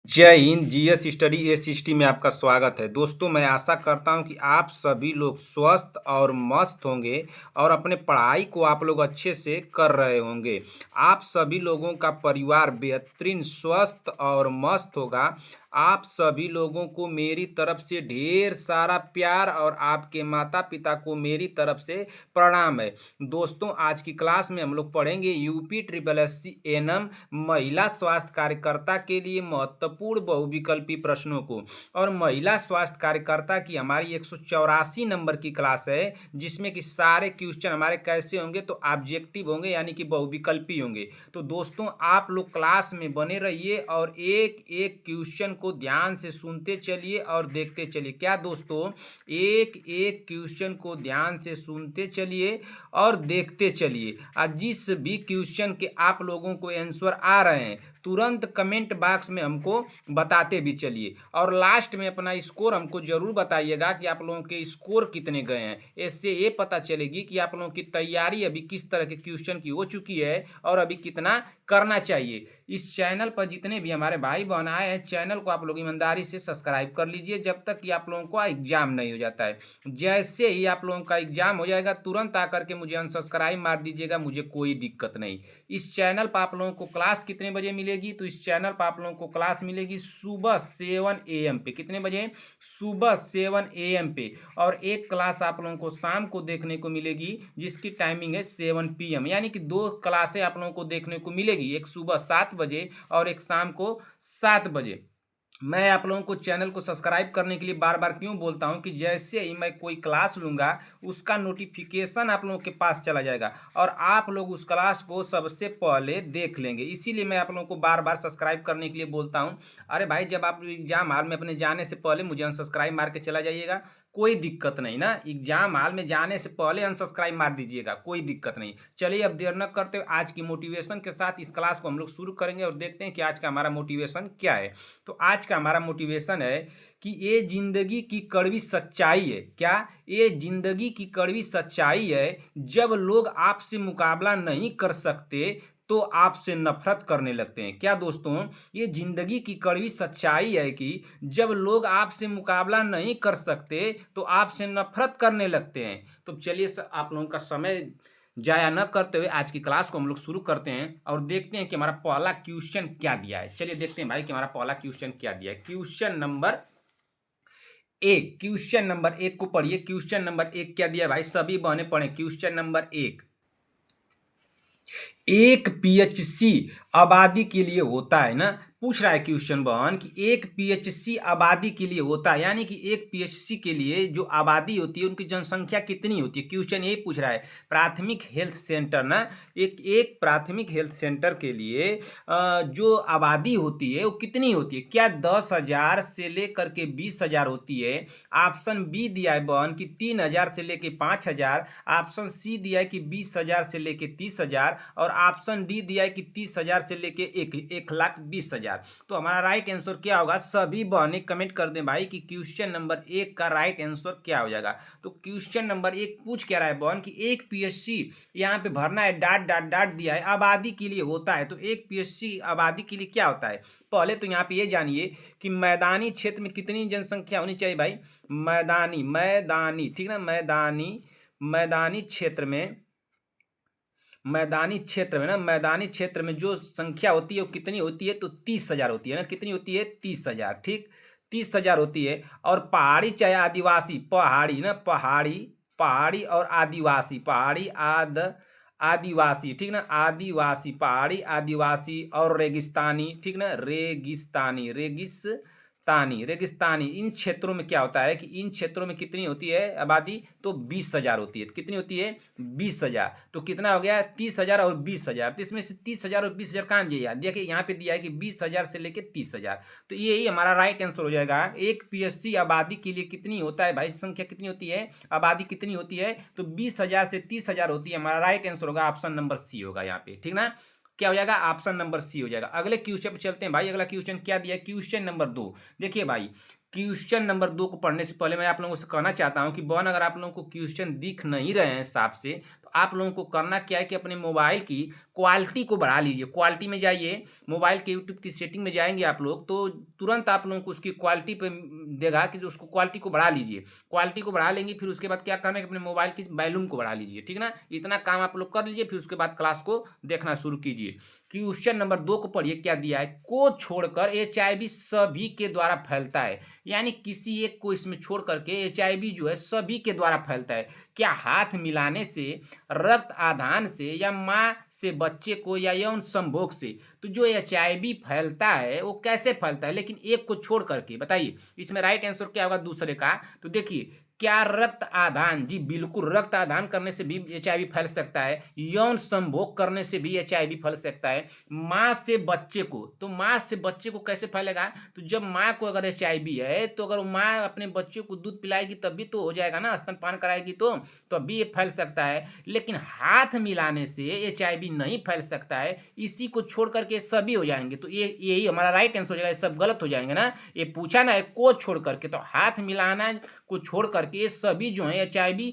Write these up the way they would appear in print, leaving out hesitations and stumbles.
जय Hind. GS study ए60 में आपका स्वागत है। दोस्तों, मैं आशा करता हूं कि आप सभी लोग स्वस्थ और मस्त होंगे और अपने पढ़ाई को आप लोग अच्छे से कर रहे होंगे। आप सभी लोगों का परिवार बेहतरीन स्वस्थ और मस्त होगा। आप सभी लोगों को मेरी तरफ से ढेर सारा प्यार और आपके माता पिता को मेरी तरफ से प्रणाम है। दोस्तों, आज की क्लास में हम लोग पढ़ेंगे यूपी ट्रिपल एससी एनएम महिला स्वास्थ्य कार्यकर्ता के लिए महत्वपूर्ण बहुविकल्पी प्रश्नों को। और महिला स्वास्थ्य कार्यकर्ता की हमारी 184 नंबर की क्लास है, जिसमें कि सारे क्वेश्चन हमारे कैसे होंगे, तो ऑब्जेक्टिव होंगे, यानी कि बहुविकल्पी होंगे। तो दोस्तों, आप लोग क्लास में बने रहिए और एक एक क्वेश्चन को ध्यान से सुनते चलिए और देखते चलिए। क्या दोस्तों, एक एक क्वेश्चन को ध्यान से सुनते चलिए और देखते चलिए। और जिस भी क्वेश्चन के आप लोगों को आंसर आ रहे हैं, तुरंत कमेंट बॉक्स में हमको बताते भी चलिए। और लास्ट में अपना स्कोर हमको जरूर बताइएगा कि आप लोगों के स्कोर कितने गए हैं। इससे ये पता चलेगी कि आप लोगों की तैयारी अभी किस तरह के क्वेश्चन की हो चुकी है और अभी कितना करना चाहिए। इस चैनल पर जितने भी हमारे भाई बहन आए हैं, चैनल को आप लोग ईमानदारी से सब्सक्राइब कर लीजिए, जब तक कि आप लोगों का एग्जाम नहीं हो जाता है। जैसे ही आप लोगों का एग्जाम हो जाएगा, तुरंत आकर के मुझे अनसब्सक्राइब मार दीजिएगा, मुझे कोई दिक्कत नहीं। इस चैनल पर आप लोगों को क्लास कितने बजे मिलेगी, तो इस चैनल पर आप लोगों को क्लास मिलेगी सुबह 7 AM पे। कितने बजे? सुबह 7 AM पे। और एक क्लास आप लोगों को शाम को देखने को मिलेगी, जिसकी टाइमिंग है 7 PM, यानी कि दो क्लासें आप लोगों को देखने को मिलेगी, एक सुबह 7 बजे और एक शाम को 7 बजे। मैं आप लोगों को चैनल को सब्सक्राइब करने के लिए बार बार क्यों बोलता हूं कि जैसे ही मैं कोई क्लास लूंगा, उसका नोटिफिकेशन आप लोगों के पास चला जाएगा और आप लोग उस क्लास को सबसे पहले देख लेंगे। इसीलिए मैं आप लोगों को बार बार सब्सक्राइब करने के लिए बोलता हूं। अरे भाई, जब आप एग्जाम हॉल में अपने जाने से पहले मुझे अनसब्सक्राइब मार के चला जाइएगा, कोई दिक्कत नहीं ना। एग्जाम हॉल में जाने से पहले अनसब्सक्राइब मार दीजिएगा, कोई दिक्कत नहीं। चलिए, अब देर न करते हुए आज की मोटिवेशन के साथ इस क्लास को हम लोग शुरू करेंगे और देखते हैं कि आज का हमारा मोटिवेशन क्या है। तो आज का हमारा मोटिवेशन है कि ये जिंदगी की कड़वी सच्चाई है। क्या? ये जिंदगी की कड़वी सच्चाई है, जब लोग आपसे मुकाबला नहीं कर सकते तो आपसे नफरत करने लगते हैं। क्या दोस्तों, ये जिंदगी की कड़वी सच्चाई है कि जब लोग आपसे मुकाबला नहीं कर सकते तो आपसे नफरत करने लगते हैं। तो चलिए, आप लोगों का समय जाया न करते हुए आज की क्लास को हम लोग शुरू करते हैं और देखते हैं कि हमारा पहला क्वेश्चन क्या दिया है। चलिए देखते हैं भाई कि हमारा पहला क्वेश्चन क्या दिया है। क्वेश्चन नंबर एक को पढ़िए। क्वेश्चन नंबर एक क्या दिया है भाई? सभी बहने पढ़े। क्वेश्चन नंबर एक पीएचसी आबादी के लिए होता है ना। पूछ रहा है क्वेश्चन बहन कि एक पीएचसी आबादी के लिए होता है, यानी कि एक पीएचसी के लिए जो आबादी होती है, उनकी जनसंख्या कितनी होती है। क्वेश्चन यही पूछ रहा है। प्राथमिक हेल्थ सेंटर ना, एक प्राथमिक हेल्थ सेंटर के लिए जो आबादी होती है वो कितनी होती है? क्या 10,000 से लेकर के 20,000 होती है? ऑप्शन बी दिया है बहन कि 3,000 से लेके 5,000। ऑप्शन सी दिया है कि 20,000 से लेके 30,000 और ऑप्शन डी दिया है कि 30,000 से लेके 1,20,000। तो हमारा राइट आंसर क्या होगा? सभी बहने कमेंट कर दें भाई कि क्वेश्चन नंबर एक का राइट आंसर क्या हो जाएगा। तो क्वेश्चन नंबर एक पूछ क्या रहा है बहन कि एक पीएचसी यहाँ पे भरना है, डाट डाट डाट दिया है, आबादी के लिए होता है। तो एक पीएचसी आबादी के लिए क्या होता है? पहले तो यहाँ पे ये जानिए कि मैदानी क्षेत्र में कितनी जनसंख्या होनी चाहिए भाई। मैदानी ठीक ना, मैदानी क्षेत्र में, मैदानी क्षेत्र में जो संख्या होती है वो कितनी होती है? तो 30,000 होती है ना। कितनी होती है? 30,000। ठीक, 30,000 होती है। और पहाड़ी चाहे आदिवासी, पहाड़ी ना, पहाड़ी और आदिवासी, आदिवासी ठीक ना, आदिवासी, पहाड़ी, आदिवासी और रेगिस्तानी ठीक ना, रेगिस्तानी इन क्षेत्रों में क्या होता है कि इन क्षेत्रों में कितनी होती है आबादी? तो 20,000 होती है। कितनी होती है? 20,000। तो कितना हो गया? 30,000 और 20,000। तो इसमें से 30,000 और 20,000 कहाँ दिया? देखिए यहाँ पे दिया है कि 20,000 से लेके 30,000। तो यही हमारा राइट आंसर हो जाएगा। एक पीएचसी आबादी के लिए कितनी होता है भाई? संख्या कितनी होती है? आबादी कितनी होती है? तो 20,000 से 30,000 होती है। हमारा राइट आंसर होगा ऑप्शन नंबर सी होगा यहाँ पे। ठीक ना, क्या हो जाएगा? ऑप्शन नंबर सी हो जाएगा। अगले क्वेश्चन पे चलते हैं भाई। अगला क्वेश्चन क्या दिया है? Question number 2। देखिए भाई, क्वेश्चन नंबर 2 को पढ़ने से पहले मैं आप लोगों से कहना चाहता हूं कि बहन, अगर आप लोगों को क्वेश्चन दिख नहीं रहे हैं साफ से, तो आप लोगों को करना क्या है कि अपने मोबाइल की क्वालिटी को बढ़ा लीजिए। क्वालिटी में जाइए, मोबाइल के यूट्यूब की सेटिंग में जाएंगे आप लोग तो तुरंत आप लोगों को उसकी क्वालिटी पे देगा कि जो उसको क्वालिटी को बढ़ा लीजिए। क्वालिटी को बढ़ा लेंगे, फिर उसके बाद क्या करना है कि अपने मोबाइल की वॉल्यूम को बढ़ा लीजिए, ठीक ना। इतना काम आप लोग कर लीजिए, फिर उसके बाद क्लास को देखना शुरू कीजिए। क्वेश्चन नंबर 2 को पढ़िए, क्या दिया है। को छोड़कर HIV सभी के द्वारा फैलता है, यानी किसी एक को इसमें छोड़ करके HIV जो है सभी के द्वारा फैलता है। क्या हाथ मिलाने से, रक्त आदान से, या माँ से बच्चे को, या यौन संभोग से। तो जो HIV फैलता है वो कैसे फैलता है, लेकिन एक को छोड़ करके, बताइए इसमें राइट आंसर क्या होगा दूसरे का। तो देखिए, क्या रक्त आदान, जी बिल्कुल, रक्त आदान करने से भी HIV फैल सकता है। यौन संभोग करने से भी HIV फैल सकता है। माँ से बच्चे को, तो माँ से बच्चे को कैसे फैलेगा। तो जब माँ को अगर HIV है तो अगर माँ अपने बच्चे को दूध पिलाएगी तभी तो हो जाएगा ना, स्तनपान कराएगी तो तभी ये फैल सकता है। लेकिन हाथ मिलाने से HIV नहीं फैल सकता है, इसी को छोड़ करके सभी हो जाएंगे। तो ये यही हमारा राइट आंसर हो जाएगा, सब गलत हो जाएंगे ना। ये पूछा ना है को छोड़ करके, तो हाथ मिलाना को छोड़ करके ये सभी जो है HIV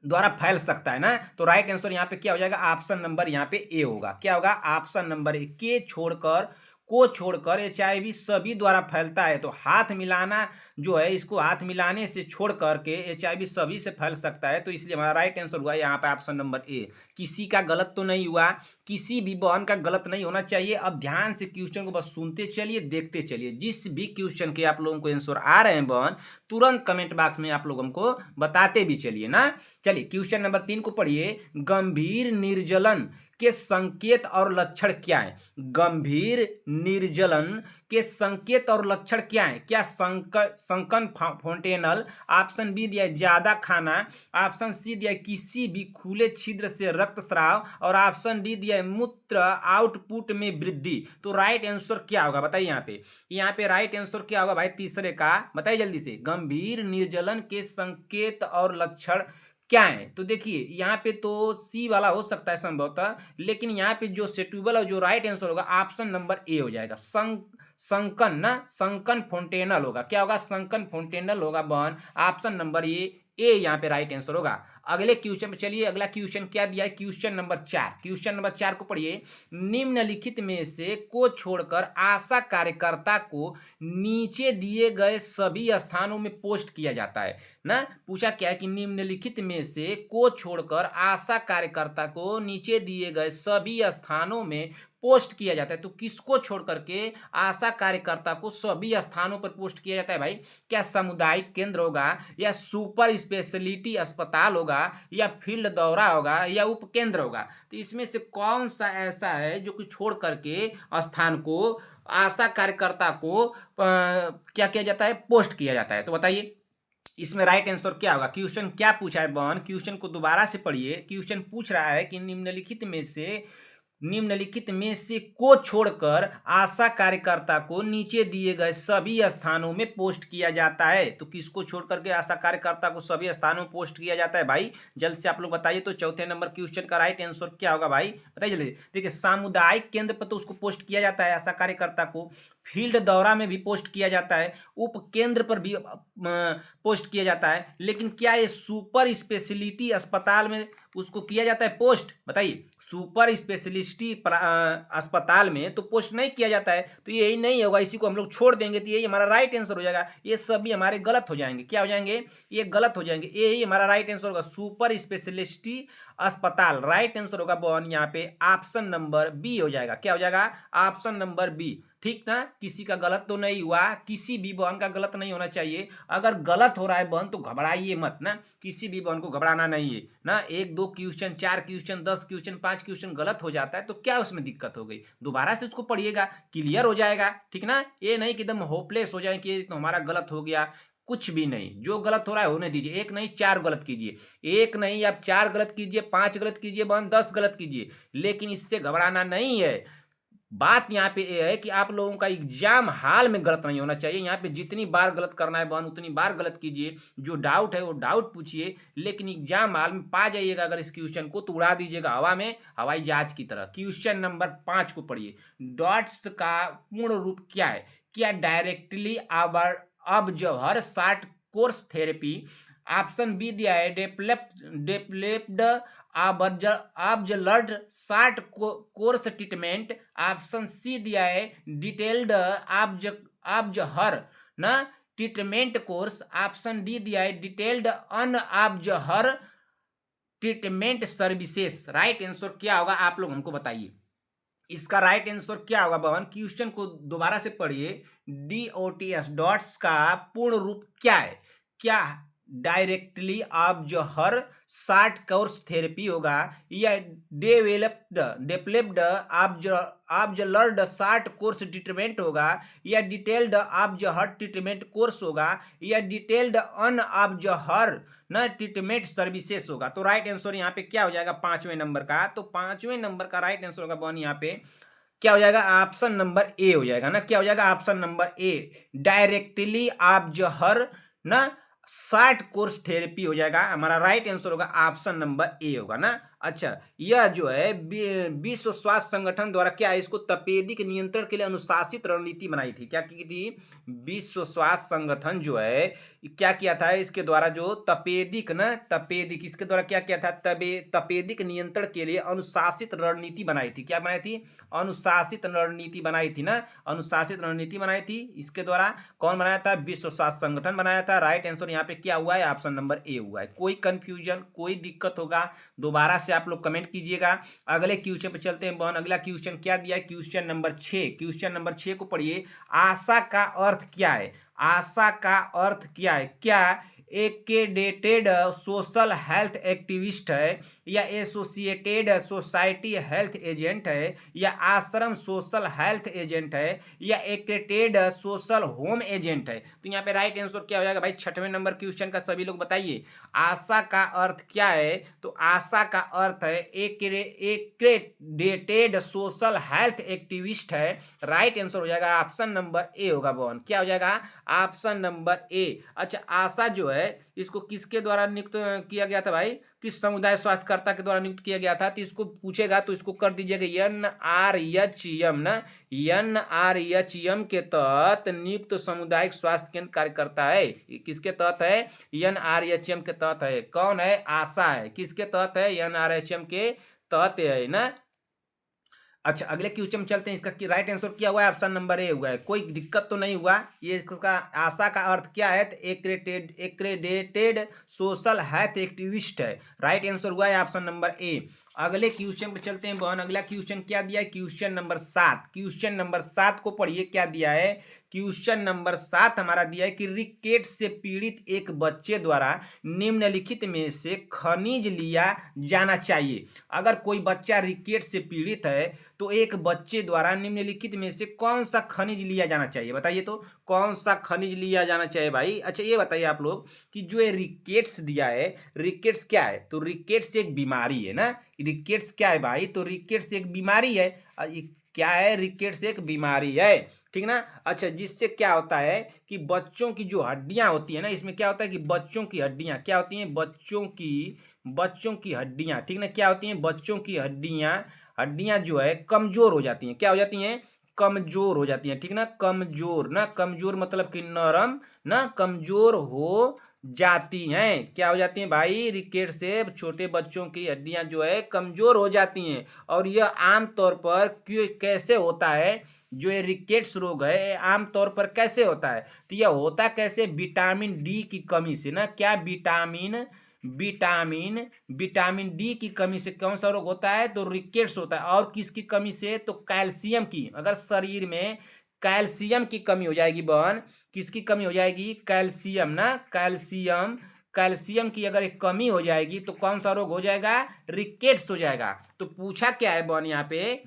द्वारा फैल सकता है ना। तो राइट आंसर यहाँ पे क्या हो जाएगा, ऑप्शन नंबर यहाँ पे ए होगा। क्या होगा, ऑप्शन नंबर ए, के छोड़कर, को छोड़कर HIV सभी द्वारा फैलता है। तो हाथ मिलाना जो है, इसको हाथ मिलाने से छोड़ करके HIV सभी से फैल सकता है। तो इसलिए हमारा राइट आंसर हुआ यहाँ पे ऑप्शन नंबर ए। किसी का गलत तो नहीं हुआ, किसी भी बहन का गलत नहीं होना चाहिए। अब ध्यान से क्वेश्चन को बस सुनते चलिए, देखते चलिए। जिस भी क्वेश्चन के आप लोगों को आंसर आ रहे हैं बहन, तुरंत कमेंट बॉक्स में आप लोगों को बताते भी चलिए ना। चलिए क्वेश्चन नंबर 3 को पढ़िए। गंभीर निर्जलन के संकेत और लक्षण क्या है। गंभीर निर्जलन के संकेत और लक्षण क्या है। क्या संकन फोंटेनल, ऑप्शन बी दिया है ज्यादा खाना, ऑप्शन सी दिया है किसी भी खुले छिद्र से रक्तस्राव, और ऑप्शन डी दिया है मूत्र आउटपुट में वृद्धि। तो राइट आंसर क्या होगा बताइए। यहाँ पे राइट आंसर क्या होगा भाई तीसरे का, बताइए जल्दी से। गंभीर निर्जलन के संकेत और लक्षण क्या है। तो देखिए यहाँ पे तो सी वाला हो सकता है संभवतः, लेकिन यहाँ पे जो सेटुबल और जो राइट आंसर होगा ऑप्शन नंबर ए हो जाएगा। संकन ना, संकन फोंटेनल होगा। क्या होगा, संकन फोंटेनल होगा बहन, ऑप्शन नंबर ए यहाँ पे राइट आंसर होगा। अगले क्वेश्चन पे चलिए। अगला क्वेश्चन क्या दिया है, क्वेश्चन नंबर 4। क्वेश्चन नंबर 4 को पढ़िए। निम्नलिखित में से को छोड़कर आशा कार्यकर्ता को नीचे दिए गए सभी स्थानों में पोस्ट किया जाता है ना। पूछा क्या है कि निम्नलिखित में से को छोड़कर आशा कार्यकर्ता को नीचे दिए गए सभी स्थानों में पोस्ट किया जाता है। तो किसको छोड़ करके आशा कार्यकर्ता को सभी स्थानों पर पोस्ट किया जाता है भाई। क्या सामुदायिक केंद्र होगा, या सुपर स्पेशलिटी अस्पताल होगा, या फील्ड दौरा होगा, या उप केंद्र होगा। तो इसमें से कौन सा ऐसा है जो कि छोड़ करके स्थान को आशा कार्यकर्ता को क्या किया जाता है, पोस्ट किया जाता है। तो बताइए इसमें राइट आंसर क्या होगा। क्वेश्चन क्या पूछा है बहन, क्वेश्चन को दोबारा से पढ़िए। क्वेश्चन पूछ रहा है कि निम्नलिखित में से को छोड़कर आशा कार्यकर्ता को नीचे दिए गए सभी स्थानों में पोस्ट किया जाता है। तो किसको छोड़ करके आशा कार्यकर्ता को सभी स्थानों में पोस्ट किया जाता है भाई, जल्द से आप लोग बताइए। तो चौथे नंबर क्वेश्चन का राइट आंसर क्या होगा भाई, बताइए जल्दी। देखिए सामुदायिक केंद्र पर तो उसको पोस्ट किया जाता है आशा कार्यकर्ता को, फील्ड दौरा में भी पोस्ट किया जाता है, उप केंद्र पर भी पोस्ट किया जाता है। लेकिन क्या ये सुपर स्पेशलिटी अस्पताल में उसको किया जाता है पोस्ट, बताइए। सुपर स्पेशलिटी अस्पताल में तो पोस्ट नहीं किया जाता है। तो यही नहीं होगा, इसी को हम लोग छोड़ देंगे। तो यही हमारा राइट आंसर हो जाएगा। ये सभी हमारे गलत हो जाएंगे। क्या हो जाएंगे, ये गलत हो जाएंगे। यही हमारा राइट आंसर होगा, सुपर स्पेशलिटी अस्पताल। राइट आंसर होगा बहन यहाँ पे ऑप्शन नंबर बी हो जाएगा। क्या हो जाएगा, ऑप्शन नंबर बी। ठीक ना, किसी का गलत तो नहीं हुआ, किसी भी बहन का गलत नहीं होना चाहिए। अगर गलत हो रहा है बहन तो घबराइए मत ना, किसी भी बहन को घबराना नहीं है ना। 1 2 क्वेश्चन, 4 क्वेश्चन, 10 क्वेश्चन, 5 क्वेश्चन गलत हो जाता है तो क्या उसमें दिक्कत हो गई, दोबारा से उसको पढ़िएगा, क्लियर हो जाएगा। ठीक ना, ये नहीं कि एकदम होपलेस हो जाए कि तो हमारा गलत हो गया। कुछ भी नहीं, जो गलत हो रहा है होने दीजिए। एक नहीं 4 गलत कीजिए, एक नहीं आप 4 गलत कीजिए, 5 गलत कीजिए बहन, 10 गलत कीजिए, लेकिन इससे घबराना नहीं है। बात यहाँ पे ये है कि आप लोगों का एग्जाम हाल में गलत नहीं होना चाहिए। यहाँ पे जितनी बार गलत करना है बहन उतनी बार गलत कीजिए, जो डाउट है वो डाउट पूछिए, लेकिन एग्जाम हाल में पा जाइएगा अगर इस क्वेश्चन को तो उड़ा दीजिएगा हवा में, हवाई जहाज की तरह। क्वेश्चन नंबर 5 को पढ़िए। डॉट्स का पूर्ण रूप क्या है। क्या directly observer short course therapy, option B दिया है developed observed short course treatment. Option C दिया है डिटेल्ड ऑब्जर्वर ना ट्रीटमेंट कोर्स। ऑप्शन डी दिया है detailed unobserver treatment services. Right answer क्या होगा आप लोग हमको बताइए। इसका राइट आंसर क्या होगा बहन? क्वेश्चन को दोबारा से पढ़िए। DOTS डॉट्स का पूर्ण रूप क्या है? क्या directly observer short course therapy होगा, या developed observed short course treatment होगा, या डिटेल्ड ऑब्जर्वर ट्रीटमेंट कोर्स होगा, या डिटेल्ड अनऑब्जर्वर ना ट्रीटमेंट सर्विसेज होगा। तो राइट आंसर यहाँ पे क्या हो जाएगा 5वें नंबर का? तो 5वें नंबर का राइट आंसर होगा बहन यहाँ पे क्या हो जाएगा? ऑप्शन नंबर ए हो जाएगा ना। क्या हो जाएगा? Option number A directly observer ना शार्ट कोर्स थेरेपी हो जाएगा। हमारा राइट आंसर होगा ऑप्शन नंबर ए होगा ना। अच्छा, यह जो है विश्व स्वास्थ्य संगठन द्वारा क्या है, इसको तपेदिक नियंत्रण के लिए अनुशासित रणनीति बनाई थी। क्या की थी? विश्व स्वास्थ्य संगठन जो है क्या किया था, इसके द्वारा जो तपेदिक ना तपेदिक इसके द्वारा क्या किया था, तपेदिक नियंत्रण के लिए अनुशासित रणनीति बनाई थी। क्या बनाई थी? अनुशासित रणनीति बनाई थी ना। अनुशासित रणनीति बनाई थी। इसके द्वारा कौन बनाया था? विश्व स्वास्थ्य संगठन बनाया था। राइट आंसर यहाँ पे क्या हुआ है? ऑप्शन नंबर ए हुआ है। कोई कंफ्यूजन, कोई दिक्कत होगा दोबारा से आप लोग कमेंट कीजिएगा। अगले क्वेश्चन पे चलते हैं बहन। अगला क्वेश्चन क्या दिया है? Question number 6। क्वेश्चन नंबर 6 को पढ़िए। आशा का अर्थ क्या है? आशा का अर्थ क्या है? क्या एक्रेडिटेड सोशल हेल्थ एक्टिविस्ट है, या एसोसिएटेड सोसाइटी हेल्थ एजेंट है, या आश्रम सोशल हेल्थ एजेंट है, या एक्रेडिटेड सोशल होम एजेंट है? तो यहाँ पे राइट आंसर क्या हो जाएगा भाई? 6वें नंबर क्वेश्चन का सभी लोग बताइए। आशा का अर्थ क्या है? तो आशा का अर्थ है एक्रेडिटेड सोशल हेल्थ एक्टिविस्ट है। राइट आंसर हो जाएगा ऑप्शन नंबर ए होगा बहन। क्या हो जाएगा? Option number A. अच्छा, आशा जो है इसको किसके द्वारा नियुक्त किया गया था भाई? किस समुदाय स्वास्थ्यकर्ता के द्वारा नियुक्त किया गया था? तो इसको पूछेगा तो इसको कर दीजिएगा NRHM ना। NRHM के तहत नियुक्त सामुदायिक स्वास्थ्य केंद्र कार्यकर्ता है। किसके तहत है? NRHM के तहत है। कौन है? आशा है। किसके तहत है? NRHM के तहत है ना। अच्छा, अगले क्वेश्चन में चलते हैं। इसका राइट आंसर क्या हुआ है? ऑप्शन नंबर ए हुआ है। कोई दिक्कत तो नहीं हुआ। ये इसका आशा का अर्थ क्या है? तो एक्रेडिटेड सोशल हेल्थ एक्टिविस्ट है। राइट आंसर हुआ है ऑप्शन नंबर ए। अगले क्वेश्चन पे चलते हैं बहन। अगला क्वेश्चन क्या दिया है? Question number 7। क्वेश्चन नंबर 7 को पढ़िए। क्या दिया है? क्वेश्चन नंबर 7 हमारा दिया है कि रिकेट से पीड़ित एक बच्चे द्वारा निम्नलिखित में से खनिज लिया जाना चाहिए। अगर कोई बच्चा रिकेट से पीड़ित है तो एक बच्चे द्वारा निम्नलिखित में से कौन सा खनिज लिया जाना चाहिए? बताइए तो कौन सा खनिज लिया जाना चाहिए भाई? अच्छा, ये बताइए आप लोग कि जो ये रिकेट्स दिया है, रिकेट्स क्या है? तो रिकेट्स एक बीमारी है ना। रिकेट्स क्या है भाई? तो रिकेट्स एक बीमारी है। क्या है? रिकेट्स एक बीमारी है, ठीक ना। अच्छा, जिससे क्या होता है कि बच्चों की जो हड्डियां होती है ना, इसमें क्या होता है कि बच्चों की हड्डियां क्या होती हैं? बच्चों की हड्डियां, ठीक ना, क्या होती हैं? बच्चों की हड्डियां जो है कमजोर हो जाती हैं। क्या हो जाती हैं? कमजोर हो जाती हैं, ठीक ना। कमजोर ना, कमजोर मतलब कि नरम ना, कमजोर हो जाती हैं। क्या हो जाती हैं भाई? रिकेट से छोटे बच्चों की हड्डियां जो है कमजोर हो जाती हैं। और यह आमतौर पर कैसे होता है? जो ये रिकेट्स रोग है आमतौर पर कैसे होता है? तो यह होता कैसे? विटामिन डी की कमी से ना। क्या? विटामिन विटामिन डी की कमी से कौन सा रोग होता है? तो रिकेट्स होता है। और किसकी कमी से? तो कैल्शियम की। अगर शरीर में कैल्शियम की कमी हो जाएगी बहन, किसकी कमी हो जाएगी? कैल्शियम ना, कैल्शियम की अगर एक कमी हो जाएगी तो कौन सा रोग हो जाएगा? रिकेट्स हो जाएगा। तो पूछा क्या है बहन यहाँ पे?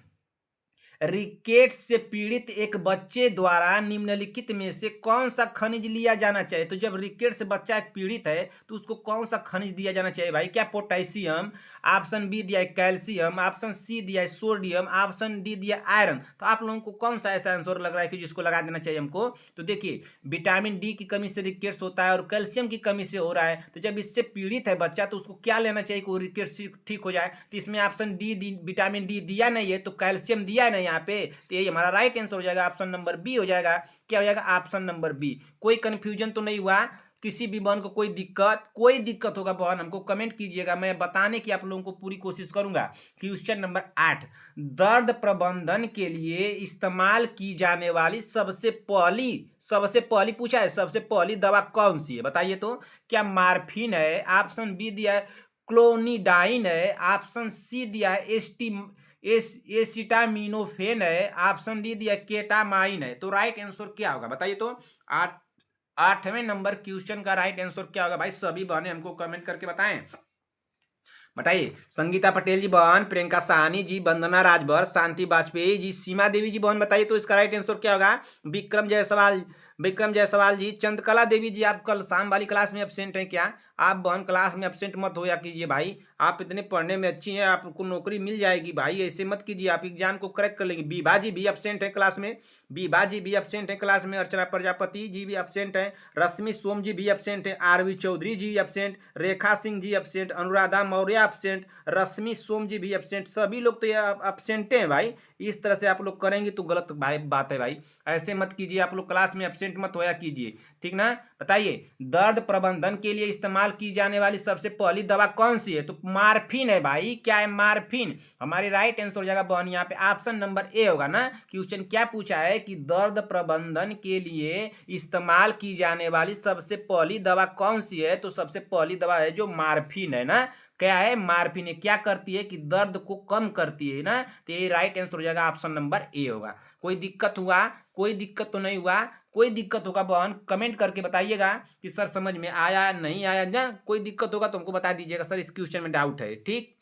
रिकेट्स से पीड़ित एक बच्चे द्वारा निम्नलिखित में से कौन सा खनिज लिया जाना चाहिए? तो जब रिकेट से बच्चा एक पीड़ित है तो उसको कौन सा खनिज दिया जाना चाहिए भाई? क्या? पोटेशियम। ऑप्शन बी दिया है कैल्शियम, ऑप्शन सी दिया है सोडियम, ऑप्शन डी दिया आयरन। तो आप लोगों को कौन सा ऐसा आंसर लग रहा है कि जिसको लगा देना चाहिए हमको? तो देखिए, विटामिन डी की कमी से रिकेट्स होता है और कैल्शियम की कमी से हो रहा है। तो जब इससे पीड़ित है बच्चा तो उसको क्या लेना चाहिए कि वो रिकेट्स ठीक हो जाए? तो इसमें ऑप्शन डी विटामिन डी दिया नहीं है, तो कैल्शियम दिया है नहीं यहाँ पे। तो यही हमारा राइट आंसर हो जाएगा, ऑप्शन नंबर बी हो जाएगा। क्या हो जाएगा? Option number B. कोई कंफ्यूजन तो नहीं हुआ? किसी भी बहन को कोई दिक्कत होगा बहन हमको कमेंट कीजिएगा, मैं बताने की आप लोगों को पूरी कोशिश करूंगा। क्वेश्चन नंबर 8, दर्द प्रबंधन के लिए इस्तेमाल की जाने वाली सबसे पहली पूछा है, सबसे पहली दवा कौन सी है बताइए तो। क्या मार्फिन है, ऑप्शन बी दिया है क्लोनिडाइन है, ऑप्शन सी दिया है एसिटामिनोफेन है, ऑप्शन डी दिया केटामाइन है। तो राइट आंसर क्या होगा बताइए तो। 8वें नंबर क्वेश्चन का राइट आंसर क्या होगा भाई, सभी बहनें हमको कमेंट करके बताएं। बताइए। संगीता पटेल जी बहन, प्रियंका साहनी जी, वंदना राजभर, शांति वाजपेयी जी, सीमा देवी जी बहन बताइए तो इसका राइट आंसर क्या होगा। विक्रम जायसवाल जी, चंद्रकला देवी जी, आप कल शाम वाली क्लास में एब्सेंट हैं क्या? आप बहन क्लास में एब्सेंट मत होया कीजिए भाई, आप इतने पढ़ने में अच्छी हैं, आपको नौकरी मिल जाएगी भाई, ऐसे मत कीजिए, आप एग्जाम को क्रैक कर लेंगे। बीबा जी भी एब्सेंट है क्लास में, अर्चना प्रजापति जी भी एब्सेंट है, रश्मि सोम जी भी एब्सेंट है, आरवी चौधरी जी एब्सेंट, रेखा सिंह जी एब्सेंट, अनुराधा मौर्य एब्सेंट, रश्मि सोम जी भी एब्सेंट, सभी लोग तो ये एब्सेंट हैं भाई। इस तरह से आप लोग करेंगे तो गलत भाई बात है भाई, ऐसे मत कीजिए, आप लोग क्लास में एब्सेंट मत होया कीजिए, ठीक ना। बताइए। दर्द प्रबंधन के लिए इस्तेमाल की जाने वाली सबसे पहली दवा कौन सी है? तो मार्फिन है भाई, क्या है? मार्फिन। हमारी राइट आंसर हो जाएगा बहन यहाँ पे ऑप्शन नंबर ए होगा ना। क्वेश्चन क्या पूछा है कि दर्द प्रबंधन के लिए इस्तेमाल की जाने वाली सबसे पहली दवा कौन सी है? तो सबसे पहली दवा है जो मार्फिन है ना। क्या है? मार्फिन है, क्या करती है कि दर्द को कम करती है ना। तो ये राइट आंसर हो जाएगा ऑप्शन नंबर ए होगा। कोई दिक्कत हुआ? कोई दिक्कत तो नहीं हुआ? कोई दिक्कत होगा बहन कमेंट करके बताइएगा कि सर समझ में आया नहीं आया ना। कोई दिक्कत होगा तो हमको बता दीजिएगा, सर इस क्वेश्चन में डाउट है, ठीक।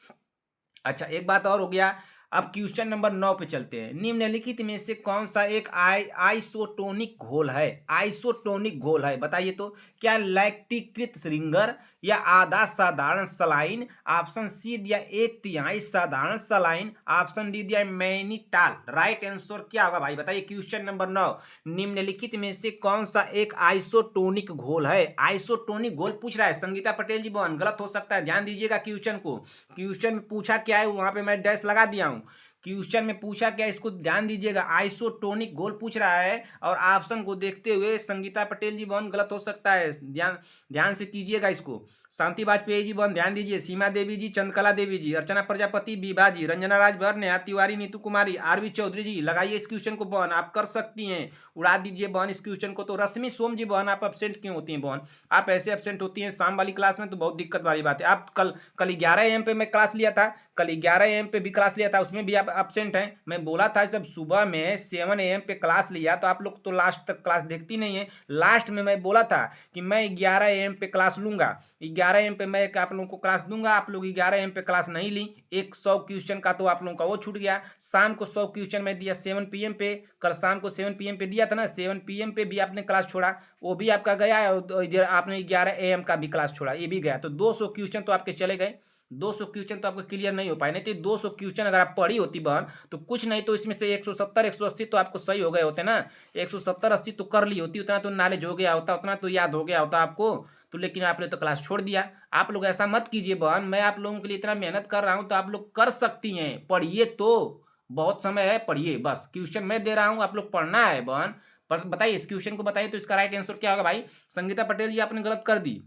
अच्छा, एक बात और हो गया। अब क्वेश्चन नंबर 9 पे चलते हैं। निम्नलिखित में से कौन सा एक आइसोटोनिक घोल है? आइसोटोनिक घोल है बताइए तो। क्या लैक्टिकृत श्रृंगर या आधा साधारण सलाइन, ऑप्शन सी दिया 1/3 साधारण सलाइन, ऑप्शन डी दिया मैनिटाल। राइट आंसर क्या होगा भाई बताइए। क्वेश्चन नंबर 9, निम्नलिखित में से कौन सा एक आइसोटोनिक घोल है? आइसोटोनिक घोल पूछ रहा है संगीता पटेल जी बहन, गलत हो सकता है, ध्यान दीजिएगा क्वेश्चन को। क्वेश्चन में पूछा क्या है वहां पे मैं डैश लगा दिया हूं। क्वेश्चन में पूछा क्या, इसको ध्यान दीजिएगा। आइसोटोनिक घोल पूछ रहा है और ऑप्शन को देखते हुए संगीता पटेल जी बहन गलत हो सकता है, ध्यान ध्यान से कीजिएगा इसको। शांति वाजपेयी जी बहन ध्यान दीजिए, सीमा देवी जी, चंद्रकला देवी जी, अर्चना प्रजापति, बीबा जी, रंजना राजभर, नेहा तिवारी, नीतू कुमारी, आरवी चौधरी जी, लगाइए इस क्वेश्चन को बहन, आप कर सकती हैं, उड़ा दीजिए बहन इस क्वेश्चन को। तो रश्मि सोम जी बहन, आप एब्सेंट क्यों होती हैं बहन? आप ऐसे एब्सेंट होती हैं शाम वाली क्लास में तो बहुत दिक्कत वाली बात है। आप कल 11 AM पे मैं क्लास लिया था, कल 11 AM पे भी क्लास लिया था, उसमें भी आप एब्सेंट हैं। मैं बोला था जब सुबह में 7 AM पे क्लास लिया तो आप लोग तो लास्ट तक क्लास देखती नहीं है। लास्ट में मैं बोला था कि मैं 11 AM पे क्लास लूंगा, 11 AM पे मैं आप लोगों को क्लास दूंगा। आप लोग 11 AM पे क्लास नहीं ली, 100 क्वेश्चन का तो आप लोगों का वो छूट गया। शाम को 100 क्वेश्चन मैं दिया 7 PM पे, कल शाम को 7 PM पे दिया था ना, 7 PM पे भी आपने क्लास छोड़ा, वो भी आपका गया है, और इधर आपने 11 AM का भी क्लास छोड़ा, ये भी गया। तो 200 क्वेश्चन तो आपके चले गए, 200 क्वेश्चन तो आपको क्लियर नहीं हो पाए। नहीं तो 200 क्वेश्चन अगर आप पढ़ी होती बहन तो कुछ नहीं तो इसमें से 170 180 तो आपको सही हो गए होते ना, 170 80 तो कर ली होती, उतना तो नॉलेज हो गया होता, उतना तो याद हो गया होता आपको। तो लेकिन आपने तो क्लास छोड़ दिया। आप लोग ऐसा मत कीजिए बहन, मैं आप लोगों के लिए इतना मेहनत कर रहा हूँ तो आप लोग कर सकती हैं, पढ़िए तो, बहुत समय है, पढ़िए बस। क्वेश्चन मैं दे रहा हूँ, आप लोग पढ़ना है बहन। पर बताइए इस क्वेश्चन को बताइए तो इसका राइट आंसर क्या होगा भाई। संगीता पटेल जी आपने गलत कर दी,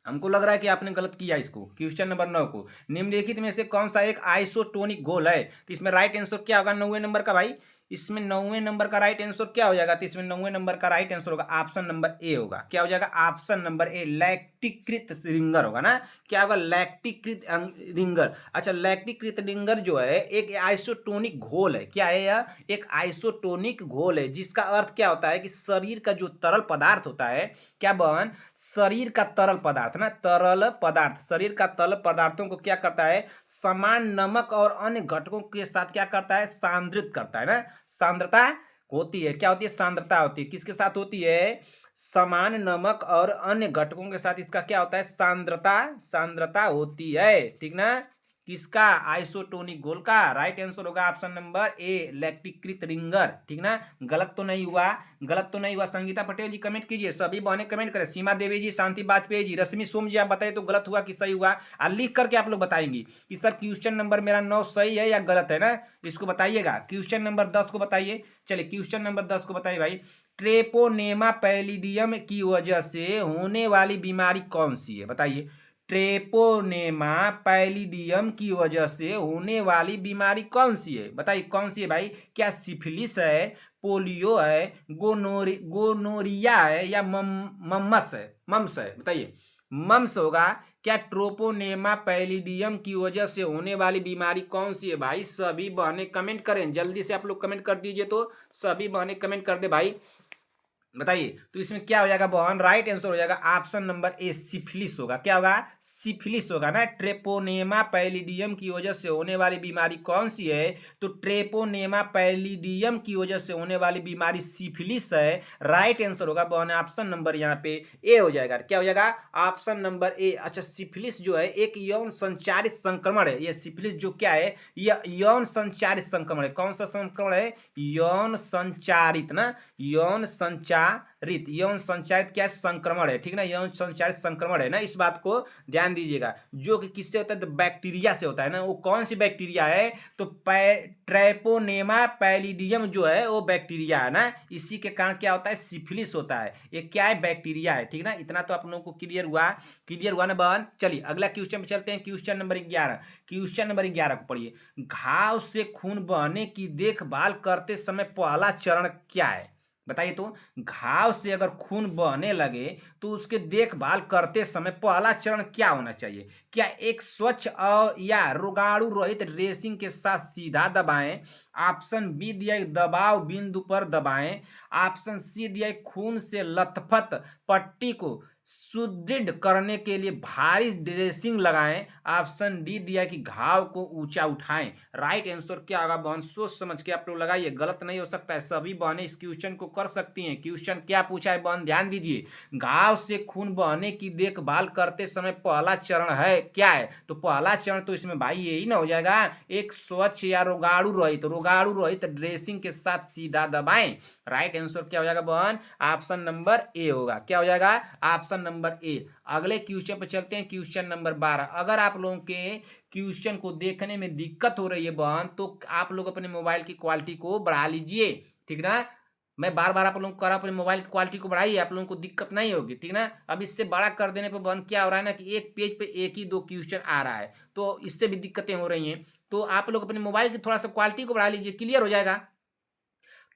हमको लग रहा है कि आपने गलत किया इसको। क्वेश्चन नंबर 9 को, निम्नलिखित में से कौन सा एक आइसोटोनिक घोल है? तो इसमें राइट आंसर क्या होगा 9वें नंबर का भाई। इसमें 9वें नंबर का राइट आंसर क्या हो जाएगा? तो इसमें 9वें नंबर का राइट आंसर होगा ऑप्शन नंबर ए होगा। क्या हो जाएगा? ऑप्शन नंबर ए, लैक्टिकृत रिंगर होगा ना। क्या होगा? लैक्टिकृत रिंगर। अच्छा, लैक्टिकृत रिंगर जो है एक आइसोटोनिक घोल है। क्या है यह? एक आइसोटोनिक घोल है, जिसका अर्थ क्या होता है कि शरीर का जो तरल पदार्थ होता है, क्या बहन, शरीर का तरल पदार्थ ना, तरल पदार्थ, शरीर का तरल पदार्थों को क्या करता है, समान नमक और अन्य घटकों के साथ क्या करता है, सांद्रित करता है ना। सांद्रता होती है, क्या होती है, सांद्रता होती है, किसके साथ होती है, समान नमक और अन्य घटकों के साथ इसका क्या होता है, सांद्रता, सांद्रता होती है, ठीक ना। किसका? आइसोटोनिक घोल का। राइट आंसर होगा ऑप्शन नंबर ए, लैक्टिकृत रिंगर, ठीक ना। गलत तो नहीं हुआ, गलत तो नहीं हुआ। संगीता पटेल जी कमेंट कीजिए, सभी बहनें कमेंट करें, सीमा देवी जी, शांति वाजपेयी जी, रश्मि सोम जी, आप बताइए तो गलत हुआ कि सही हुआ, और लिख करके आप लोग बताएंगी कि सर क्वेश्चन नंबर मेरा 9 सही है या गलत है ना, इसको बताइएगा। क्वेश्चन नंबर 10 को बताइए, चलिए क्वेश्चन नंबर 10 को बताइए भाई। ट्रेपोनेमा पैलिडियम की वजह से होने वाली बीमारी कौन सी है? बताइए। ट्रेपोनेमा पैलिडियम की वजह से होने वाली बीमारी कौन सी है? बताइए कौन सी है भाई? क्या सिफिलिस है, पोलियो है, गोनोरिया है, या मम्स है? बताइए। मम्स होगा। क्या ट्रोपोनेमा पैलिडियम की वजह से होने वाली बीमारी कौन सी है भाई? सभी बहनें कमेंट करें, जल्दी से आप लोग कमेंट कर दीजिए, तो सभी बहनें कमेंट कर दे भाई। बताइए। तो इसमें क्या हो जाएगा बहन? राइट आंसर हो जाएगा ऑप्शन नंबर ए, सिफिलिस होगा। क्या होगा? सिफिलिस होगा ना। ट्रेपोनेमा पैलिडियम की वजह से होने वाली बीमारी कौन सी है? तो ट्रेपोनेमा पैलिडियम की वजह से होने वाली बीमारी सिफिलिस है। राइट आंसर होगा बहन ऑप्शन नंबर यहाँ पे ए हो जाएगा। क्या हो जाएगा? Option number A. अच्छा, सिफिलिस जो है एक यौन संचारित संक्रमण है। ये सिफिलिस जो क्या है? यह यौन संचारित संक्रमण है। कौन सा संक्रमण है? यौन संचारित ना, यौन संचारित क्या संक्रमण है, ठीक ना। यौन संचारित संक्रमण है ना, इस बात को ध्यान दीजिएगा। जो कि किससे होता है? तो बैक्टीरिया से होता है ना। वो कौन सी बैक्टीरिया है? तो ट्रेपोनेमा पैलिडियम जो है वो बैक्टीरिया है ना। इसी के कारण क्या होता है? सिफिलिस होता है। ये क्या है? बैक्टीरिया है, ठीक ना। इतना तो आप लोगों को क्लियर हुआ ना बहन। चलिए अगला क्वेश्चन पे चलते हैं। Question number 11। क्वेश्चन नंबर 11 को पढ़िए। घाव से खून बहने की देखभाल करते समय पहला चरण क्या है? बताइए। तो घाव से अगर खून बहने लगे तो उसके देखभाल करते समय पहला चरण क्या होना चाहिए? क्या एक स्वच्छ और या रोगाणु रहित ड्रेसिंग के साथ सीधा दबाएं? ऑप्शन बी दिया दबाव बिंदु पर दबाएं। ऑप्शन सी दिया खून से लथपथ पट्टी को सुदृढ़ करने के लिए भारी ड्रेसिंग लगाएं। ऑप्शन डी दिया कि घाव को ऊंचा उठाएं। राइट आंसर क्या होगा बहन? सोच समझ के आप लोग लगाइए, गलत नहीं हो सकता है। सभी बहनें इस क्वेश्चन को कर सकती हैं। क्वेश्चन क्या पूछा है बहन? ध्यान दीजिए। घाव से खून बहने की देखभाल करते समय पहला चरण है क्या है? तो पहला चरण तो इसमें भाई यही ना हो जाएगा, एक स्वच्छ या रोगाणु रहित ड्रेसिंग के साथ सीधा दबाएं। राइट आंसर क्या हो जाएगा बहन? ऑप्शन नंबर ए होगा। क्या हो जाएगा? Option number A. अगले क्वेश्चन पे चलते हैं। Question number 12। अगर आप लोगों के क्वेश्चन को देखने में दिक्कत हो रही है बहन, तो आप लोग अपने मोबाइल की क्वालिटी को बढ़ा लीजिए, ठीक ना। मैं बार बार आप लोगों को कह रहा हूं, अपने मोबाइल की क्वालिटी को बढ़ाइए, आप लोगों को दिक्कत नहीं होगी, ठीक ना। अब इससे बड़ा कर देने पर बहन क्या हो रहा है ना कि एक पेज पे एक ही 2 क्वेश्चन आ रहा है, तो इससे भी दिक्कतें हो रही हैं। तो आप लोग अपने मोबाइल की थोड़ा सा क्वालिटी को बढ़ा लीजिए, क्लियर हो जाएगा।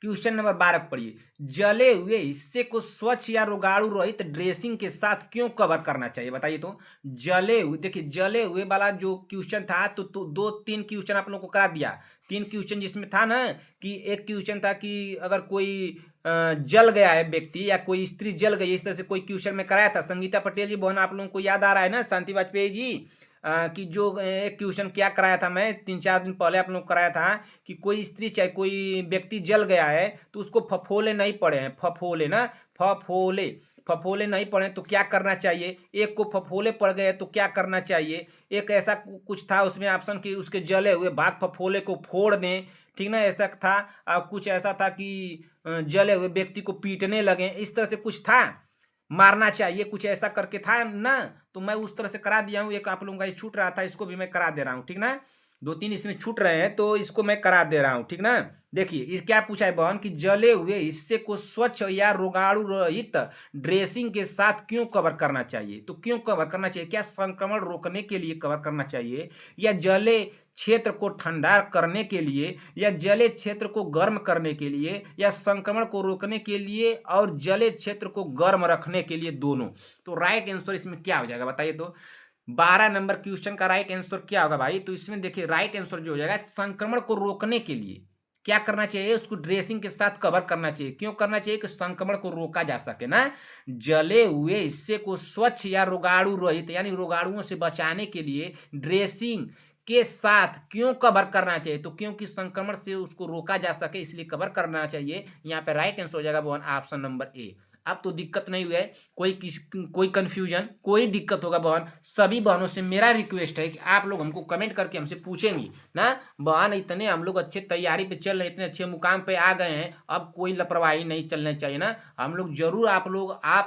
क्वेश्चन नंबर 12 को पढ़िए। जले हुए हिस्से को स्वच्छ या रोगाणु रहित ड्रेसिंग के साथ क्यों कवर करना चाहिए? बताइए। तो जले हुए, देखिए जले हुए वाला जो क्वेश्चन था तो 2-3 क्वेश्चन आप लोगों को करा दिया। 3 क्वेश्चन जिसमें था ना कि एक क्वेश्चन था कि अगर कोई जल गया है व्यक्ति या कोई स्त्री जल गई, इस तरह से कोई क्वेश्चन में कराया था। संगीता पटेल जी बहन, आप लोगों को याद आ रहा है ना, शांति वाजपेयी जी कि जो एक क्वेश्चन क्या कराया था, मैं 3-4 दिन पहले आप लोग कराया था कि कोई स्त्री चाहे कोई व्यक्ति जल गया है तो उसको फफोले नहीं पड़े हैं, फफोले ना, फफोले नहीं पड़े तो क्या करना चाहिए? एक को फफोले पड़ गए तो क्या करना चाहिए? एक ऐसा कुछ था उसमें ऑप्शन कि उसके जले हुए भाग फफोले को फोड़ दें, ठीक ना, ऐसा था। और कुछ ऐसा था कि जले हुए व्यक्ति को पीटने लगे, इस तरह से कुछ था, मारना चाहिए, कुछ ऐसा करके था ना। तो मैं उस तरह से करा दिया हूँ। एक आप लोगों का ये छूट रहा था, इसको भी मैं करा दे रहा हूँ, ठीक ना। 2-3 इसमें छूट रहे हैं तो इसको मैं करा दे रहा हूँ, ठीक ना। देखिए ये क्या पूछा है बहन कि जले हुए हिस्से को स्वच्छ या रोगाणु रहित ड्रेसिंग के साथ क्यों कवर करना चाहिए? तो क्यों कवर करना चाहिए? क्या संक्रमण रोकने के लिए कवर करना चाहिए, या जले क्षेत्र को ठंडा करने के लिए, या जले क्षेत्र को गर्म करने के लिए, या संक्रमण को रोकने के लिए और जले क्षेत्र को गर्म रखने के लिए, दोनों? तो राइट आंसर इसमें क्या हो जाएगा? बताइए। तो 12 नंबर क्वेश्चन का राइट आंसर क्या होगा भाई? तो इसमें देखिए राइट आंसर जो हो जाएगा, संक्रमण को रोकने के लिए क्या करना चाहिए? उसको ड्रेसिंग के साथ कवर करना चाहिए। क्यों करना चाहिए? कि संक्रमण को रोका जा सके ना। जले हुए हिस्से को स्वच्छ या रोगाणु रहित यानी रोगाणुओं से बचाने के लिए ड्रेसिंग के साथ क्यों कवर करना चाहिए? तो क्योंकि संक्रमण से उसको रोका जा सके इसलिए कवर करना चाहिए। यहाँ पे राइट आंसर हो जाएगा वन ऑप्शन नंबर ए। अब तो दिक्कत नहीं हुआ है, कोई कन्फ्यूजन, कोई दिक्कत होगा बहन, सभी बहनों से मेरा रिक्वेस्ट है कि आप लोग हमको कमेंट करके हमसे पूछेंगी ना। बहन इतने हम लोग अच्छे तैयारी पे चल रहे हैं, इतने अच्छे मुकाम पे आ गए हैं, अब कोई लापरवाही नहीं चलना चाहिए ना। हम लोग जरूर आप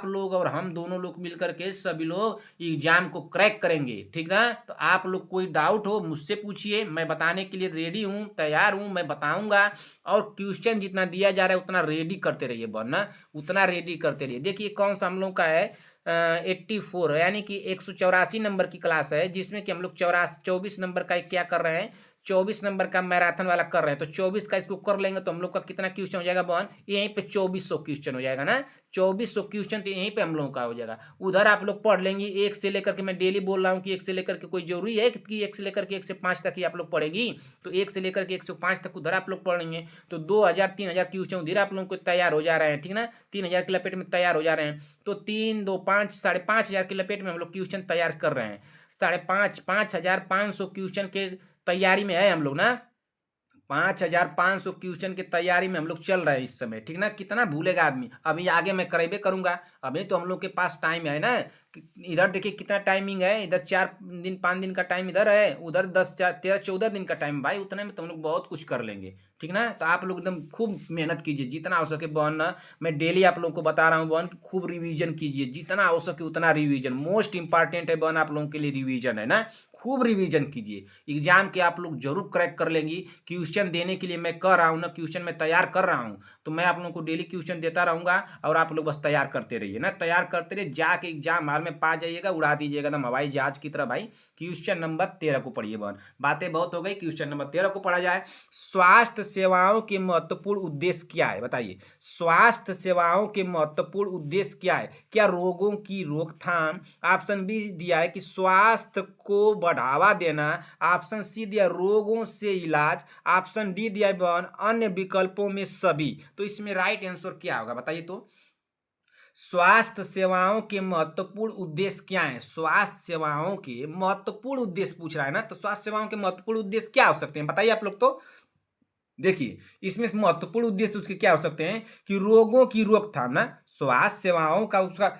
लोग और हम दोनों लोग मिल करके सभी लोग एग्जाम को क्रैक करेंगे, ठीक ना। तो आप लोग कोई डाउट हो मुझसे पूछिए, मैं बताने के लिए रेडी हूँ, तैयार हूँ, मैं बताऊंगा। और क्वेश्चन जितना दिया जा रहा है उतना रेडी करते रहिए बहन ना, उतना रेडी करते रहिए। देखिए कौन सा हम लोग का है, 84 यानी कि 184 नंबर की क्लास है, जिसमें कि हम लोग 24 नंबर का क्या कर रहे हैं, 24 नंबर का मैराथन वाला कर रहे हैं। तो 24 का इसको कर लेंगे तो हम लोग का कितना क्वेश्चन हो जाएगा बहन, यहीं पे 2400 क्वेश्चन हो जाएगा ना। 2400 क्वेश्चन तो यहीं पे हम लोगों का हो जाएगा। उधर आप लोग पढ़ लेंगे एक से लेकर के, मैं डेली बोल रहा हूँ कि एक से लेकर के कोई जरूरी है कि एक से लेकर के 105 तक ही आप लोग पढ़ेगी। तो एक से लेकर के 105 तक उधर आप लोग पढ़ेंगे, तो 2000 3000 क्वेश्चन उधर आप लोगों को तैयार हो जा रहे हैं, ठीक ना। 3000 की लपेट में तैयार हो जा रहे हैं, तो 3 2 5 5,500 की लपेट में हम लोग क्वेश्चन तैयार कर रहे हैं। 5,500 क्वेश्चन के तैयारी में है हम लोग ना। 5,500 क्वेश्चन की तैयारी में हम लोग चल रहे हैं इस समय, ठीक ना। कितना भूलेगा आदमी, अभी आगे मैं करेबे करूंगा, अभी तो हम लोग के पास टाइम है ना। इधर देखिए कितना टाइमिंग है, इधर 4 दिन 5 दिन का टाइम इधर है, उधर 10 4 13 14 दिन का टाइम, भाई उतने में तो हम लोग बहुत कुछ कर लेंगे, ठीक ना। तो आप लोग एकदम खूब मेहनत कीजिए जितना हो सके बहन ना। मैं डेली आप लोगों को बता रहा हूँ बहन कि खूब रिवीजन कीजिए, जितना हो सके उतना रिवीजन, मोस्ट इंपॉर्टेंट है बहन आप लोगों के लिए रिवीजन है ना। खूब रिवीजन कीजिए, एग्जाम के आप लोग जरूर क्रैक कर लेंगी। क्वेश्चन देने के लिए मैं कर रहा हूँ ना, क्वेश्चन मैं तैयार कर रहा हूँ, तो मैं आप लोगों को डेली क्वेश्चन देता रहूंगा, और आप लोग बस तैयार करते रहिए ना, तैयार करते रहिए, जाके एग्जाम हॉल में पा जाइएगा, उड़ा दीजिएगा एकदम हवाई जहाज की तरह। भाई क्वेश्चन नंबर 13 को पढ़िए बहन, बातें बहुत हो गई, क्वेश्चन नंबर 13 को पढ़ा जाए। स्वास्थ्य सेवाओं के महत्वपूर्ण उद्देश्य क्या है, बताइए। स्वास्थ्य सेवाओं के महत्वपूर्ण उद्देश्य क्या है, क्या रोगों की रोकथाम, ऑप्शन बी दिया है कि स्वास्थ्य को बढ़ावा देना, ऑप्शन सी दिया रोगों से इलाज, ऑप्शन डी दिया है बहन अन्य विकल्पों में सभी। तो इसमें राइट आंसर क्या होगा बताइए तो। स्वास्थ्य सेवाओं के महत्वपूर्ण उद्देश्य क्या है, स्वास्थ्य सेवाओं के महत्वपूर्ण उद्देश्य पूछ रहा है ना, तो स्वास्थ्य सेवाओं के महत्वपूर्ण उद्देश्य क्या हो सकते हैं बताइए आप लोग तो। देखिए इसमें महत्वपूर्ण उद्देश्य उसके क्या हो सकते हैं कि रोगों की रोकथाम ना, स्वास्थ्य सेवाओं का उसका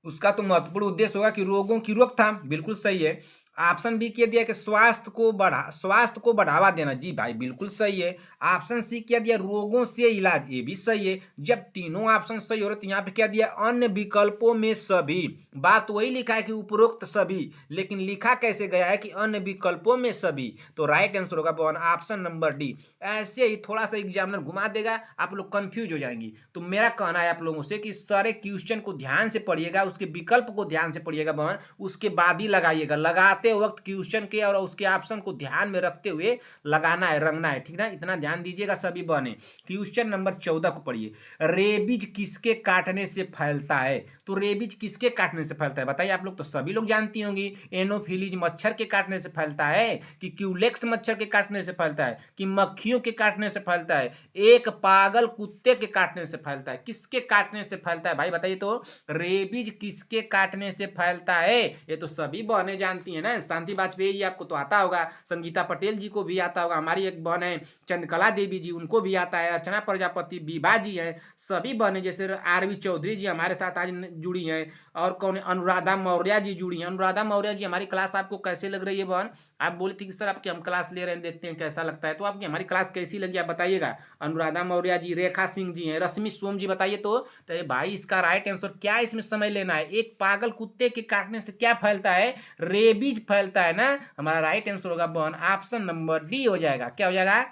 उसका तो महत्वपूर्ण उद्देश्य होगा कि रोगों की रोकथाम, बिल्कुल सही है। ऑप्शन बी किया दिया कि स्वास्थ्य को बढ़ावा देना, जी भाई बिल्कुल सही है। ऑप्शन सी किया दिया रोगों से इलाज, ये भी सही है। जब तीनों ऑप्शन सही हो रहे तो यहाँ पे क्या दिया अन्य विकल्पों में सभी, बात वही लिखा है कि उपरोक्त सभी, लेकिन लिखा कैसे गया है कि अन्य विकल्पों में सभी। तो राइट आंसर होगा ऑप्शन नंबर डी। ऐसे ही थोड़ा सा एग्जामिनर घुमा देगा, आप लोग कंफ्यूज हो जाएंगी। तो मेरा कहना है आप लोगों से कि सारे क्वेश्चन को ध्यान से पढ़िएगा, उसके विकल्प को ध्यान से पढ़िएगा बहन, उसके बाद ही लगाइएगा। लगाते वक्त क्वेश्चन के और उसके ऑप्शन को ध्यान में रखते हुए लगाना है, रंगना है, ठीक ना। इतना ध्यान दीजिएगा सभी बहने। क्वेश्चन नंबर 14 को पढ़िए। रेबीज किसके काटने से फैलता है, तो रेबीज किसके काटने से फैलता है बताइए। आप लोग तो सभी लोग जानती होंगी, एनोफिलीज मच्छर के काटने से फैलता है, कि क्यूलेक्स मच्छर के काटने से फैलता है, कि मक्खियों के काटने से फैलता है, एक पागल कुत्ते के काटने से फैलता है, किसके काटने से फैलता है भाई बताइए तो। रेबीज किसके काटने से फैलता है, ये तो सभी बहनें जानती हैं ना। शांति वाजपेयी जी आपको तो आता होगा, संगीता पटेल जी को भी आता होगा, हमारी एक बहन है चंद्रकला देवी जी, उनको भी आता है, अर्चना प्रजापति, विभा जी है, सभी बहनें, जैसे आरवी चौधरी जी हमारे साथ आज जुड़ी हैं, और कौन है अनुराधा मौर्य जी जुड़ी हैं। अनुराधा मौर्य जी हमारी क्लास आपको कैसे लग रही है बहन, आप बोली थी कि सर आपकी हम क्लास ले रहे हैं, देखते हैं कैसा लगता है, तो आपकी हमारी क्लास कैसी लगी आप बताइएगा। अनुराधा मौर्य जी, रेखा सिंह जी हैं, रश्मि सोम जी, बताइए तो ये भाई इसका राइट आंसर क्या, इसमें समझ लेना है। एक पागल कुत्ते के काटने से क्या फैलता है, रेबीज फैलता है ना। हमारा राइट आंसर होगा बहन ऑप्शन नंबर डी हो जाएगा, क्या हो जाएगा,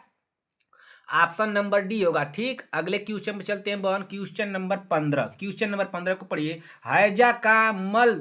ऑप्शन नंबर डी होगा। ठीक, अगले क्वेश्चन पे चलते हैं बहन, क्वेश्चन नंबर 15। क्वेश्चन नंबर 15 को पढ़िए। हैजा का मल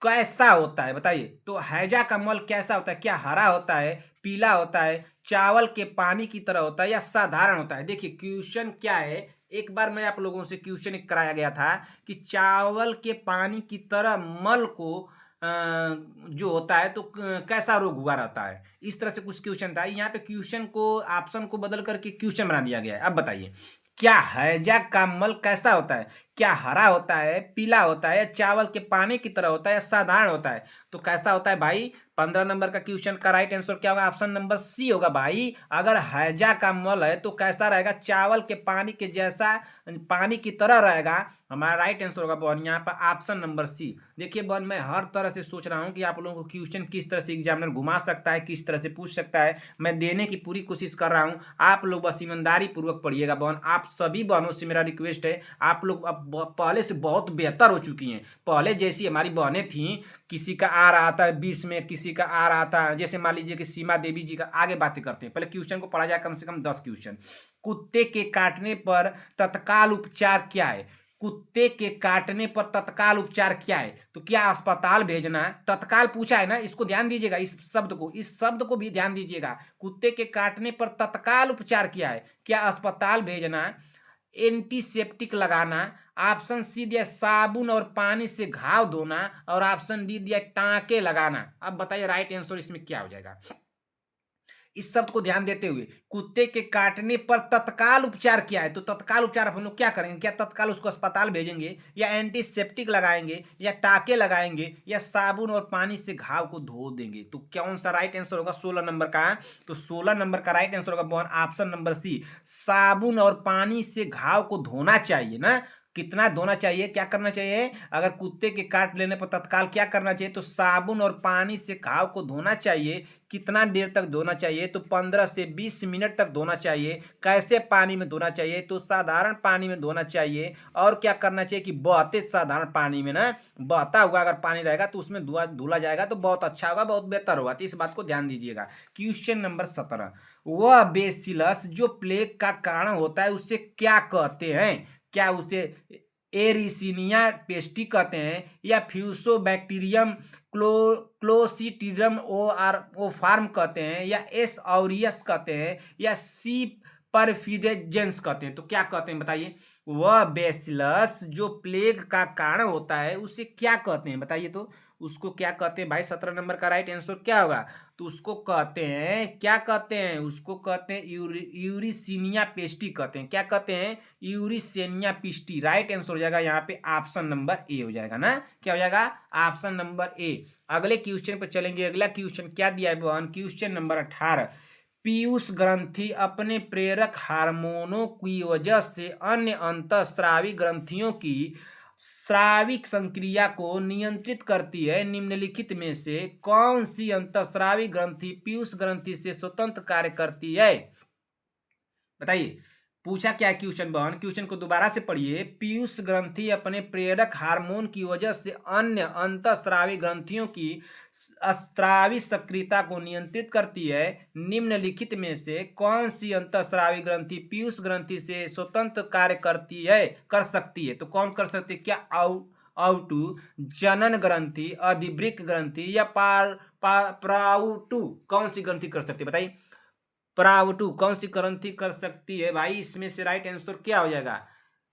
कैसा होता है बताइए, तो हैजा का मल कैसा होता है, क्या हरा होता है, पीला होता है, चावल के पानी की तरह होता है, या साधारण होता है। देखिए क्वेश्चन क्या है, एक बार मैं आप लोगों से क्वेश्चन कराया गया था कि चावल के पानी की तरह मल को जो होता है तो कैसा रोग हुआ रहता है, इस तरह से कुछ क्वेश्चन था। यहाँ पे क्वेश्चन को ऑप्शन को बदल करके क्वेश्चन बना दिया गया है। अब बताइए क्या हैजा का मल कैसा होता है, क्या हरा होता है, पीला होता है, या चावल के पानी की तरह होता है, या साधारण होता है। तो कैसा होता है भाई, 15 नंबर का क्वेश्चन का राइट आंसर क्या होगा? ऑप्शन नंबर सी होगा भाई। अगर हैजा का मल है तो कैसा रहेगा? चावल के पानी के जैसा, पानी की तरह रहेगा। हमारा राइट आंसर होगा बहन यहाँ पर ऑप्शन नंबर सी। देखिए बहन, मैं हर तरह से सोच रहा हूँ कि आप लोगों को क्वेश्चन किस तरह से एग्जामिनर घुमा सकता है, किस तरह से पूछ सकता है, मैं देने की पूरी कोशिश कर रहा हूँ। आप लोग बस ईमानदारी पूर्वक पढ़िएगा बहन। आप सभी बहनों से मेरा रिक्वेस्ट है, आप लोग अब पहले से बहुत बेहतर हो चुकी हैं। पहले जैसी हमारी बहनें थीं, किसी का आ रहा था 20 में, किसी का आ रहा था, जैसे मान लीजिए कि सीमा देवी जी का, आगे बातें करते हैं, पहले क्वेश्चन को पढ़ा जाए कम से कम 10 क्वेश्चन। कुत्ते के काटने पर तत्काल उपचार क्या है? कुत्ते के काटने पर तत्काल उपचार क्या है? तो क्या अस्पताल भेजना? तत्काल पूछा है ना, इसको ध्यान दीजिएगा, इस शब्द को भी ध्यान दीजिएगा। कुत्ते के काटने पर तत्काल उपचार क्या है? क्या अस्पताल भेजना, एंटीसेप्टिक लगाना, ऑप्शन सी दिया साबुन और पानी से घाव धोना, और ऑप्शन डी दिया टाँके लगाना। अब बताइए राइट आंसर इसमें क्या हो जाएगा? इस शब्द को ध्यान देते हुए, कुत्ते के काटने पर तत्काल उपचार क्या है? तो तत्काल उपचार हम लोग क्या करेंगे? क्या तत्काल उसको अस्पताल भेजेंगे, या एंटीसेप्टिक लगाएंगे, या टाके लगाएंगे, या साबुन और पानी से घाव को धो देंगे? तो कौन सा राइट आंसर होगा 16 नंबर का? तो 16 नंबर का राइट आंसर होगा ऑप्शन नंबर सी, साबुन और पानी से घाव को धोना चाहिए ना। कितना धोना चाहिए, क्या करना चाहिए? अगर कुत्ते के काट लेने पर तत्काल क्या करना चाहिए? तो साबुन और पानी से घाव को धोना चाहिए। कितना देर तक धोना चाहिए? तो 15 से 20 मिनट तक धोना चाहिए। कैसे पानी में धोना चाहिए? तो साधारण पानी में धोना चाहिए। और क्या करना चाहिए कि बहते साधारण पानी में ना, बहता हुआ अगर पानी रहेगा तो उसमें धुला जाएगा तो बहुत अच्छा होगा, बहुत बेहतर होगा। तो इस बात को ध्यान दीजिएगा। क्वेश्चन नंबर 17, वह बेसिलस जो प्लेग का कारण होता है उसे क्या कहते हैं? क्या उसे एरिसीनिया पेस्टी कहते हैं, या फ्यूसोबैक्टीरियम क्लोसिट्रिडियम ओफार्म कहते हैं, या एस ऑरियस कहते हैं, या सी परफिडेजेंस कहते हैं? तो क्या कहते हैं बताइए? वह बेसिलस जो प्लेग का कारण होता है उसे क्या कहते हैं बताइए? तो उसको क्या कहते हैं भाई? 17 नंबर का राइट आंसर क्या होगा? तो उसको कहते हैं, क्या कहते हैं? उसको कहते हैं यूरिसीनिया पेस्टी कहते हैं। क्या कहते हैं? यूरिसेनिया पिस्टी। राइट आंसर हो जाएगा यहाँ पे ऑप्शन नंबर ए हो जाएगा ना। क्या हो जाएगा? Option number A. अगले क्वेश्चन पर चलेंगे। अगला क्वेश्चन क्या दिया है बहन? क्वेश्चन नंबर 18, पीयूष ग्रंथि अपने प्रेरक हार्मोनों की वजह से अन्य अंतःस्रावी ग्रंथियों की स्राविक संक्रिया को नियंत्रित करती है। निम्नलिखित में से कौन सी अंतःस्रावी ग्रंथि पीयूष ग्रंथि से स्वतंत्र कार्य करती है? बताइए, पूछा क्या है क्वेश्चन बहन? क्वेश्चन को दोबारा से पढ़िए। पीयूष ग्रंथि अपने प्रेरक हार्मोन की वजह से अन्य अंतःस्रावी ग्रंथियों की स्रावी सक्रियता को नियंत्रित करती है। निम्नलिखित में से कौन सी अंतःस्रावी ग्रंथि पीयूष ग्रंथि से स्वतंत्र कार्य करती है, कर सकती है? तो कौन कर सकती है? क्या आउटू, जनन ग्रंथि, अधिवृक्क ग्रंथि, या प्राउटू? कौन सी ग्रंथि कर सकती है बताइए? प्रावटू कौन सी ग्रंथि कर सकती है भाई? इसमें से राइट आंसर क्या हो जाएगा?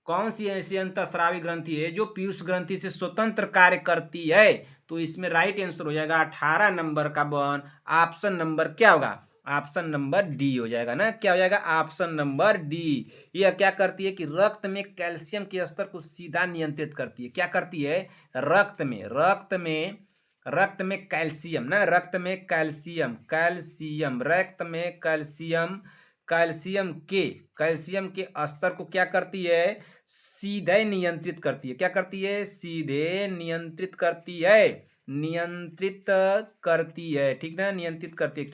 कौन सी ऐसी अंतःस्रावी ग्रंथि है जो पीयूष ग्रंथि से स्वतंत्र कार्य करती है? तो इसमें राइट आंसर हो जाएगा 18 नंबर का बहन ऑप्शन नंबर क्या होगा? ऑप्शन नंबर डी हो जाएगा ना। क्या हो जाएगा? Option number D. यह क्या करती है कि रक्त में कैल्शियम के स्तर को सीधा नियंत्रित करती है। क्या करती है? रक्त में कैल्शियम ना, रक्त में कैल्शियम कैल्शियम के स्तर को क्या करती है? सीधे नियंत्रित करती है। क्या करती है? सीधे नियंत्रित करती है। ठीक ना, नियंत्रित करती है।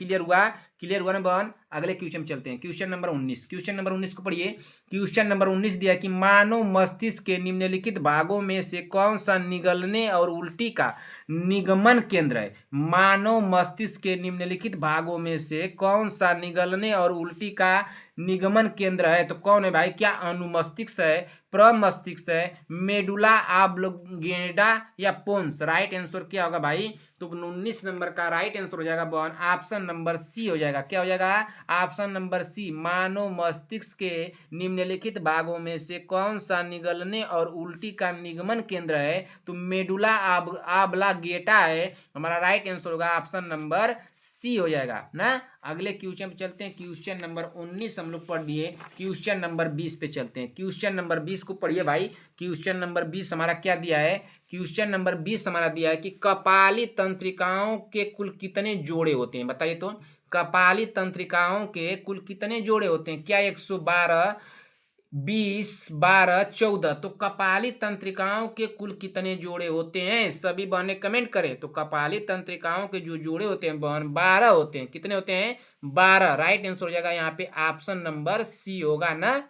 क्लियर हुआ ना बहन? अगले क्वेश्चन में चलते हैं। क्वेश्चन नंबर 19 को पढ़िए। क्वेश्चन नंबर 19 दिया कि मानव मस्तिष्क के निम्नलिखित भागों में से कौन सा निगलने और उल्टी का निगमन केंद्र है? मानव मस्तिष्क के निम्नलिखित भागों में से कौन सा निगलने और उल्टी का निगमन केंद्र है? तो कौन है भाई? क्या अनुमस्तिष्क है, प्रमस्तिष्क है, मेडुला ऑब्लिंगेटा, या पोन्स? राइट आंसर क्या होगा भाई? तो 19 नंबर का राइट आंसर हो जाएगा बहन ऑप्शन नंबर सी हो जाएगा। क्या हो जाएगा? ऑप्शन नंबर सी। मानव मस्तिष्क के निम्नलिखित भागों में से कौन सा निगलने और उल्टी का निगमन केंद्र है? तो मेडुला ऑब्लिंगेटा है। हमारा राइट आंसर होगा ऑप्शन नंबर सी हो जाएगा ना। अगले क्वेश्चन पे चलते हैं। क्वेश्चन नंबर 19 हम लोग पढ़ लिए। क्वेश्चन नंबर 20 पे चलते हैं। क्वेश्चन नंबर 20 20 को पढ़िए भाई। क्वेश्चन नंबर 20 हमारा क्या दिया है? क्वेश्चन नंबर 20 हमारा दिया है कि कपाली तंत्रिकाओं के कुल कितने जोड़े होते हैं? बताइए तो, कपाली तंत्रिकाओं के कुल कितने जोड़े होते हैं? क्या 112, 20, 12, 14? तो कपाली तंत्रिकाओं के कुल कितने जोड़े होते हैं? सभी बहनें कमेंट करें। तो कपाली तंत्रिकाओं के जो जोड़े होते हैं बहन 12 होते हैं। कितने होते हैं? 12। राइट आंसर हो जाएगा यहाँ पे ऑप्शन नंबर सी होगा ना।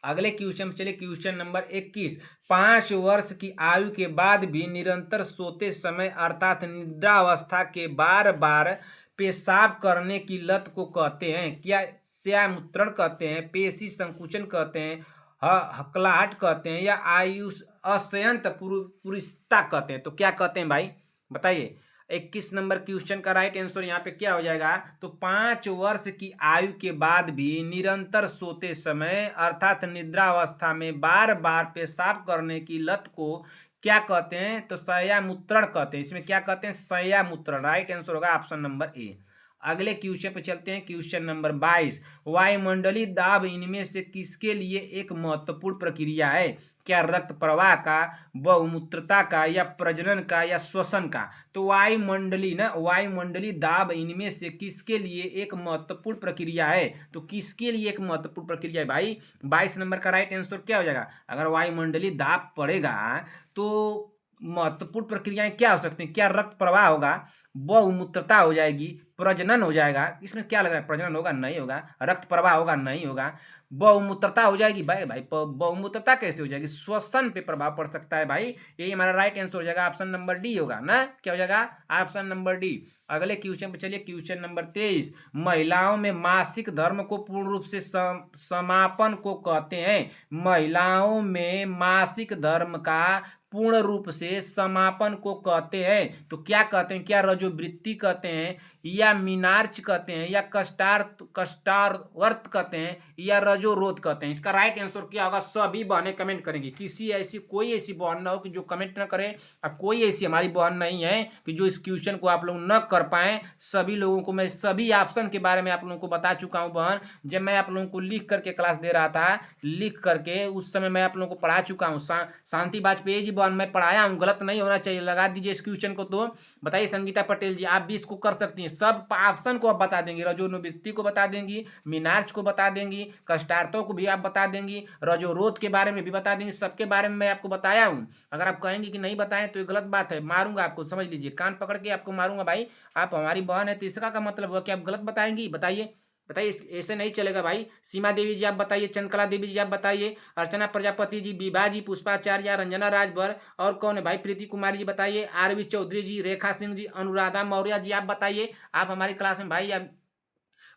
अगले क्वेश्चन में चलिए, क्वेश्चन नंबर 21। 5 वर्ष की आयु के बाद भी निरंतर सोते समय अर्थात निद्रावस्था के बार बार पेशाब करने की लत को कहते हैं? क्या स्यामूत्रण कहते हैं, पेशी संकुचन कहते हैं, हकलाहट कहते हैं, या आयुष असंयत पुरुषता कहते हैं? तो क्या कहते हैं भाई, बताइए। 21 नंबर क्वेश्चन का राइट आंसर यहाँ पे क्या हो जाएगा? तो 5 वर्ष की आयु के बाद भी निरंतर सोते समय अर्थात निद्रावस्था में बार बार पेशाब करने की लत को क्या कहते हैं? तो शय्यामूत्रण कहते हैं। इसमें क्या कहते हैं? शय्यामूत्रण। राइट आंसर होगा ऑप्शन नंबर ए। अगले क्वेश्चन पे चलते हैं, क्वेश्चन नंबर 22। वायुमंडलीय दाब इनमें से किसके लिए एक महत्वपूर्ण प्रक्रिया है? क्या रक्त प्रवाह का, बहुमूत्रता का, या प्रजनन का, या श्वसन का? तो वायुमंडलीय दाब इनमें से किसके लिए एक महत्वपूर्ण प्रक्रिया है? तो किसके लिए एक महत्वपूर्ण प्रक्रिया है भाई? 22 नंबर का राइट आंसर क्या हो जाएगा? अगर वायुमंडलीय दाब पड़ेगा तो महत्वपूर्ण प्रक्रियाएं क्या हो सकती हैं? क्या रक्त प्रवाह होगा, बहुमूत्रता हो जाएगी, प्रजनन हो जाएगा? इसमें क्या लग रहा है? प्रजनन होगा? नहीं होगा। रक्त प्रवाह होगा? नहीं होगा। बहुमूत्रता हो जाएगी? भाई भाई बहुमूत्रता कैसे हो जाएगी? श्वसन पे प्रभाव पड़ सकता है भाई। यही हमारा राइट आंसर हो जाएगा, ऑप्शन नंबर डी होगा ना। क्या हो जाएगा? Option number D. अगले क्वेश्चन पे चलिए, क्वेश्चन नंबर 23। महिलाओं में मासिक धर्म को पूर्ण रूप से समापन को कहते हैं? महिलाओं में मासिक धर्म का पूर्ण रूप से समापन को कहते हैं? तो क्या कहते हैं? क्या रजोवृत्ति कहते हैं, या मीनार्च कहते हैं, या कष्टारवर्त कहते हैं, या रजोरोध कहते हैं? इसका राइट आंसर क्या होगा? सभी बहनें कमेंट करेंगी। कोई ऐसी बहन ना हो कि जो कमेंट ना करे, और कोई ऐसी हमारी बहन नहीं है कि जो इस क्वेश्चन को आप लोग न कर पाए। सभी लोगों को मैं सभी ऑप्शन के बारे में आप लोगों को बता चुका हूं बहन। जब मैं आप लोगों को लिख करके क्लास दे रहा था, लिख करके उस समय मैं आप लोगों को पढ़ा चुका हूँ। शांति वाजपेयी जी बहन मैं पढ़ाया हूँ, गलत नहीं होना चाहिए। लगा दीजिए इस क्वेश्चन को। तो बताइए संगीता पटेल जी, आप भी इसको कर सकती हैं। सब ऑप्शन को आप बता देंगी, रजोनिवृत्ति को बता देंगी, मीनार्च को बता देंगी, कष्टार्थों को भी आप बता देंगी, रजोरोध के बारे में भी बता देंगी। सबके बारे में मैं आपको बताया हूँ। अगर आप कहेंगे कि नहीं बताएं तो ये गलत बात है, मारूंगा आपको, समझ लीजिए। कान पकड़ के आपको मारूंगा भाई। आप हमारी बहन है तो इसका का मतलब हुआ कि आप गलत बताएंगी? बताइए बताइए, ऐसे नहीं चलेगा भाई। सीमा देवी जी आप बताइए, चंद्रकला देवी जी आप बताइए, अर्चना प्रजापति जी, विभा जी, पुष्पाचार्य, रंजना राजभर, और कौन है भाई? प्रीति कुमारी जी बताइए, आरवी चौधरी जी, रेखा सिंह जी, अनुराधा मौर्य जी आप बताइए। आप हमारी क्लास में भाई आप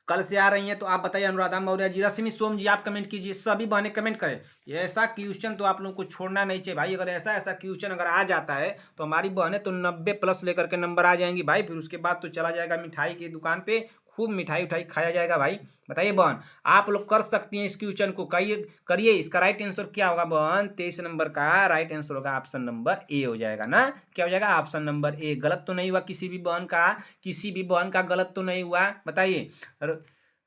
कल से आ रही हैं तो आप बताइए। अनुराधा मौर्य जी, रश्मि सोम जी आप कमेंट कीजिए। सभी बहनें कमेंट करें। ये ऐसा क्वेश्चन तो आप लोगों को छोड़ना नहीं चाहिए भाई। अगर ऐसा क्वेश्चन अगर आ जाता है तो हमारी बहनें तो 90+ लेकर के नंबर आ जाएंगी भाई। फिर उसके बाद तो चला जाएगा मिठाई की दुकान पे, खूब मिठाई उठाई खाया जाएगा भाई। बताइए बहन, आप लोग कर सकती हैं इस क्वेश्चन को, करिए। इसका राइट आंसर क्या होगा बहन? 23 नंबर का राइट आंसर होगा ऑप्शन नंबर ए हो जाएगा ना। क्या हो जाएगा? Option number A. गलत तो नहीं हुआ किसी भी बहन का? किसी भी बहन का गलत तो नहीं हुआ? बताइए।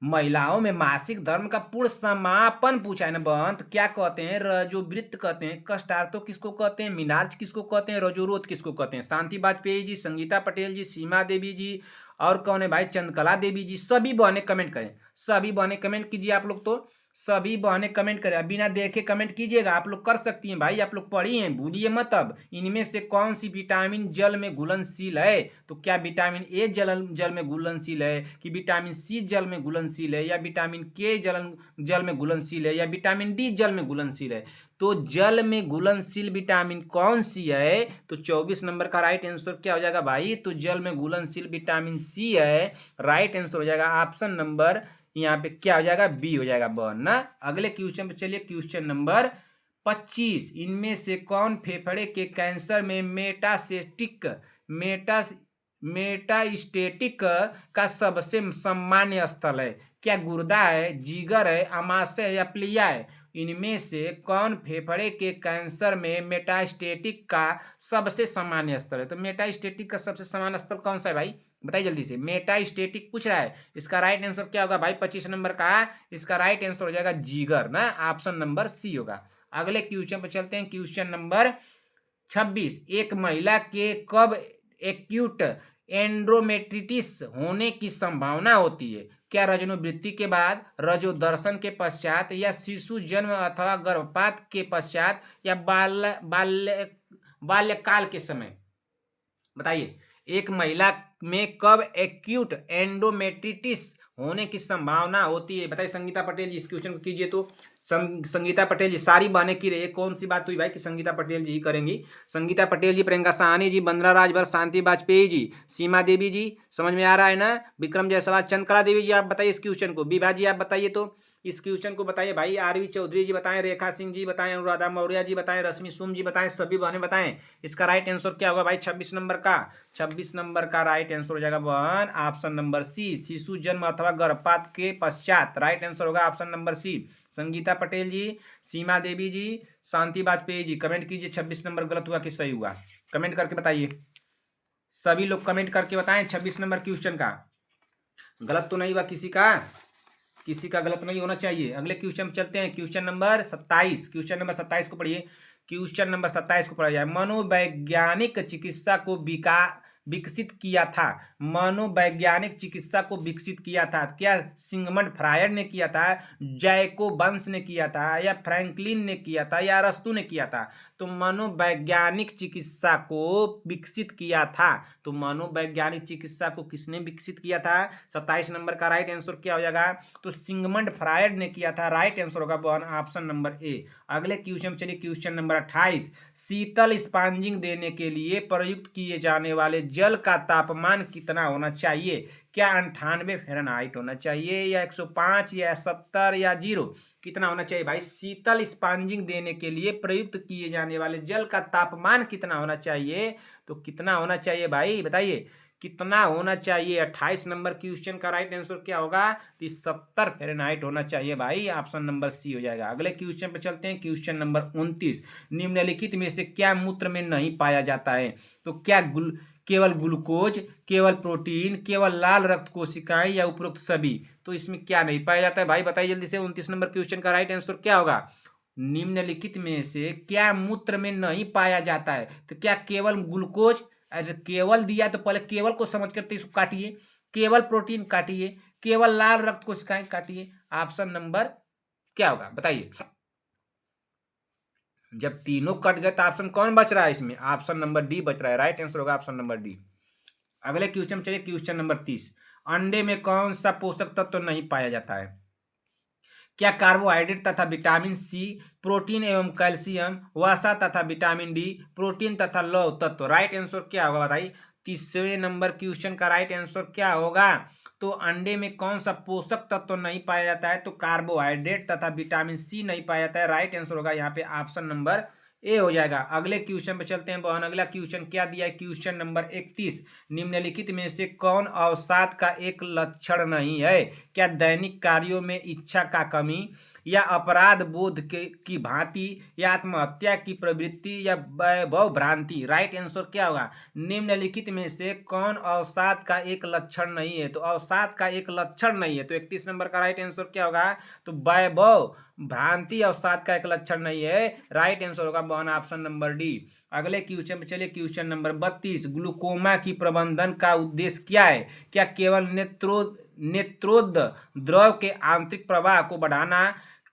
महिलाओं में मासिक धर्म का पूर्ण समापन पूछा है ना बहन, तो क्या कहते हैं? रजोवृत्त कहते हैं। कष्टार्थो किसको कहते हैं? मीनार्च किसको कहते हैं? रजोरोध किसको कहते हैं? शांति वाजपेयी जी, संगीता पटेल जी, सीमा देवी जी, और कौन है भाई? चंद्रकला देवी जी। सभी बहनें कमेंट करें, सभी बहनें कमेंट कीजिए। आप लोग तो सभी बहनें कमेंट करें, बिना देखे कमेंट कीजिएगा। आप लोग कर सकती हैं भाई, आप लोग पढ़ी हैं, भूलिए मत। अब इनमें से कौन सी विटामिन जल में घुलनशील है? तो क्या विटामिन ए जल में घुलनशील है, कि विटामिन सी जल में घुलनशील है, या विटामिन के जल में घुलनशील है, या विटामिन डी जल में घुलनशील है? तो जल में घुलनशील विटामिन कौन सी है? तो 24 नंबर का राइट आंसर क्या हो जाएगा भाई? तो जल में घुलनशील विटामिन सी है। राइट आंसर हो जाएगा ऑप्शन नंबर यहाँ पे क्या हो जाएगा? बी हो जाएगा बहन ना। अगले क्वेश्चन पे चलिए, क्वेश्चन नंबर 25। इनमें से कौन फेफड़े के कैंसर में मेटास्टेटिक का सबसे सामान्य स्थल है? क्या गुर्दा है, जिगर है, आमाशय है, या प्लिया है? इनमें से कौन फेफड़े के कैंसर में मेटास्टेटिक का सबसे सामान्य स्थल है? तो मेटास्टेटिक का सबसे सामान्य स्थल कौन सा है भाई? बताइए जल्दी से। मेटास्टेटिक पूछ रहा है, इसका राइट आंसर क्या होगा भाई? 25 नंबर का इसका राइट आंसर हो जाएगा जिगर ना। ऑप्शन नंबर सी होगा। अगले क्वेश्चन पर चलते हैं। क्वेश्चन नंबर 26, एक महिला के कब एक्यूट एंड्रोमेट्रिटिस होने की संभावना होती है? क्या रजोनिवृत्ति के बाद, रजोदर्शन के पश्चात, या शिशु जन्म अथवा गर्भपात के पश्चात, या बाल्यकाल के समय? बताइए, एक महिला में कब एक्यूट एंडोमेट्रिटिस होने की संभावना होती है? बताइए संगीता पटेल जी, इस क्वेश्चन को कीजिए तो। संगीता पटेल जी, सारी बहनें की रही है, कौन सी बात हुई भाई कि संगीता पटेल जी ही करेंगी? संगीता पटेल जी, प्रियंका साहनी जी, बंदरा राजभर, शांति वाजपेयी जी, सीमा देवी जी, समझ में आ रहा है ना? विक्रम जायसवाल, चंद्रकला देवी जी, आप बताइए इस क्वेश्चन को। विभा जी, आप बताइए तो इस क्वेश्चन को बताइए भाई। आरवी चौधरी जी बताएं, रेखा सिंह जी बताएं, अनुराधा मौर्य जी बताएं, रश्मि सुम जी बताएं, सभी बहनें बताएं। इसका राइट आंसर क्या होगा भाई 26 नंबर का? 26 नंबर का राइट आंसर हो जाएगा बहन ऑप्शन नंबर सी, शिशु जन्म अथवा गर्भपात के पश्चात। राइट आंसर होगा option number C. Sangeeta Patel ji, Seema Devi ji, Shanti Vajpayee ji, comment कीजिए 26 नंबर गलत हुआ कि सही हुआ, कमेंट करके बताइए। सभी लोग कमेंट करके बताएं 26 नंबर क्वेश्चन का गलत तो नहीं हुआ किसी का? किसी का गलत नहीं होना चाहिए। अगले क्वेश्चन में चलते हैं। क्वेश्चन नंबर 27, क्वेश्चन नंबर 27 को पढ़िए। क्वेश्चन नंबर 27 को पढ़ा जाए। मनोवैज्ञानिक चिकित्सा को विकसित किया था। मनोवैज्ञानिक चिकित्सा को विकसित किया था, क्या सिगमंड फ्रायड ने किया था, जैकोबन्स ने किया था, या फ्रैंकलिन ने किया था, या अरस्तू ने किया था? तो मनोवैज्ञानिक चिकित्सा को विकसित किया था, तो मनोवैज्ञानिक चिकित्सा को किसने विकसित किया था? 27 नंबर का राइट आंसर क्या हो जाएगा? तो सिगमंड फ्रायड ने किया था। राइट आंसर होगा ऑप्शन नंबर ए। अगले क्वेश्चन चलिए, क्वेश्चन नंबर 28, शीतल स्पंजिंग देने के लिए प्रयुक्त किए जाने वाले जल का तापमान कितना होना चाहिए? क्या 98 फ़ारेनहाइट होना चाहिए, या 105, या 70, या 0? कितना होना चाहिए भाई? शीतल स्पंजिंग देने के लिए प्रयुक्त किए जाने वाले जल का तापमान कितना होना चाहिए? तो कितना होना चाहिए भाई बताइए, कितना होना चाहिए? 28 नंबर क्वेश्चन का राइट आंसर क्या होगा? तो 70 फ़ारेनहाइट होना चाहिए भाई, ऑप्शन नंबर सी हो जाएगा। अगले क्वेश्चन पे चलते हैं। क्वेश्चन नंबर 29, निम्नलिखित में से क्या मूत्र में नहीं पाया जाता है? तो क्या केवल ग्लूकोज, केवल प्रोटीन, केवल लाल रक्त कोशिकाएं, या उपरोक्त सभी? तो इसमें क्या नहीं पाया जाता है भाई? बताइए जल्दी से। 29 नंबर क्वेश्चन का राइट आंसर क्या होगा? निम्नलिखित में से क्या मूत्र में नहीं पाया जाता है? तो क्या केवल ग्लूकोज, अरे केवल दिया तो पहले केवल को समझ करके इसको काटिए, केवल प्रोटीन काटिए, केवल लाल रक्त कोशिकाएं काटिए। ऑप्शन नंबर क्या होगा बताइए? जब तीनों कट गए तो ऑप्शन कौन बच रहा है इसमें? ऑप्शन नंबर डी बच रहा है। राइट आंसर होगा ऑप्शन नंबर डी। अगले क्वेश्चन चलिए, क्वेश्चन नंबर 30, अंडे में कौन सा पोषक तत्व नहीं पाया जाता है? क्या कार्बोहाइड्रेट तथा विटामिन सी, प्रोटीन एवं कैल्शियम, वसा तथा विटामिन डी, प्रोटीन तथा लौह तत्व? राइट आंसर क्या होगा बताइए? 30वें नंबर क्वेश्चन का राइट आंसर क्या होगा? तो अंडे में कौन सा पोषक तत्व नहीं पाया जाता है? तो कार्बोहाइड्रेट तथा विटामिन सी नहीं पाया जाता है। राइट आंसर होगा यहाँ पे ऑप्शन नंबर ए हो जाएगा। अगले क्वेश्चन पे चलते हैं बहन। अगला क्वेश्चन क्या दिया है? क्वेश्चन नंबर 31, निम्नलिखित में से कौन अवसाद का एक लक्षण नहीं है? क्या दैनिक कार्यों में इच्छा का कमी, या अपराध बोध की भांति, या आत्महत्या की प्रवृत्ति, या वैभव भ्रांति? राइट आंसर क्या होगा? निम्नलिखित में से कौन अवसाद का एक लक्षण नहीं है? तो अवसाद का एक लक्षण नहीं है, तो 31 नंबर का राइट आंसर क्या होगा? तो वैभव भ्रांति अवसाद का एक लक्षण नहीं है। राइट आंसर होगा बहन ऑप्शन नंबर डी। अगले क्वेश्चन पे चलिए, क्वेश्चन नंबर 32, ग्लूकोमा की प्रबंधन का उद्देश्य क्या है? क्या केवल नेत्रोद द्रव के आंतरिक प्रवाह को बढ़ाना,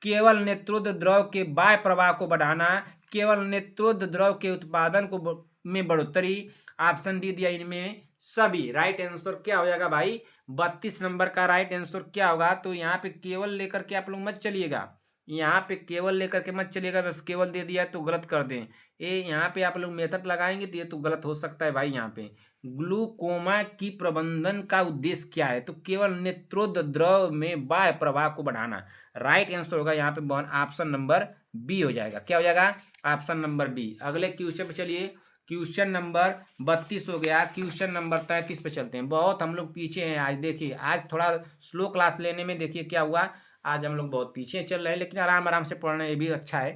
केवल नेत्रोद द्रव के बाह्य प्रवाह को बढ़ाना, केवल नेत्रोद द्रव के उत्पादन को में बढ़ोतरी? ऑप्शन डी दिया इनमें सभी। राइट आंसर क्या हो जाएगा भाई? 32 नंबर का राइट आंसर क्या होगा? तो यहाँ पे केवल लेकर के आप लोग मत चलिएगा, यहाँ पे केवल लेकर के मत चलिएगा, बस केवल दे दिया है तो गलत कर दें। ये यहाँ पे आप लोग मेथड लगाएंगे तो ये तो गलत हो सकता है भाई। यहाँ पे ग्लूकोमा की प्रबंधन का उद्देश्य क्या है? तो केवल नेत्रोद द्रव में बाह्य प्रवाह को बढ़ाना। राइट आंसर होगा यहाँ पे ऑप्शन नंबर बी हो जाएगा। क्या हो जाएगा? Option number B. अगले क्वेश्चन पे चलिए, क्वेश्चन नंबर 32 हो गया। क्वेश्चन नंबर 33 पे चलते हैं। बहुत हम लोग पीछे हैं आज, देखिए आज थोड़ा स्लो क्लास लेने में देखिए क्या हुआ, आज हम लोग बहुत पीछे चल रहे हैं, लेकिन आराम आराम से पढ़ना ये भी अच्छा है।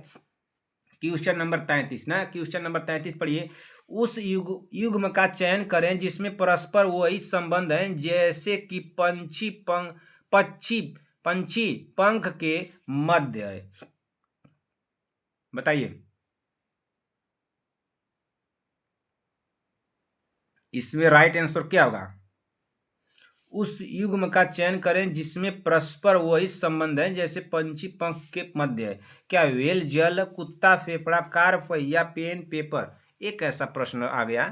क्वेश्चन नंबर 33 ना, क्वेश्चन नंबर 33 पढ़िए। उस युग्म का चयन करें जिसमें परस्पर वही संबंध है जैसे कि पंछी पंख के मध्य है। बताइए। इसमें राइट आंसर क्या होगा? उस युग्म का चयन करें जिसमें परस्पर वही संबंध है जैसे पंछी पंख के मध्य है। क्या वेल, जल, कुत्ता, फेफड़ा, कार, पहिया, पेन, पेपर? एक ऐसा प्रश्न आ गया।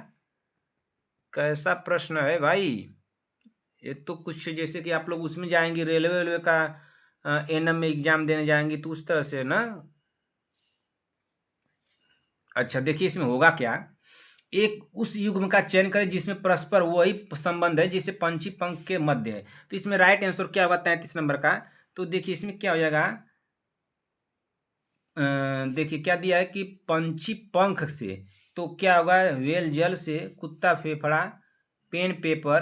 कैसा प्रश्न है भाई? ये तो कुछ जैसे कि आप लोग उसमें जाएंगे, रेलवे वेलवे का एनएम में एग्जाम देने जाएंगे तो उस तरह से ना। अच्छा देखिए इसमें होगा क्या। एक उस युग्म का चयन करें जिसमें परस्पर वही संबंध है जैसे पंछी पंख के मध्य है। तो इसमें राइट आंसर क्या होगा 33 नंबर का? तो देखिए इसमें क्या हो जाएगा। देखिए क्या दिया है कि पंछी पंख से, तो क्या होगा वेल जल से, कुत्ता फेफड़ा, पेन पेपर,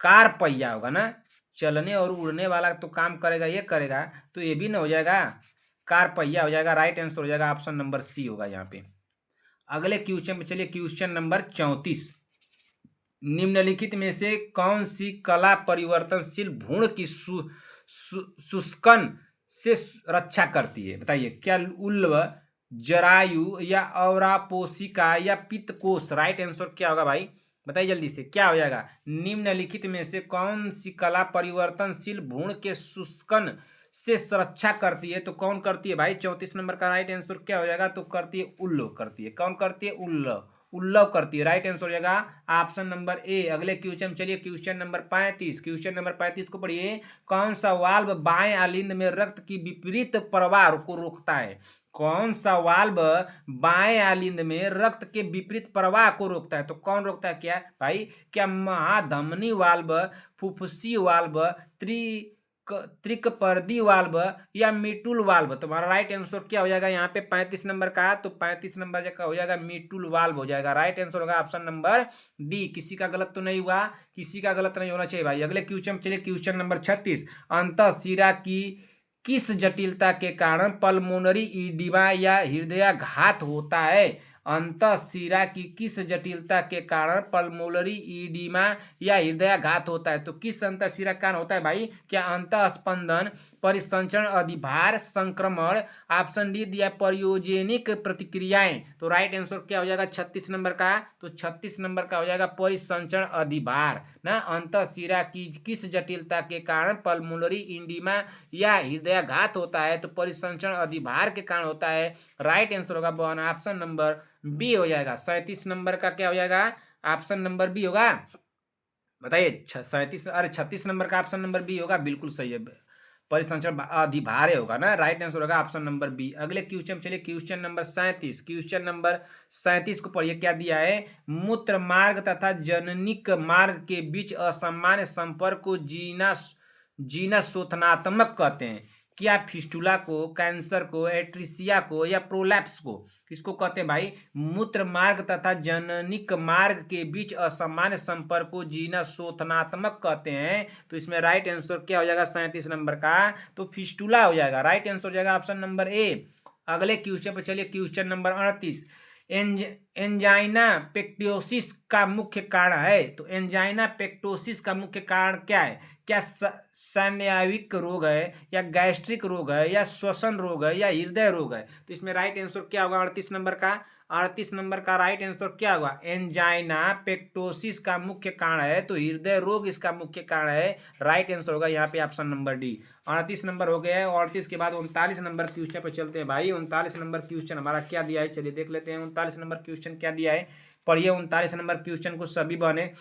कार पहिया होगा ना। चलने और उड़ने वाला तो काम करेगा ये करेगा, तो ये भी ना हो जाएगा, कार पहिया हो जाएगा। राइट आंसर हो जाएगा ऑप्शन नंबर सी होगा यहाँ पे। अगले क्वेश्चन पे चलिए, क्वेश्चन नंबर 34। निम्नलिखित में से कौन सी कला परिवर्तनशील भ्रूण की शुष्कन से रक्षा करती है? बताइए। क्या उल्व, जरायु, या अवरापोशिका, या पित्तकोष? राइट आंसर क्या होगा भाई? बताइए जल्दी से क्या हो जाएगा। निम्नलिखित में से कौन सी कला परिवर्तनशील भ्रूण के शुष्कन से रक्षा करती है? तो कौन करती है भाई? 34 नंबर का राइट आंसर क्या हो जाएगा? तो करती है उल्लव करती है। कौन करती है? उल्लव, उल्लव करती है। राइट आंसर हो जाएगा ऑप्शन नंबर ए। अगले क्वेश्चन चलिए, क्वेश्चन नंबर 35। क्वेश्चन नंबर 35 को पढ़िए। कौन सा वाल्व बाएं आलिंद में रक्त की विपरीत प्रवाह को रोकता है? कौन सा वाल्व बाएं आलिंद में रक्त के विपरीत प्रवाह को रोकता है? तो कौन रोकता है क्या भाई? क्या महाधमनी वाल्व, फुफ्फुसी वाल्व, त्रिकपर्दी वाल्व, या मीटुल वाल्व? तुम्हारा राइट आंसर क्या हो जाएगा यहाँ पे 35 नंबर का? तो 35 नंबर का हो जाएगा मीटुल वाल्व हो जाएगा। राइट आंसर होगा ऑप्शन नंबर डी। किसी का गलत तो नहीं हुआ, किसी का गलत नहीं होना चाहिए भाई। अगले क्वेश्चन चलिए, क्वेश्चन नंबर 36। अंतःशिरा की किस जटिलता के कारण पल्मोनरी ईडिमा या हृदयाघात होता है? अंतःशिरा की किस जटिलता के कारण पल्मोनरी ईडिमा या हृदयाघात होता है? तो किस अंतःशिरा का कारण होता है भाई? क्या अंतःस्पंदन, परिसंचरण, अधिभार, संक्रमण, ऑप्शन डी दिया परियोजेनिक प्रतिक्रियाएं? तो राइट आंसर क्या हो जाएगा 36 नंबर का? तो 36 नंबर का हो जाएगा परिसंचरण अधिभार ना। अंतःशिरा की किस जटिलता के कारण पल्मोनरी ईडिमा या हृदयाघात होता है? तो परिसंचरण अधिभार के कारण होता है। राइट आंसर होगा वन ऑप्शन नंबर बी हो जाएगा। 37 नंबर का क्या हो जाएगा? ऑप्शन नंबर बी होगा। बताइए 37, अरे 36 नंबर का ऑप्शन नंबर बी होगा, बिल्कुल सही है। परिसंचरण अधिभार होगा ना। राइट आंसर होगा ऑप्शन नंबर बी। अगले क्वेश्चन चलिए, क्वेश्चन नंबर 37। क्वेश्चन नंबर 37 को पढ़िए। क्या दिया है? मूत्र मार्ग तथा जननिक मार्ग के बीच असामान्य संपर्क को जीना शोथनात्मक कहते हैं। क्या फिस्टुला को, कैंसर को, एट्रिसिया को, या प्रोलैप्स को? किसको कहते हैं भाई? मूत्र मार्ग तथा जननिक मार्ग के बीच असामान्य संपर्क को जीना शोथनात्मक कहते हैं। तो इसमें राइट आंसर क्या हो जाएगा 37 नंबर का? तो फिस्टुला हो जाएगा। राइट आंसर हो जाएगा ऑप्शन नंबर ए। अगले क्वेश्चन पर चलिए, क्वेश्चन नंबर 38। एंजाइना पेक्टोसिस का मुख्य कारण है? तो एंजाइना पेक्टोसिस का मुख्य कारण क्या है? क्या स्नायुविक रोग है, या गैस्ट्रिक रोग है, या श्वसन रोग है, या हृदय रोग है? तो इसमें राइट आंसर क्या होगा 38 नंबर का? 38 नंबर का राइट आंसर क्या होगा? एंजाइना पेक्टोसिस का मुख्य कारण है, तो हृदय रोग इसका मुख्य कारण है। राइट आंसर होगा यहाँ पे ऑप्शन नंबर डी। 38 नंबर हो गया है। 38 के बाद 39 नंबर क्वेश्चन पे चलते हैं भाई। 39 नंबर क्वेश्चन हमारा क्या दिया है, चलिए देख लेते हैं। 39 नंबर क्वेश्चन क्या दिया है, पढ़िए 39 नंबर क्वेश्चन को सभी बने।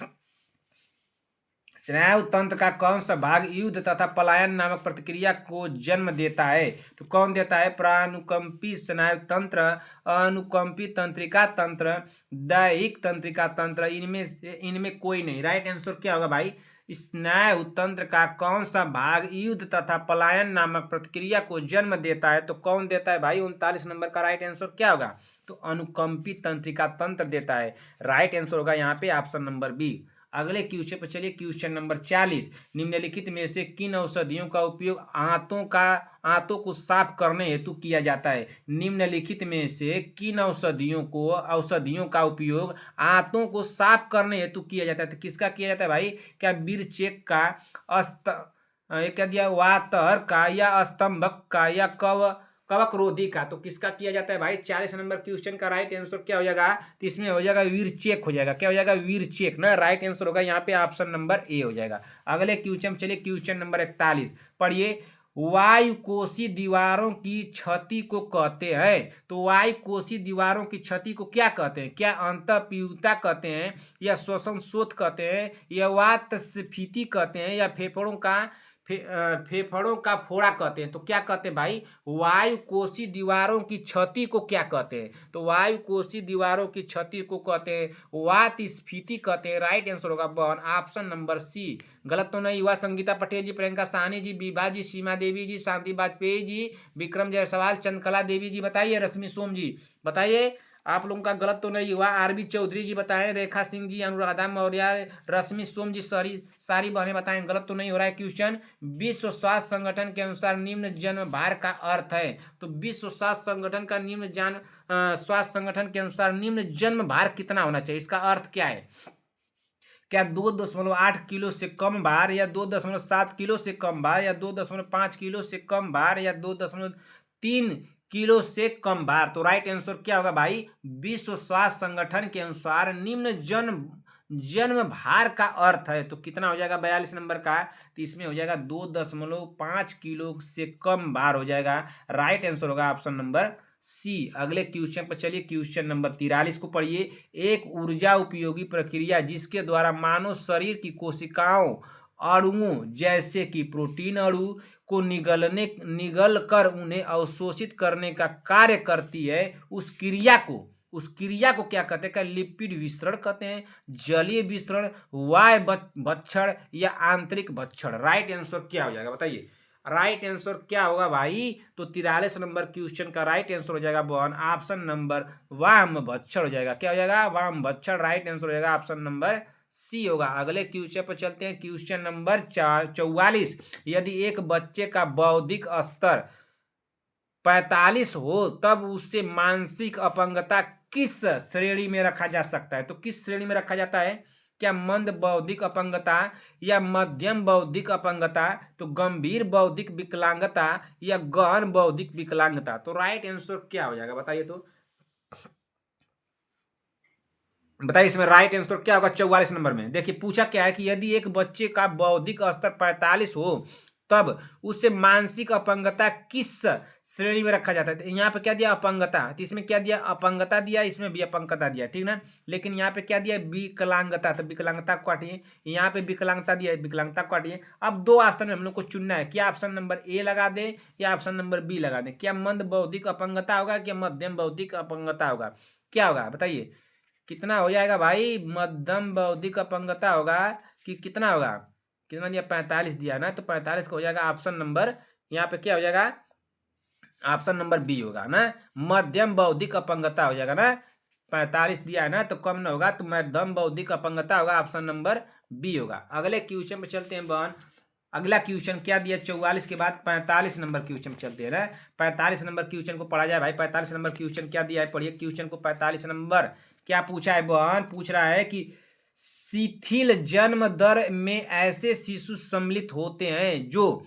स्नायु तंत्र का कौन सा भाग युद्ध तथा पलायन नामक प्रतिक्रिया को जन्म देता है? तो कौन देता है? प्रानुकंपी स्नायु तंत्र, अनुकंपी तंत्रिका तंत्र, दैहिक तंत्रिका तंत्र, इनमें कोई नहीं। राइट आंसर क्या होगा भाई? स्नायु तंत्र का कौन सा भाग युद्ध तथा पलायन नामक प्रतिक्रिया को जन्म देता है? तो कौन देता है भाई? 39 नंबर का राइट आंसर क्या होगा? तो अनुकंपी तंत्रिका तंत्र देता है। राइट आंसर होगा यहाँ पे ऑप्शन नंबर बी। अगले क्वेश्चन पर चलिए, क्वेश्चन नंबर 40। निम्नलिखित में से किन औषधियों का उपयोग आंतों को साफ करने हेतु किया जाता है? निम्नलिखित में से किन औषधियों का उपयोग आंतों को साफ करने हेतु किया जाता है? तो किसका किया जाता है भाई? क्या बीरचेक का, अस्त क्या दिया, वातर का, या स्तंभक का, या कवक रोधी का। तो किसका किया जाता है भाई? 40 नंबर क्वेश्चन का राइट आंसर क्या हो जाएगा? तो इसमें हो जाएगा वीरचेक हो जाएगा। क्या हो जाएगा? वीरचेक ना राइट आंसर होगा यहाँ पे, ऑप्शन नंबर ए हो जाएगा। अगले क्वेश्चन चलिए, क्वेश्चन नंबर 41 पढ़िए। वायुकोशी दीवारों की क्षति को कहते हैं। तो वायुकोशी दीवारों की क्षति को क्या कहते हैं? क्या अंतःपीयूता कहते हैं, या श्वसन शोथ कहते हैं, या वातस्फीति कहते हैं, या फेफड़ों का फोड़ा कहते हैं? तो क्या कहते हैं भाई? वायुकोशी दीवारों की क्षति को क्या कहते हैं? तो वायुकोशी दीवारों की क्षति को कहते हैं वातस्फीति कहते हैं। राइट आंसर होगा वन, ऑप्शन नंबर सी। गलत तो नहीं हुआ। संगीता पटेल जी, प्रियंका साहनी जी, विभा जी, सीमा देवी जी, शांति वाजपेयी जी, विक्रम जायसवाल, चंद्रकला देवी जी बताइए, रश्मि सोम जी बताइए। आप लोगों का गलत तो नहीं हुआ। आरबी चौधरी जी बताएं, रेखा सिंह जी, अनुराधा मौर्य, रश्मि सोम जी, सारी बहनें बताएं, गलत तो नहीं हो रहा है। क्वेश्चन, विश्व स्वास्थ्य संगठन के अनुसार निम्न जन्म भार का अर्थ है। तो विश्व स्वास्थ्य संगठन का स्वास्थ्य संगठन के अनुसार निम्न जन्म भार कितना होना चाहिए? इसका अर्थ क्या है? क्या 2.8 किलो से कम भार, या 2.7 किलो से कम भार, या 2.5 किलो से कम भार, या 2.3 किलो से कम भार? तो राइट आंसर क्या होगा भाई? विश्व स्वास्थ्य संगठन के अनुसार निम्न जन्म भार का अर्थ है। तो कितना हो जाएगा 42 नंबर का? तो इसमें हो जाएगा 2.5 किलो से कम भार हो जाएगा। राइट आंसर होगा ऑप्शन नंबर सी। अगले क्वेश्चन पर चलिए, क्वेश्चन नंबर 43 को पढ़िए। एक ऊर्जा उपयोगी प्रक्रिया जिसके द्वारा मानव शरीर की कोशिकाओं अणुओं जैसे कि प्रोटीन अणु को निगल कर उन्हें अवशोषित करने का कार्य करती है, उस क्रिया को क्या कहते हैं? क्या लिपिड विसरण कहते हैं, जलीय विसरण, वाय भक्षण, या आंतरिक भक्षण? राइट आंसर क्या हो जाएगा बताइए? राइट आंसर क्या होगा भाई? तो 43 नंबर क्वेश्चन का राइट आंसर हो जाएगा वन, ऑप्शन नंबर वाम भक्षण हो जाएगा। क्या हो जाएगा? वाम भक्षण। राइट आंसर हो जाएगा ऑप्शन नंबर सी होगा। अगले क्वेश्चन पर चलते हैं, क्वेश्चन नंबर 44। यदि एक बच्चे का बौद्धिक स्तर 45 हो तब उससे मानसिक अपंगता किस श्रेणी में रखा जा सकता है? तो किस श्रेणी में रखा जाता है? क्या मंद बौद्धिक अपंगता, या मध्यम बौद्धिक अपंगता, तो गंभीर बौद्धिक विकलांगता, या गहन बौद्धिक विकलांगता? तो राइट आंसर क्या हो जाएगा बताइए? तो बताइए इसमें राइट आंसर क्या होगा 44 नंबर में? देखिए पूछा क्या है कि यदि एक बच्चे का बौद्धिक स्तर 45 हो तब उसे मानसिक अपंगता किस श्रेणी में रखा जाता है? तो यहाँ पे क्या दिया? अपंगता। तो इसमें क्या दिया? अपंगता दिया, इसमें भी अपंगता दिया, ठीक ना। लेकिन यहाँ पे क्या दिया? विकलांगता। तो विकलांगता को काटिए, यहाँ पे विकलांगता दिया है, विकलांगता को काटिए। अब दो ऑप्शन में हम लोग को चुनना है, क्या ऑप्शन नंबर ए लगा दे या ऑप्शन नंबर बी लगा दे? क्या मंद बौद्धिक अपंगता होगा, क्या मध्यम बौद्धिक अपंगता होगा? क्या होगा बताइए? कितना हो जाएगा भाई? मध्यम बौद्धिक अपंगता होगा कि कितना होगा? कितना दिया? 45 दिया ना, तो 45 का हो जाएगा ऑप्शन नंबर, यहाँ पे क्या हो जाएगा? ऑप्शन नंबर बी होगा ना, मध्यम बौद्धिक अपंगता हो जाएगा ना। 45 दिया है ना, तो कम ना होगा, तो मध्यम बौद्धिक अपंगता होगा, ऑप्शन नंबर बी होगा। अगले क्वेश्चन पे चलते हैं बहन। अगला क्वेश्चन क्या दिया? 44 के बाद 45 नंबर क्वेश्चन चलते हैं ना। 45 नंबर क्वेश्चन को पढ़ा जाए भाई। 45 नंबर क्वेश्चन क्या दिया है? पढ़िए क्वेश्चन को। 45 नंबर क्या पूछा है बहन? पूछ रहा है कि शिथिल जन्म दर में ऐसे शिशु सम्मिलित होते हैं जो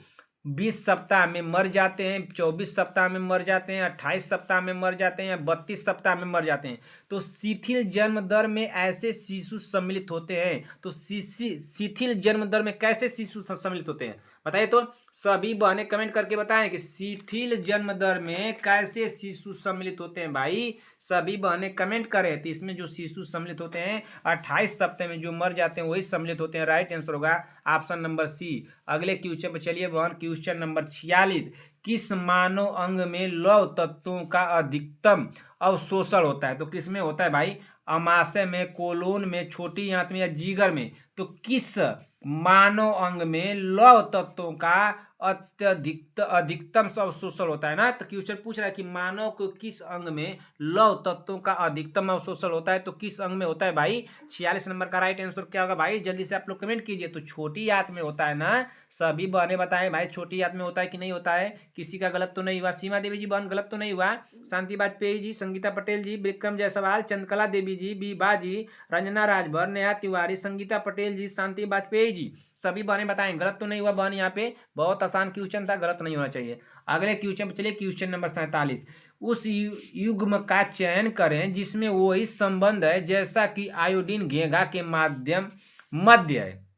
20 सप्ताह में मर जाते हैं, 24 सप्ताह में मर जाते हैं, 28 सप्ताह में मर जाते हैं, या 32 सप्ताह में मर जाते हैं। तो शिथिल जन्म दर में ऐसे शिशु सम्मिलित होते हैं। तो शिथिल जन्म दर में कैसे शिशु सम्मिलित होते हैं बताइए? तो सभी बहनें कमेंट करके बताएं कि शिथिल जन्म दर में कैसे शिशु सम्मिलित होते हैं भाई। सभी बहनें कमेंट करें। तो इसमें जो शिशु सम्मिलित होते हैं 28 सप्ताह में जो मर जाते हैं वही सम्मिलित होते हैं। राइट आंसर होगा ऑप्शन नंबर सी। अगले क्वेश्चन पर चलिए बहन, क्वेश्चन नंबर 46। किस मानव अंग में लौह तत्वों का अधिकतम अवशोषण होता है? तो किस में होता है भाई? अमाशय में, कोलोन में, छोटी आंत में, या जिगर में? तो किस मानव अंग में लौह तत्वों का अधिकतम अवशोषण होता है ना। तो क्वेश्चन पूछ रहा है कि मानव को किस अंग में लौह तत्वों का अधिकतम अवशोषण होता है? तो किस अंग में होता है भाई? 46 नंबर का राइट आंसर क्या होगा भाई? जल्दी से आप लोग कमेंट कीजिए। तो छोटी आंत में होता है ना। सभी बहनें बताएं भाई, छोटी आंत में होता है कि नहीं होता है? किसी का गलत तो नहीं हुआ? सीमा देवी जी बहन गलत तो नहीं हुआ? शांति वाजपेयी जी, संगीता पटेल जी, विक्रम जायसवाल, चंद्रकला देवी जी, बीबा जी, रंजना राजभर, नेहा तिवारी, संगीता पटेल जी, शांति वाजपेयी जी, सभी बहनें बताएं गलत तो नहीं हुआ बहन? यहाँ पे बहुत आसान क्वेश्चन था, गलत नहीं होना चाहिए। अगले क्वेश्चन पे चलिए, क्वेश्चन नंबर 47। उस युग्म का चयन करें जिसमें वही संबंध है जैसा कि आयोडीन घेंघा के माध्यम मध्य है।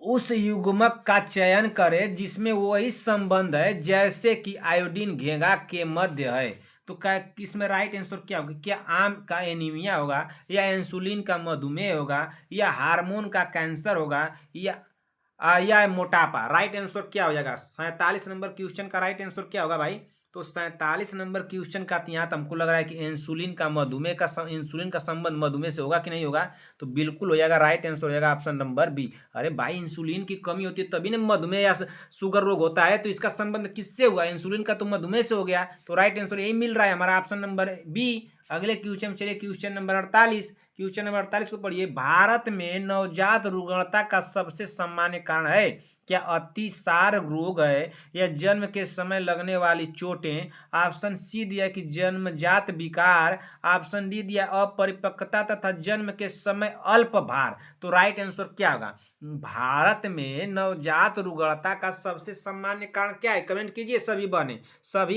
उस युग्मक का चयन करें जिसमें वही संबंध है जैसे कि आयोडीन घेंघा के मध्य है। तो क्या इसमें राइट आंसर क्या होगा? क्या आम का एनीमिया होगा, या इंसुलिन का मधुमेह होगा, या हार्मोन का कैंसर होगा, या मोटापा? राइट आंसर क्या हो जाएगा? 47 नंबर क्वेश्चन का राइट आंसर क्या होगा भाई? तो 47 नंबर क्वेश्चन का यहाँ तो हमको लग रहा है कि इंसुलिन का इंसुलिन का संबंध मधुमेह से होगा कि नहीं होगा? तो बिल्कुल हो जाएगा, राइट आंसर हो जाएगा ऑप्शन नंबर बी। अरे भाई, इंसुलिन की कमी होती है तभी ना मधुमेह या शुगर रोग होता है, तो इसका संबंध किससे हुआ? इंसुलिन का तो मधुमेह से हो गया, तो राइट आंसर यही मिल रहा है हमारा ऑप्शन नंबर बी। अगले क्वेश्चन में चलिए, क्वेश्चन नंबर 48। क्वेश्चन नंबर 48 को पढ़िए। भारत में नवजात रुग्णता का सबसे सामान्य कारण है? क्या अतिसार रोग है, या जन्म के समय लगने वाली चोटें? ऑप्शन सी दिया कि जन्मजात विकार। ऑप्शन डी दिया अपरिपक्वता तथा जन्म के समय अल्प भार। तो राइट आंसर क्या होगा? भारत में नवजात रुग्णता का सबसे सामान्य कारण क्या है? कमेंट कीजिए सभी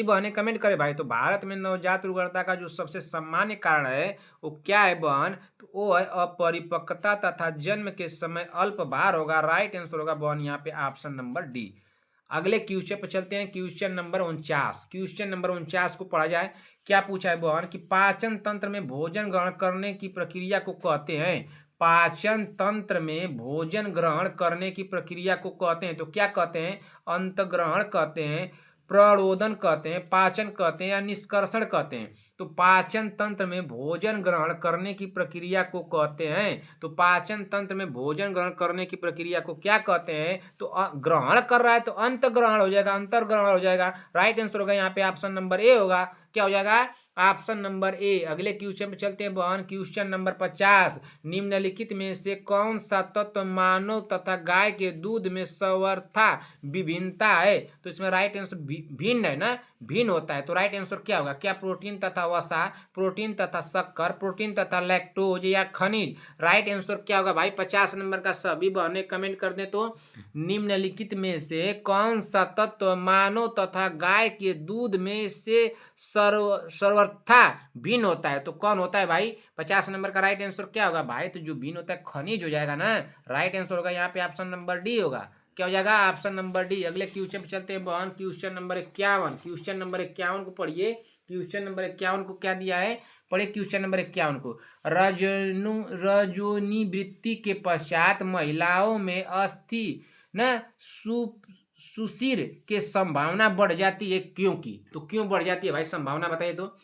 बहने कमेंट करें भाई। तो भारत में नवजात रुग्णता का जो सबसे सामान्य कारण है वो क्या है बहन? तो वो है अपरिपक्वता तथा जन्म के समय अल्प भार होगा। राइट आंसर होगा बहन यहाँ पे ऑप्शन नंबर डी। अगले क्वेश्चन पर चलते हैं, क्वेश्चन नंबर 49। क्वेश्चन नंबर 49 को पढ़ा जाए। क्या पूछा है बहन? कि पाचन तंत्र में भोजन ग्रहण करने की प्रक्रिया को कहते हैं? पाचन तंत्र में भोजन ग्रहण करने की प्रक्रिया को कहते हैं, तो क्या कहते हैं? अंतग्रहण कहते हैं, प्ररोदन कहते हैं, पाचन कहते हैं, या निष्कर्षण कहते हैं? तो पाचन तंत्र में भोजन ग्रहण करने की प्रक्रिया को कहते हैं। तो पाचन तंत्र में भोजन ग्रहण करने की प्रक्रिया को क्या कहते हैं? तो ग्रहण कर रहा है तो अंतग्रहण हो जाएगा, अंतर्ग्रहण हो जाएगा। राइट आंसर होगा यहाँ पे ऑप्शन नंबर ए होगा। क्या हो जाएगा? Option number A. अगले क्वेश्चन पे चलते हैं बहन, क्वेश्चन नंबर 50। निम्नलिखित में से कौन सा तत्व मानव तथा गाय के दूध में सर्वथा विभिन्नता है? तो इसमें राइट आंसर भिन्न है ना, भिन्न होता है। तो राइट आंसर क्या होगा? क्या प्रोटीन तथा वसा, प्रोटीन तथा शक्कर, प्रोटीन तथा लैक्टोज, या खनिज? राइट आंसर क्या होगा भाई? 50 नंबर का सभी बहने कमेंट कर दे। तो निम्नलिखित में से कौन सा तत्व मानव तथा गाय के दूध में से सर्वथा भिन्न होता है? तो कौन होता है भाई? 50 नंबर का राइट आंसर क्या होगा भाई? तो जो भिन्न होता है खनिज हो जाएगा ना। राइट आंसर होगा यहाँ पे ऑप्शन नंबर डी होगा। क्या हो जाएगा? Option number D. अगले क्वेश्चन पे चलते हैं बहन, क्वेश्चन नंबर 51। क्वेश्चन नंबर 51 को पढ़िए। क्वेश्चन नंबर 51 को क्या दिया है? पढ़े क्वेश्चन नंबर 51 को। रजोनिवृत्ति के पश्चात महिलाओं में अस्थि न सुशिर के संभावना बढ़ जाती है, क्योंकि? तो क्यों बढ़ जाती है भाई संभावना, बताइए तो।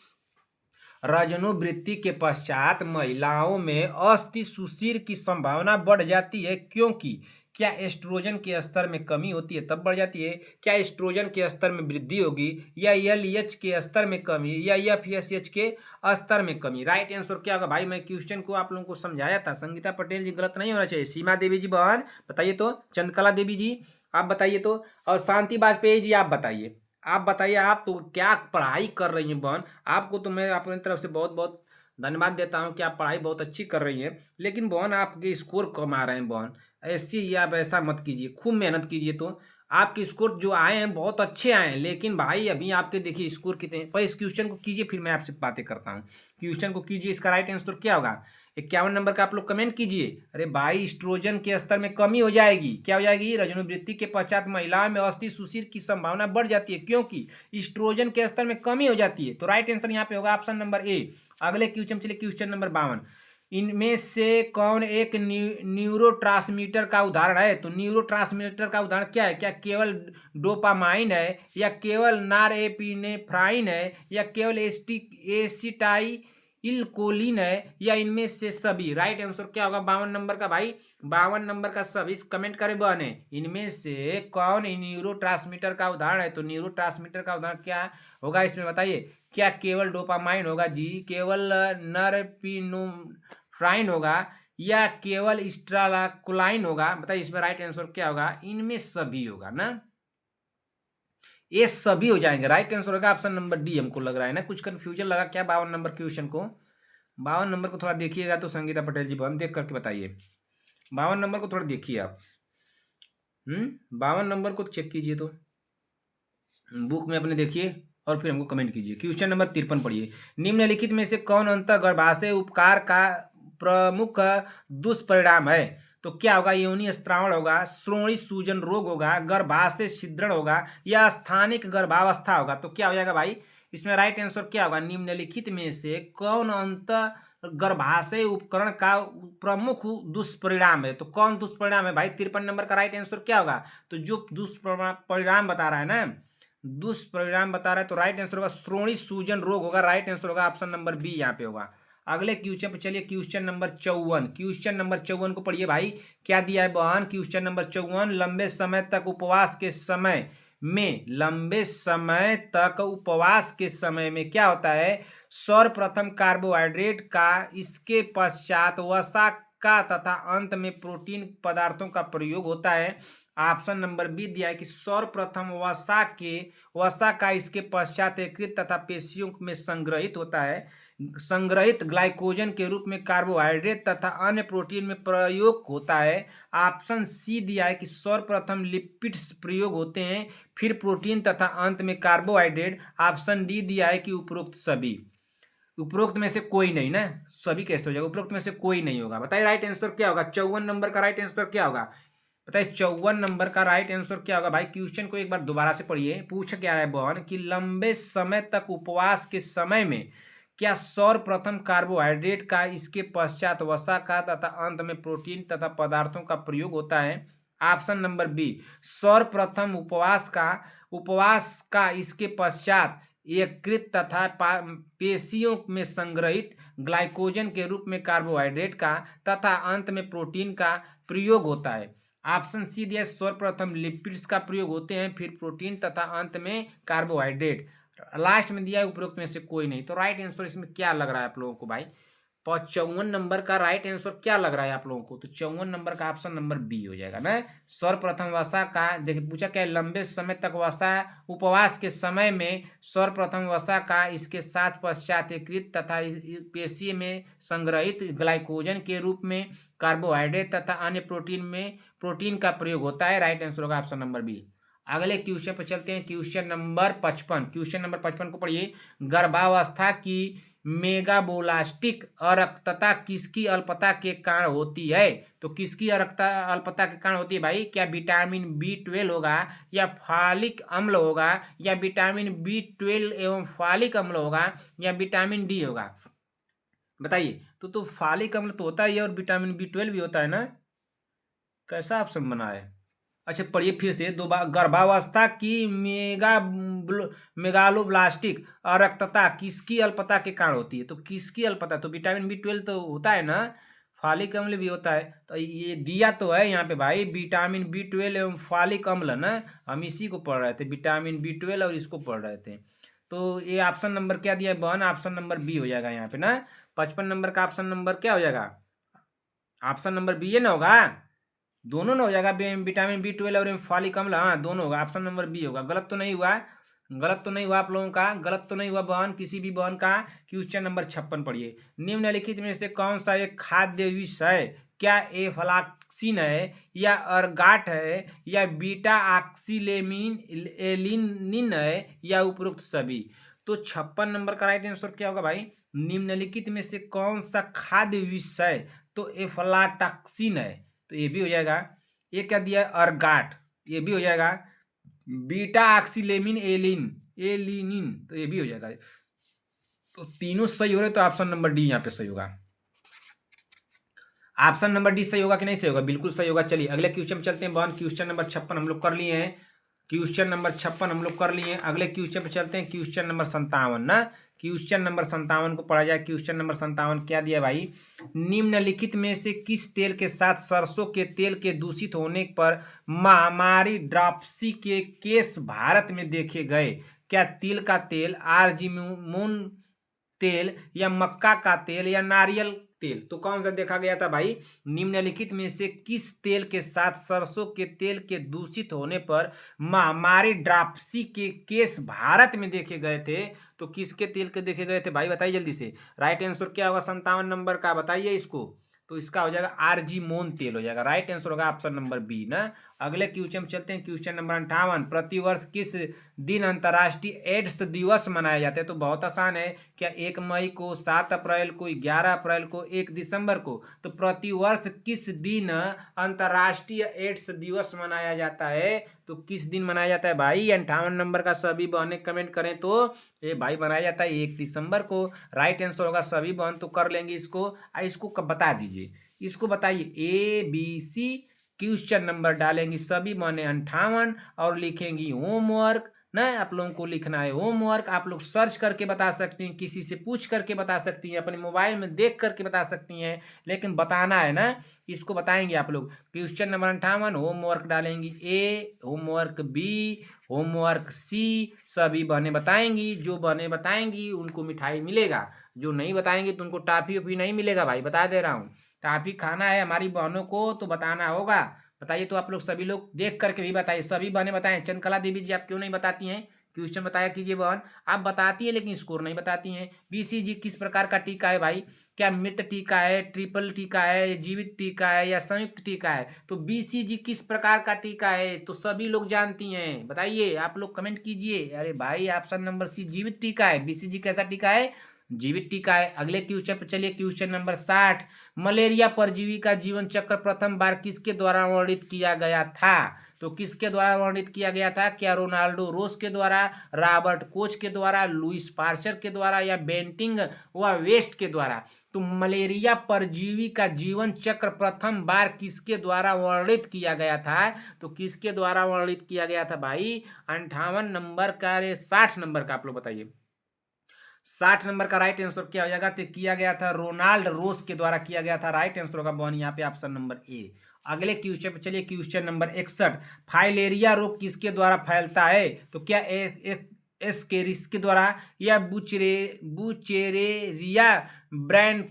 रजोनिवृत्ति के पश्चात महिलाओं में अस्थि सुशिर की संभावना बढ़ जाती है, क्योंकि? क्या एस्ट्रोजन के स्तर में कमी होती है तब बढ़ जाती है? क्या एस्ट्रोजन के स्तर में वृद्धि होगी, या एलएच के स्तर में कमी, या एफएसएच के स्तर में कमी? राइट आंसर क्या होगा भाई? मैं क्वेश्चन को आप लोगों को समझाया था। संगीता पटेल जी, गलत नहीं होना चाहिए। सीमा देवी जी बहन बताइए तो, चंद्रकला देवी जी आप बताइए तो, और शांति वाजपेयी जी आप बताइए। आप बताइए, आप तो क्या पढ़ाई कर रही हैं बहन? आपको तो मैं अपनी तरफ से बहुत बहुत धन्यवाद देता हूं कि आप पढ़ाई बहुत अच्छी कर रही हैं, लेकिन बहन आपके स्कोर कम आ रहे हैं बहन। ऐसी आप ऐसा मत कीजिए, खूब मेहनत कीजिए। तो आपके स्कोर जो आए हैं बहुत अच्छे आए हैं, लेकिन भाई अभी आपके देखिए स्कोर कितने हैं। पर इस क्वेश्चन को कीजिए, फिर मैं आपसे बातें करता हूँ। क्वेश्चन को कीजिए, इसका राइट आंसर क्या होगा? 51 नंबर का आप लोग कमेंट कीजिए। अरे भाई, एस्ट्रोजन के स्तर में कमी हो जाएगी। क्या हो जाएगी? रजोनिवृत्ति के पश्चात महिलाओं में अस्थि सुशिर की संभावना बढ़ जाती है, क्योंकि एस्ट्रोजन के स्तर में कमी हो जाती है। तो राइट आंसर यहाँ पे होगा ऑप्शन नंबर ए। अगले क्वेश्चन चलिए, क्वेश्चन नंबर 52। इनमें से कौन एक न्यूरोट्रांसमीटर का उदाहरण है? तो न्यूरोट्रांसमीटर का उदाहरण क्या है? क्या केवल डोपामाइन है, या केवल नॉरएपिनेफ्राइन है, या केवल एसिटाइलकोलिन है, या इनमें से सभी? राइट आंसर क्या होगा 52 नंबर का भाई? 52 नंबर का सभी कमेंट करें बहने। इनमें से कौन न्यूरोट्रांसमीटर का उदाहरण है? तो न्यूरोट्रांसमीटर का उदाहरण क्या होगा इसमें बताइए? क्या केवल डोपामाइन होगा जी, केवल नॉरएपिनेफ्राइन होगा, या केवल स्ट्रालाकोलाइन होगा? बताइए इसमें राइट आंसर क्या होगा? इनमें सभी होगा ना, ये सभी हो जाएंगे। राइट आंसर होगा ऑप्शन नंबर डी। हमको लग रहा है ना कुछ कंफ्यूजन लगा क्या 52 नंबर क्वेश्चन को? 52 नंबर को थोड़ा देखिएगा तो संगीता पटेल जी बहन देख करके बताइए। 52 नंबर को थोड़ा देखिए आप। 52 नंबर को चेक कीजिए, तो बुक में अपने देखिए और फिर हमको कमेंट कीजिए। क्वेश्चन नंबर 53 पढ़िए। निम्नलिखित में से कौन अंतः गर्भाशय उपचार का प्रमुख दुष्परिणाम है? तो क्या होगा? योनि स्त्रावण होगा, श्रोणि सूजन रोग होगा, गर्भाशय छिद्रण होगा, या स्थानिक गर्भावस्था होगा? तो क्या हो जाएगा भाई? इसमें राइट आंसर क्या होगा? निम्नलिखित में से कौन अंतः गर्भाशय उपकरण का प्रमुख दुष्परिणाम है? तो कौन दुष्परिणाम है भाई? 53 नंबर का राइट आंसर क्या होगा? तो जो दुष्परिणाम बता रहा है ना, दुष्परिणाम बता रहा है, तो राइट आंसर होगा श्रोणि सूजन रोग होगा। राइट आंसर होगा ऑप्शन नंबर बी यहाँ पे होगा। अगले क्वेश्चन पे चलिए, क्वेश्चन नंबर 54। क्वेश्चन नंबर 54 को पढ़िए भाई। क्या दिया है बहन? क्वेश्चन नंबर 54, लंबे समय तक उपवास के समय में, लंबे समय तक उपवास के समय में क्या होता है? सर्वप्रथम कार्बोहाइड्रेट का, इसके पश्चात वसा का तथा अंत में प्रोटीन पदार्थों का प्रयोग होता है। ऑप्शन नंबर बी दिया है कि सर्वप्रथम वसा का, इसके पश्चात एकत्रित तथा पेशियों में संग्रहित होता है। संग्रहित ग्लाइकोजन के रूप में कार्बोहाइड्रेट तथा अन्य प्रोटीन में प्रयोग होता है। ऑप्शन सी दिया है कि सर्वप्रथम लिपिड्स प्रयोग होते हैं, फिर प्रोटीन तथा अंत में कार्बोहाइड्रेट। ऑप्शन डी दिया है कि उपरोक्त सभी। उपरोक्त में से कोई नहीं ना, सभी कैसे हो जाएगा? उपरोक्त में से कोई नहीं होगा। बताइए राइट आंसर क्या होगा? 54 नंबर का राइट आंसर क्या होगा? बताइए 54 नंबर का राइट आंसर क्या होगा भाई? क्वेश्चन को एक बार दोबारा से पढ़िए। पूछ क्या है बहन कि लंबे समय तक उपवास के समय में क्या सर्वप्रथम कार्बोहाइड्रेट का, इसके पश्चात वसा का तथा अंत में प्रोटीन तथा पदार्थों का प्रयोग होता है। ऑप्शन नंबर बी, सर्वप्रथम उपवास का इसके पश्चात एकत्रित तथा पेशियों में संग्रहित ग्लाइकोजन के रूप में कार्बोहाइड्रेट का तथा अंत में प्रोटीन का प्रयोग होता है। ऑप्शन सी दिया, सर्वप्रथम लिपिड्स का प्रयोग होते हैं, फिर प्रोटीन तथा अंत में कार्बोहाइड्रेट। लास्ट में दिया है उपरोक्त में से कोई नहीं। तो राइट आंसर इसमें क्या लग रहा है आप लोगों को भाई? 54 नंबर का राइट आंसर क्या लग रहा है आप लोगों को? तो 54 नंबर का ऑप्शन नंबर बी हो जाएगा ना। सर्वप्रथम वसा का, देखिए पूछा क्या है? लंबे समय तक वसा, उपवास के समय में सर्वप्रथम वसा का, इसके साथ पश्चात एकत्रित तथा पेशीय में संग्रहित ग्लाइकोजन के रूप में कार्बोहाइड्रेट तथा अन्य प्रोटीन का प्रयोग होता है। राइट आंसर होगा ऑप्शन नंबर बी। अगले क्वेश्चन पर चलते हैं। Question number 55। क्वेश्चन नंबर 55 को पढ़िए। गर्भावस्था की मेगाबोलास्टिक अरक्तता किसकी अल्पता के कारण होती है? तो किसकी अल्पता के कारण होती है भाई? क्या विटामिन B12 होगा, या फॉलिक अम्ल होगा, या विटामिन B12 एवं फॉलिक अम्ल होगा, या विटामिन डी होगा? बताइए। तो फॉलिक अम्ल तो होता ही है और विटामिन B12 भी होता है ना। कैसा ऑप्शन बना है? अच्छा पढ़िए फिर से दो बार। गर्भावस्था की मेगालोब्लास्टिक अरक्तता किसकी अल्पता के कारण होती है? तो किसकी अल्पता? तो विटामिन B12 तो होता है ना, फॉलिक अम्ल भी होता है। तो ये दिया तो है यहाँ पे भाई, विटामिन B12 एवं फॉलिक अम्ल ना। हम इसी को पढ़ रहे थे, विटामिन B12 और इसको पढ़ रहे थे। तो ये ऑप्शन नंबर क्या दिया है बहन? ऑप्शन नंबर बी हो जाएगा यहाँ पे ना। 55 नंबर का ऑप्शन नंबर क्या हो जाएगा? ऑप्शन नंबर बी है ना होगा। दोनों ना हो जाएगा, विटामिन B12 और फॉलिक अम्ल, हाँ दोनों होगा। ऑप्शन नंबर बी होगा। गलत तो नहीं हुआ? गलत तो नहीं हुआ आप लोगों का? गलत तो नहीं हुआ बहन, किसी भी बहन का? क्वेश्चन नंबर 56 पढ़िए। निम्नलिखित में से कौन सा एक खाद्य विष है? क्या एफ्लाक्सिन है, या अर्गाट है, या बीटा ऑक्सीलेमिन एलिनिन है, या उपरोक्त सभी? तो 56 नंबर का राइट आंसर क्या होगा भाई? निम्नलिखित में से कौन सा खाद्य विष है? तो एफ्लाटॉक्सिन है, तो ये भी हो जाएगा। ये क्या दिया है? अर्गाट, ये भी हो जाएगा। बीटा ऑक्सीलेमिन एलिनिन, तो ये भी हो जाएगा। तो तीनों सही हो रहे, तो ऑप्शन नंबर डी यहाँ पे सही होगा। ऑप्शन नंबर डी सही होगा कि नहीं सही होगा? बिल्कुल सही होगा। चलिए अगले क्वेश्चन में चलते हैं बहन। क्वेश्चन नंबर 56 हम लोग कर लिए हैं। क्वेश्चन नंबर 56 हम लोग कर लिए हैं। अगले क्वेश्चन पे चलते हैं, क्वेश्चन नंबर 57 ना। क्वेश्चन नंबर 57 को पढ़ा जाए। क्वेश्चन नंबर 57 क्या दिया भाई? निम्नलिखित में से किस तेल के साथ सरसों के तेल के दूषित होने पर महामारी ड्रॉप्सी के केस भारत में देखे गए? क्या तिल का तेल, आर्जिमोन तेल, या मक्का का तेल, या नारियल तेल? तो कौन सा देखा गया था भाई? निम्नलिखित में से किस तेल के साथ सरसों के तेल के दूषित होने पर महामारी ड्रॉप्सी के केस भारत में देखे गए थे? तो किसके तेल के देखे गए थे भाई? बताइए जल्दी से। राइट आंसर क्या होगा 57 नंबर का? बताइए इसको। तो इसका हो जाएगा आर्जिमोन तेल हो जाएगा। राइट आंसर होगा ऑप्शन नंबर बी ना। अगले क्वेश्चन में चलते हैं। क्वेश्चन नंबर 58, प्रतिवर्ष किस दिन अंतर्राष्ट्रीय एड्स दिवस मनाया जाता है? तो बहुत आसान है। क्या 1 मई को, 7 अप्रैल को, 11 अप्रैल को, 1 दिसंबर को? तो प्रतिवर्ष किस दिन अंतर्राष्ट्रीय एड्स दिवस मनाया जाता है? तो किस दिन मनाया जाता है भाई? 58 नंबर का सभी बहनें कमेंट करें तो ये भाई मनाया जाता है 1 दिसंबर को। राइट आंसर होगा। सभी बहन तो कर लेंगे इसको। इसको कब बता दीजिए, इसको बताइए। ABC क्वेश्चन नंबर डालेंगी सभी बहनें 58 और लिखेंगी होमवर्क ना। आप लोगों को लिखना है होमवर्क। आप लोग सर्च करके बता सकती हैं, किसी से पूछ करके बता सकती हैं, अपने मोबाइल में देख करके बता सकती हैं, लेकिन बताना है ना। इसको बताएंगे आप लोग। क्वेश्चन नंबर 58 होमवर्क डालेंगी A, homework B, homework C। सभी बहनें बताएंगी। जो बहनें बताएंगी उनको मिठाई मिलेगा, जो नहीं बताएंगे तो उनको टाफी उफी नहीं मिलेगा भाई, बता दे रहा हूँ। टाफी खाना है हमारी बहनों को तो बताना होगा। बताइए तो आप लोग सभी लोग देख करके भी बताइए। सभी बहनें बताएं। चंद्रकला देवी जी आप क्यों नहीं बताती हैं? क्वेश्चन बताया कीजिए बहन। आप बताती है लेकिन स्कोर नहीं बताती हैं। BCG किस प्रकार का टीका है भाई? क्या मृत टीका है, ट्रिपल टीका है, जीवित टीका है या संयुक्त टीका है? तो BCG किस प्रकार का टीका है? तो सभी लोग जानती हैं, बताइए। आप लोग कमेंट कीजिए। अरे भाई ऑप्शन नंबर C जीवित टीका है। BCG कैसा टीका है? जीवित टीका है। अगले क्वेश्चन पे चलिए। क्वेश्चन नंबर 60, मलेरिया परजीवी का जीवन चक्र प्रथम बार किसके द्वारा वर्णित किया गया था? तो किसके द्वारा वर्णित किया गया था? क्या रोनाल्डो रोस के द्वारा, रॉबर्ट कोच के द्वारा, लुइस पार्चर के द्वारा या बेंटिंग व वेस्ट के द्वारा? तो मलेरिया परजीवी का जीवन चक्र प्रथम बार किसके द्वारा वर्णित किया गया था? तो किसके द्वारा वर्णित किया गया था भाई? 58 नंबर का, 60 नंबर का आप लोग बताइए। 60 नंबर का राइट आंसर क्या हो जाएगा? तो किया गया था रोनाल्ड रोस के द्वारा किया गया था। राइट आंसर होगा बहन यहाँ पे ऑप्शन नंबर A। अगले क्वेश्चन पे चलिए। क्वेश्चन नंबर 61, फाइलेरिया रोग किसके द्वारा फैलता है? तो क्या एस्केरिस के द्वारा या बुचेरेरिया ब्रांड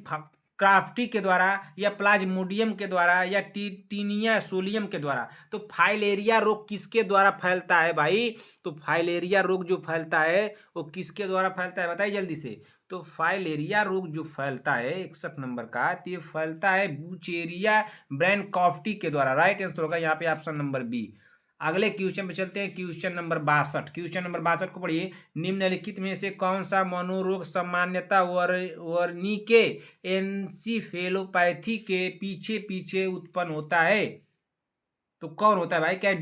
क्राफ्टी के द्वारा या प्लाज्मोडियम के द्वारा या टीनिया सोलियम के द्वारा? तो फाइलेरिया रोग किसके द्वारा फैलता है भाई? तो फाइलेरिया रोग जो फैलता है वो किसके द्वारा फैलता है बताइए जल्दी से। तो फाइलेरिया रोग जो फैलता है 61 नंबर का, तो ये फैलता है बुचेरिया ब्रांड कॉफ्टी के द्वारा। राइट आंसर होगा यहाँ पे ऑप्शन नंबर B। अगले क्वेश्चन पे चलते हैं। Question number 62। क्वेश्चन नंबर 62 को पढ़िए। निम्नलिखित में से कौन सा मनोरोग सामान्यतः वर्निके एनसीफेलोपैथी के पीछे पीछे उत्पन्न होता है? तो कौन होता है भाई? क्या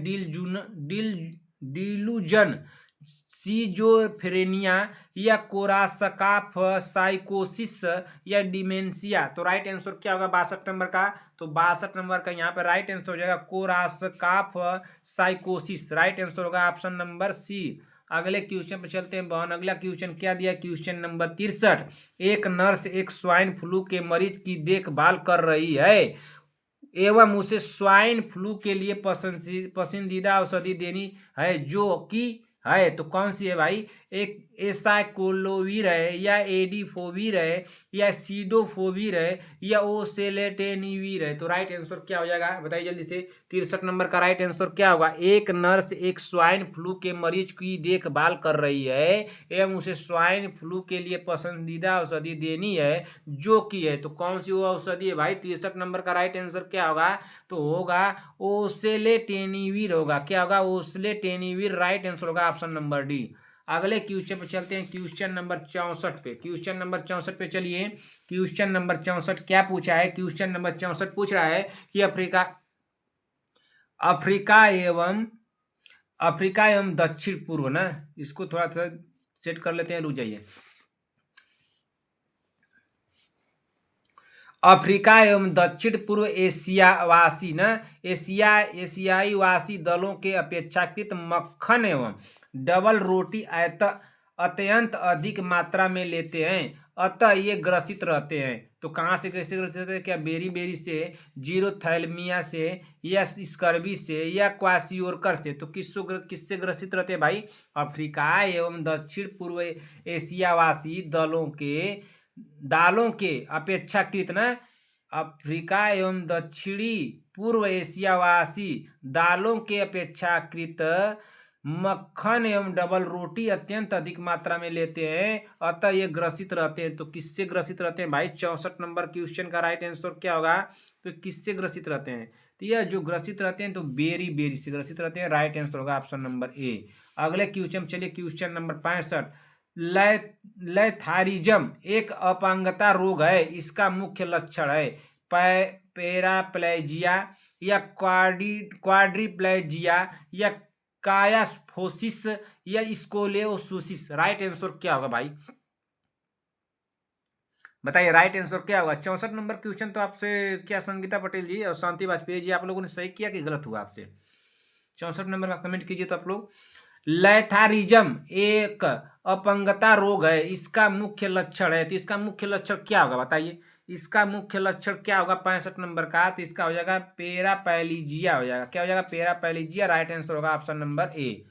डिलूजन, सीजोफ्रेनिया या कोरासकाफ साइकोसिस या डिमेंशिया? तो राइट आंसर क्या होगा 62 नंबर का? तो 62 नंबर का यहाँ पे राइट आंसर हो जाएगा कोरासकाफ साइकोसिस। राइट आंसर होगा ऑप्शन नंबर C। अगले क्वेश्चन पे चलते हैं बहन। अगला क्वेश्चन क्या दिया? क्वेश्चन नंबर 63, एक नर्स एक स्वाइन फ्लू के मरीज की देखभाल कर रही है एवं उसे स्वाइन फ्लू के लिए पसंदीदा औषधि देनी है, जो कि है तो कौन सी है भाई? एक एसाइक्लोविर है या एडिफोविर है या सीडोफोविर है या ओसेलेटेनिविर है? तो राइट आंसर क्या हो जाएगा बताइए जल्दी से। 63 नंबर का राइट आंसर क्या होगा? एक नर्स एक स्वाइन फ्लू के मरीज की देखभाल कर रही है एवं उसे स्वाइन फ्लू के लिए पसंदीदा औषधि देनी है, जो कि है। तो कौन सी वो औषधि है भाई? 63 नंबर का राइट आंसर क्या होगा? तो होगा ओसेलेटेनिविर होगा। क्या होगा? ओसेलेटेनिविर। राइट आंसर होगा ऑप्शन नंबर D। अगले क्वेश्चन पे चलते हैं। क्वेश्चन नंबर 64 पे। क्वेश्चन नंबर 64 पे चलिए। क्वेश्चन नंबर 64 क्या पूछा है? क्वेश्चन नंबर 64 पूछ रहा है कि अफ्रीका एवं दक्षिण पूर्व ना, इसको थोड़ा सा सेट कर लेते हैं, रुक जाइए। अफ्रीका एवं दक्षिण पूर्व एशियावासी न एशियाई वासी दलों के अपेक्षाकृत मक्खन एवं डबल रोटी अत्यंत अधिक मात्रा में लेते हैं, अतः ये ग्रसित रहते हैं। तो कहाँ से ग्रसित रहते हैं? क्या बेरी से, जीरोथैलेमिया से या स्कर्वी से या क्वाशियोरकर से? तो किससे ग्रसित रहते हैं भाई? अफ्रीका एवं दक्षिण पूर्व एशियावासी दालों के अपेक्षाकृत न अफ्रीका एवं दक्षिणी पूर्व एशियावासी दालों के अपेक्षाकृत मक्खन एवं डबल रोटी अत्यंत अधिक मात्रा में लेते हैं, अतः ये ग्रसित रहते हैं। तो किससे ग्रसित रहते हैं भाई? 64 नंबर क्वेश्चन का राइट आंसर क्या होगा? तो किससे ग्रसित रहते हैं? तो यह जो ग्रसित रहते हैं तो बेरी बेरी से ग्रसित रहते हैं। राइट आंसर होगा ऑप्शन नंबर ए। अगले क्वेश्चन चलिए, क्वेश्चन नंबर 65। लैथारिज्म एक अपांगता रोग है, इसका मुख्य लक्षण है पैराप्लेजिया या क्वाड्रिप्लेजिया या कायास्फोसिस या स्कोलियोसिस। राइट आंसर क्या होगा भाई? बताइए राइट आंसर क्या होगा? 64 नंबर क्वेश्चन तो आपसे क्या संगीता पटेल जी और शांति वाजपेयी जी, आप लोगों ने सही किया कि गलत हुआ आपसे? 64 नंबर का कमेंट कीजिए तो आप लोग। लैथारिज्म एक अपंगता रोग है, इसका मुख्य लक्षण है। तो इसका मुख्य लक्षण क्या होगा बताइए? इसका मुख्य लक्षण क्या होगा 65 नंबर का? तो इसका हो जाएगा पैराप्लेजिया हो जाएगा। क्या हो जाएगा? पैराप्लेजिया। राइट आंसर होगा ऑप्शन नंबर ए।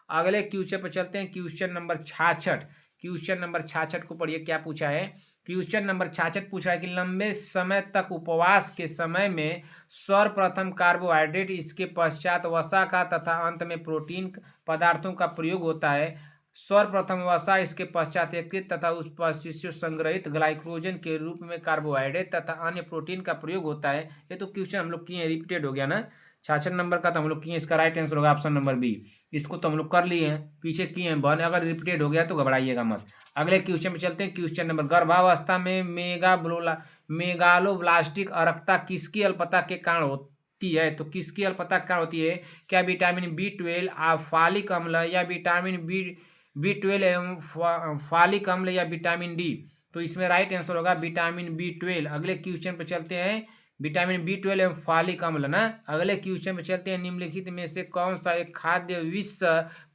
अगले क्वेश्चन पर चलते हैं, क्वेश्चन नंबर 66। क्वेश्चन नंबर 66 को पढ़िए, क्या पूछा है? क्वेश्चन नंबर 66 पूछा है कि लंबे समय तक उपवास के समय में सर्वप्रथम कार्बोहाइड्रेट, इसके पश्चात वसा का तथा अंत में प्रोटीन पदार्थों का प्रयोग होता है। सर्वप्रथम वसा, इसके पश्चात यकृत तथा उस पश्चात संग्रहित ग्लाइकोजन के रूप में कार्बोहाइड्रेट तथा अन्य प्रोटीन का प्रयोग होता है। ये तो क्वेश्चन हम लोग किए, रिपीटेड हो गया ना। 66 नंबर का तो हम लोग किए, इसका राइट आंसर होगा ऑप्शन नंबर बी। इसको तो हम लोग कर लिए हैं, पीछे किए हैं बन, अगर रिपीटेड हो गया तो घबराइएगा मत। अगले क्वेश्चन पे चलते हैं, क्वेश्चन नंबर। गर्भावस्था में मेगालोब्लास्टिक अरक्ता किसकी अल्पता के कारण होती है? तो किसकी अल्पता के कारण होती है? क्या विटामिन B12, फॉलिक अम्ल या विटामिन B12 एवं फॉलिक अम्ल या विटामिन डी? तो इसमें राइट आंसर होगा विटामिन B12। अगले क्वेश्चन पे चलते हैं, विटामिन B12 एवं फॉलिक अम्ल ना। अगले क्वेश्चन पे चलते हैं, निम्नलिखित में से कौन सा एक खाद्य विष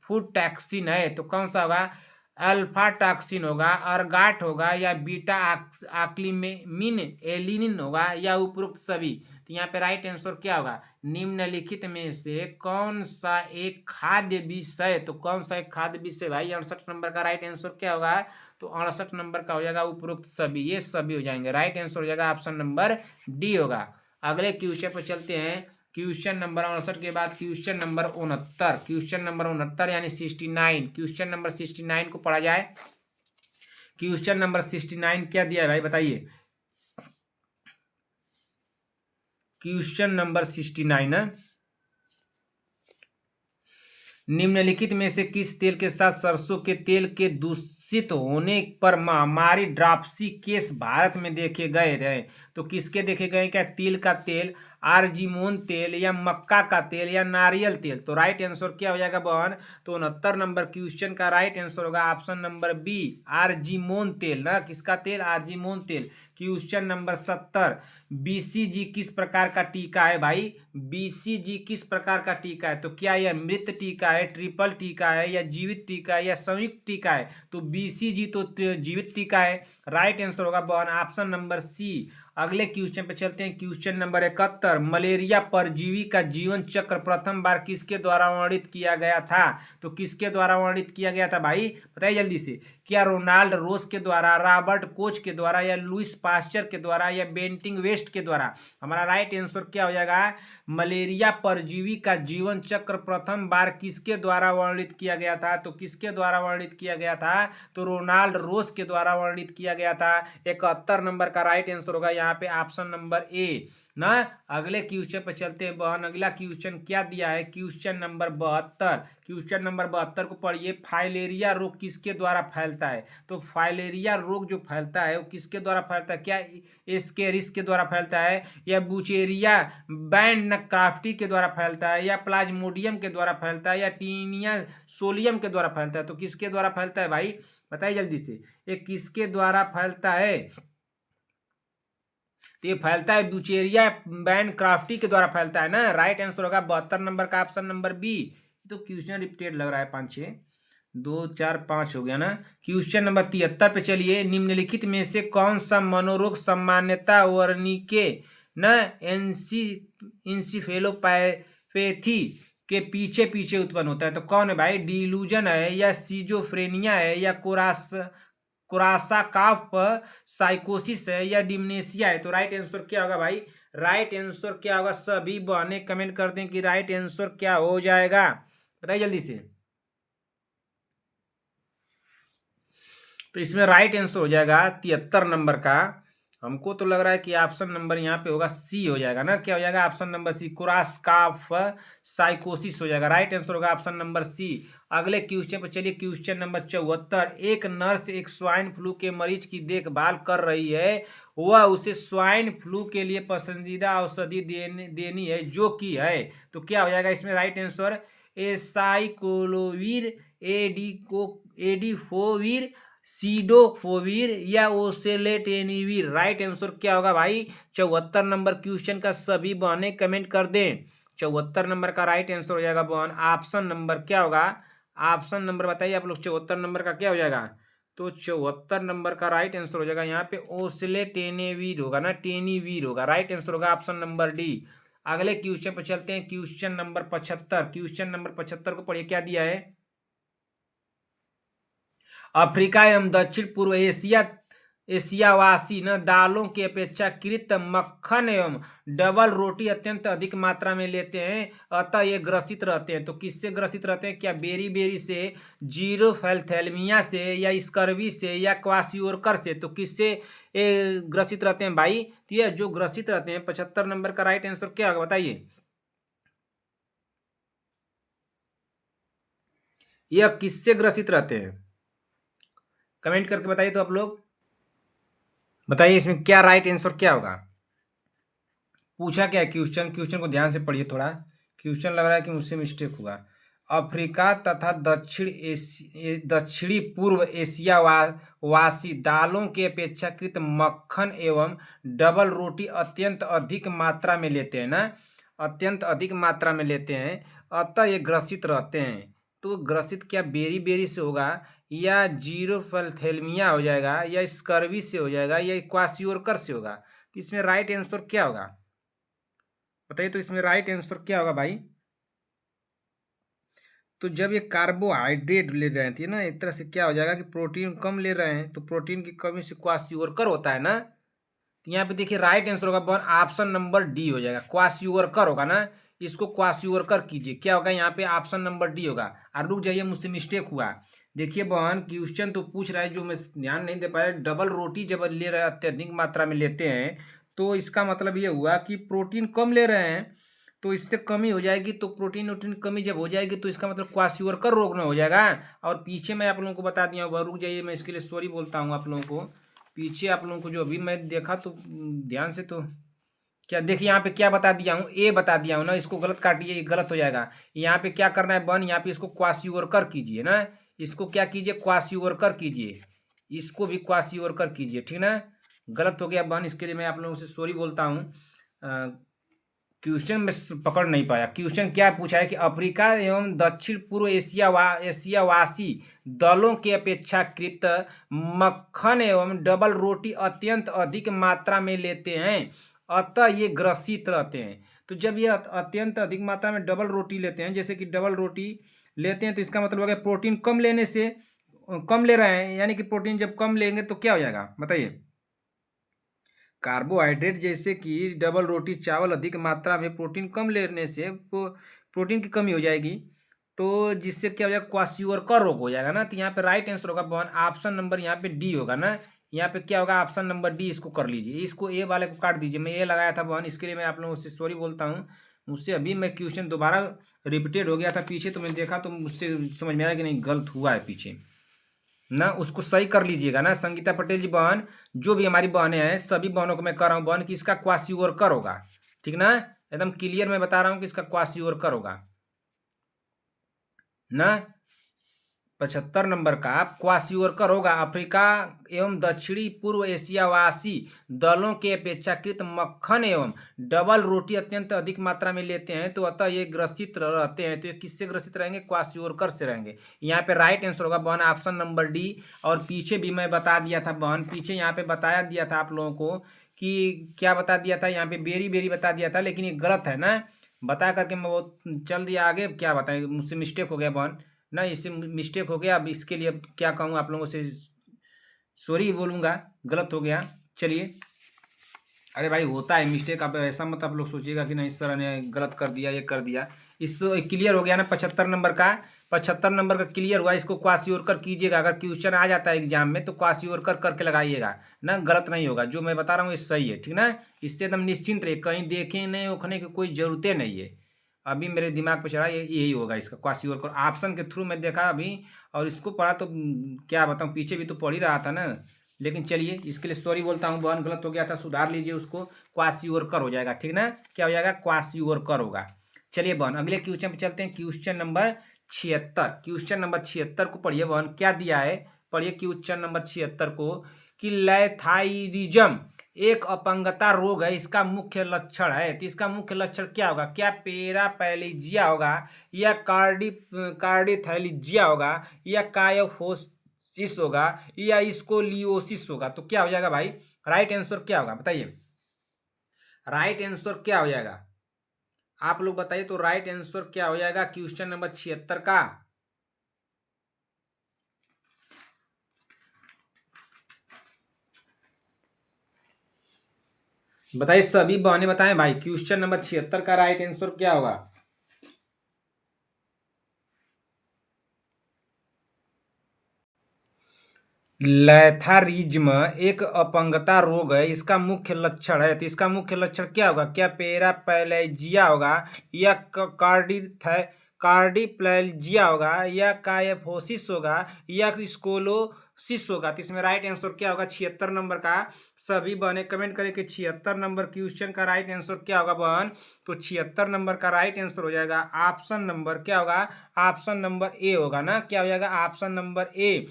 फूड टॉक्सिन है? तो कौन सा होगा? अल्फा टॉक्सिन होगा, अर्गाट होगा या बीटा आक्लिमिन एलिनिन होगा या उपरोक्त सभी? तो यहाँ पे राइट आंसर क्या होगा? निम्नलिखित में से कौन सा एक खाद्य विष है? तो कौन सा एक खाद्य विष है भाई? 68 नंबर का राइट आंसर क्या होगा? तो 68 नंबर का हो जाएगा उपरोक्त सभी, ये सभी हो जाएंगे। राइट आंसर हो जाएगा ऑप्शन नंबर डी होगा। अगले क्वेश्चन पर चलते हैं, क्वेश्चन नंबर 68 के बाद क्वेश्चन नंबर 69। क्वेश्चन नंबर 69 यानी 69। क्वेश्चन नंबर 69 को पढ़ा जाए। क्वेश्चन नंबर 69 क्या दिया है भाई बताइए? क्वेश्चन नंबर 69 है, निम्नलिखित में से किस तेल के साथ सरसों के तेल के दूषित होने पर महामारी ड्रापसी केस भारत में देखे गए रहे? तो किसके देखे गए? क्या तिल का तेल, आर्जिमोन तेल या मक्का का तेल या नारियल तेल? तो राइट आंसर क्या हो जाएगा बहन? तो 69 नंबर क्वेश्चन का राइट आंसर होगा ऑप्शन नंबर बी, आर्जिमोन तेल ना। किसका तेल? आर्जिमोन तेल। Question number 70। BCG किस प्रकार का टीका है भाई? BCG किस प्रकार का टीका है? तो क्या यह मृत टीका है, ट्रिपल टीका है या जीवित टीका है या संयुक्त टीका है? तो BCG तो जीवित टीका है। राइट आंसर होगा बहन ऑप्शन नंबर सी। अगले क्वेश्चन पे चलते हैं, क्वेश्चन नंबर 71। मलेरिया परजीवी का जीवन चक्र प्रथम बार किसके द्वारा वर्णित किया गया था? तो किसके द्वारा वर्णित किया गया था भाई? बताइए जल्दी से। क्या रोनाल्ड रोस के द्वारा, रॉबर्ट कोच के द्वारा या लुइस पास्चर के द्वारा या बेंटिंग वेस्ट के द्वारा? हमारा राइट आंसर क्या हो जाएगा? मलेरिया परजीवी का जीवन चक्र प्रथम बार किसके द्वारा वर्णित किया गया था? तो किसके द्वारा वर्णित किया गया था? तो रोनाल्ड रोस के द्वारा वर्णित किया गया था। 71 नंबर का राइट आंसर होगा यहाँ पे ऑप्शन नंबर ए ना। अगले क्वेश्चन पर चलते हैं बहन। अगला क्वेश्चन क्या दिया है? Question number 72। क्वेश्चन नंबर 72 को पढ़िए। फाइलेरिया रोग किसके द्वारा फैलता है? तो फाइलेरिया रोग जो फैलता है वो किसके द्वारा फैलता है? क्या एस्केरिस के द्वारा फैलता है या बुचेरिया बैनक्राफ्टी के द्वारा फैलता है या प्लाज्मोडियम के द्वारा फैलता है या टीनिया सोलियम के द्वारा फैलता है? तो किसके द्वारा फैलता है भाई? बताइए जल्दी से, ये किसके द्वारा फैलता है? तो ये फैलता है ब्यूचेरिया बैनक्राफ्टी के द्वारा फैलता है ना। राइट आंसर होगा 72 नंबर का ऑप्शन नंबर बी। तो क्वेश्चन रिपीटेड लग रहा है, 5 6 2 4 5 हो गया ना। क्वेश्चन नंबर 73 पे चलिए। निम्नलिखित में से कौन सा मनोरोग सामान्यता वर्निके न इंसिफेलोपैथी के पीछे पीछे उत्पन्न होता है? तो कौन है भाई? डिलूजन है या सीजोफ्रेनिया है या कोरासाकॉफ साइकोसिस है या डिमनेशिया है? तो राइट आंसर क्या होगा भाई? राइट आंसर क्या होगा? सभी बहने कमेंट कर दें कि राइट आंसर क्या हो जाएगा। बताइए जल्दी से। तो इसमें राइट आंसर हो जाएगा 73 नंबर का। हमको तो लग रहा है कि ऑप्शन नंबर यहाँ पे होगा सी हो जाएगा ना। क्या हो जाएगा ऑप्शन नंबर सी, क्रॉस साइकोसिस हो जाएगा। राइट आंसर होगा ऑप्शन नंबर सी। अगले क्वेश्चन पर चलिए, क्वेश्चन नंबर 74। एक नर्स एक स्वाइन फ्लू के मरीज की देखभाल कर रही है, वह उसे स्वाइन फ्लू के लिए पसंदीदा औषधि देनी है, जो कि है। तो क्या हो जाएगा इसमें राइट आंसर, एसाइक्लोविर, एडिफोविर, सीडोफोविर या ओसेलेटेनिविर। राइट आंसर क्या होगा भाई? 74 नंबर क्वेश्चन का सभी बहने कमेंट कर दें। 74 नंबर का राइट आंसर हो जाएगा बहन ऑप्शन नंबर क्या होगा? ऑप्शन नंबर बताइए आप लोग, 74 नंबर का क्या हो जाएगा? तो 74 नंबर का राइट आंसर हो जाएगा यहाँ पे ओसेलेटेनिविर होगा ना, टेनिविर होगा। राइट आंसर होगा ऑप्शन नंबर डी। अगले क्वेश्चन पर चलते हैं, क्वेश्चन नंबर 75। क्वेश्चन नंबर 75 को पढ़िए, क्या दिया है? अफ्रीका एवं दक्षिण पूर्व एशियावासी न दालों की अपेक्षाकृत मक्खन एवं डबल रोटी अत्यंत अधिक मात्रा में लेते हैं, अतः ये ग्रसित रहते हैं। तो किससे ग्रसित रहते हैं? क्या बेरी बेरी से, जीरोफैल्थैलेमिया से, या स्कर्वी से, या क्वाशियोरकर से? तो किससे ग्रसित रहते हैं भाई? तो ये जो ग्रसित रहते हैं, 75 नंबर का राइट आंसर क्या होगा बताइए? यह किससे ग्रसित रहते हैं? कमेंट करके बताइए तो आप लोग बताइए इसमें क्या राइट आंसर क्या होगा। पूछा क्या है क्वेश्चन? क्वेश्चन को ध्यान से पढ़िए थोड़ा। क्वेश्चन लग रहा है कि मुझसे मिस्टेक हुआ। अफ्रीका तथा दक्षिणी पूर्व एशिया वासी दालों के अपेक्षाकृत मक्खन एवं डबल रोटी अत्यंत अधिक मात्रा में लेते हैं ना, अत्यंत अधिक मात्रा में लेते हैं, अतः ये ग्रसित रहते हैं। तो ग्रसित क्या बेरी बेरी से होगा, या जीरोफैल्थैलेमिया हो जाएगा, या स्कर्वी से हो जाएगा, या क्वाशियोरकर से होगा? तो इसमें राइट आंसर क्या होगा बताइए? तो इसमें राइट आंसर क्या होगा भाई? तो जब ये कार्बोहाइड्रेट ले रहे थे ना, एक तरह से क्या हो जाएगा कि प्रोटीन कम ले रहे हैं, तो प्रोटीन की कमी से क्वाशियोरकर होता है ना। तो यहाँ पे देखिए राइट आंसर होगा बहन ऑप्शन नंबर डी हो जाएगा, क्वाशियोरकर होगा ना। इसको क्वाशियोरकर कीजिए, क्या होगा यहाँ पे? ऑप्शन नंबर डी होगा। और रुक जाइए, मुझसे मिस्टेक हुआ। देखिए बहन क्वेश्चन तो पूछ रहा है, जो मैं ध्यान नहीं दे पाया, डबल रोटी जब ले रहे हैं, अत्यधिक मात्रा में लेते हैं, तो इसका मतलब ये हुआ कि प्रोटीन कम ले रहे हैं, तो इससे कमी हो जाएगी। तो प्रोटीन वोटीन कमी जब हो जाएगी, तो इसका मतलब क्वाशियोरकर रोग न हो जाएगा। और पीछे मैं आप लोगों को बता दिया हूँ, रुक जाइए, मैं इसके लिए सॉरी बोलता हूँ आप लोगों को। पीछे आप लोगों को जो अभी मैं देखा, तो ध्यान से तो क्या देखिए, यहाँ पे क्या बता दिया हूँ, ए बता दिया हूँ ना। इसको गलत काटिए, ये गलत हो जाएगा। यहाँ पे क्या करना है बन, यहाँ पे इसको क्वाशियोरकर कीजिए ना। इसको क्या कीजिए? क्वाशियोरकर कीजिए। इसको भी क्वाशियोरकर कीजिए, ठीक ना। गलत हो गया बन, इसके लिए मैं आप लोगों से सॉरी बोलता हूँ। क्वेश्चन में पकड़ नहीं पाया। क्वेश्चन क्या पूछा है कि अफ्रीका एवं दक्षिण पूर्व एशियावासी दलों के अपेक्षाकृत मक्खन एवं डबल रोटी अत्यंत अधिक मात्रा में लेते हैं, अतः ये ग्रसित रहते हैं। तो जब ये अत्यंत अधिक मात्रा में डबल रोटी लेते हैं, जैसे कि डबल रोटी लेते हैं, तो इसका मतलब हो गया प्रोटीन कम लेने से कम ले रहे हैं, यानी कि प्रोटीन जब कम लेंगे तो क्या हो जाएगा बताइए? कार्बोहाइड्रेट जैसे कि डबल रोटी चावल अधिक मात्रा में प्रोटीन कम लेने से प्रोटीन की कमी हो जाएगी, तो जिससे क्या हो जाएगा? क्वाशियोरकर रोग हो जाएगा ना। तो यहाँ पे राइट आंसर होगा बहन ऑप्शन नंबर यहाँ पे डी होगा ना। यहाँ पे क्या होगा? Option number D. इसको कर लीजिए, इसको ए वाले को काट दीजिए। मैं ए लगाया था बहन, इसके लिए मैं आप लोगों से सॉरी बोलता हूँ। मुझसे अभी मैं क्वेश्चन दोबारा रिपीटेड हो गया था पीछे, तो मैंने देखा, तो मुझसे समझ में आया कि नहीं गलत हुआ है पीछे ना। उसको सही कर लीजिएगा ना। संगीता पटेल जी बहन, जो भी हमारी बहनें हैं, सभी बहनों को मैं कह रहा हूँ बहन कि इसका क्वाशियोरकर होगा, ठीक ना। एकदम क्लियर मैं बता रहा हूँ कि इसका क्वाशियोरकर होगा ना। 75 नंबर का क्वाशियोरकर होगा। अफ्रीका एवं दक्षिणी पूर्व एशियावासी दलों के अपेक्षाकृत मक्खन एवं डबल रोटी अत्यंत अधिक मात्रा में लेते हैं, तो अतः ये ग्रसित रहते हैं। तो ये किससे ग्रसित रहेंगे? क्वाशियोरकर से रहेंगे। यहाँ पे राइट आंसर होगा बहन ऑप्शन नंबर डी। और पीछे भी मैं बता दिया था बहन, पीछे यहाँ पे बताया दिया था आप लोगों को कि क्या बता दिया था, यहाँ पे बेरी बेरी बता दिया था, लेकिन ये गलत है ना। बता करके मैं वो चल दिया आगे, क्या बताएं, मुझसे मिस्टेक हो गया बहन ना, इससे मिस्टेक हो गया। अब इसके लिए अब क्या कहूँ आप लोगों से, सॉरी बोलूँगा, गलत हो गया। चलिए, अरे भाई होता है मिस्टेक, आप ऐसा मत आप लोग सोचिएगा कि नहीं सर ने गलत कर दिया, ये कर दिया। इस तो क्लियर हो गया ना 75 नंबर का 75 नंबर का क्लियर हुआ, इसको क्वासियोरकर कीजिएगा। अगर क्वेश्चन आ जाता है एग्जाम में तो क्वासियोरकर करके लगाइएगा ना, गलत नहीं होगा। जो मैं बता रहा हूँ ये सही है, ठीक ना। इससे एकदम निश्चिंत रहिए, कहीं देखें नहीं उखने की कोई जरूरतें नहीं है। अभी मेरे दिमाग पे चढ़ा, ये यही होगा इसका क्वासियोरकर। ऑप्शन के थ्रू मैं देखा अभी और इसको पढ़ा तो क्या बताऊँ, पीछे भी तो पढ़ ही रहा था ना। लेकिन चलिए, इसके लिए सॉरी बोलता हूँ, बहन गलत हो गया था, सुधार लीजिए उसको। क्वासियोरकर हो जाएगा, ठीक ना। क्या हो जाएगा? क्वासियोरकर होगा। चलिए बहन, अगले क्वेश्चन पे चलते हैं। Question number 76। क्वेश्चन नंबर 76 को पढ़िए बहन, क्या दिया है, पढ़िए क्वेश्चन नंबर 76 को। कि लैथाइरिज्म एक अपंगता रोग है, इसका मुख्य लक्षण है। तो इसका मुख्य लक्षण क्या होगा? क्या पैराप्लेजिया होगा, या कार्डिथैलिजिया होगा, या कायोफोसिस होगा, या स्कोलियोसिस होगा? तो क्या हो जाएगा भाई? राइट आंसर क्या होगा बताइए? राइट आंसर क्या हो जाएगा? आप लोग बताइए तो राइट आंसर क्या हो जाएगा क्वेश्चन नंबर 76 का? बताइए, सभी बहने बताएं भाई, क्वेश्चन नंबर 76 का राइट आंसर क्या होगा? लैथारिज्म एक अपंगता रोग है, इसका मुख्य लक्षण है। तो इसका मुख्य लक्षण क्या होगा? क्या पैराप्लेजिया होगा, या कार्डिप्लेजिया होगा, या कायफोसिस होगा, या स्कोलोसिस होगा? तो इसमें राइट आंसर क्या होगा 76 नंबर का? सभी बहने कमेंट करें कि 76 नंबर क्वेश्चन का राइट आंसर क्या होगा बहन? तो 76 नंबर का राइट आंसर हो जाएगा ऑप्शन नंबर क्या होगा? ऑप्शन नंबर ए होगा ना। क्या हो जाएगा? ऑप्शन नंबर ए,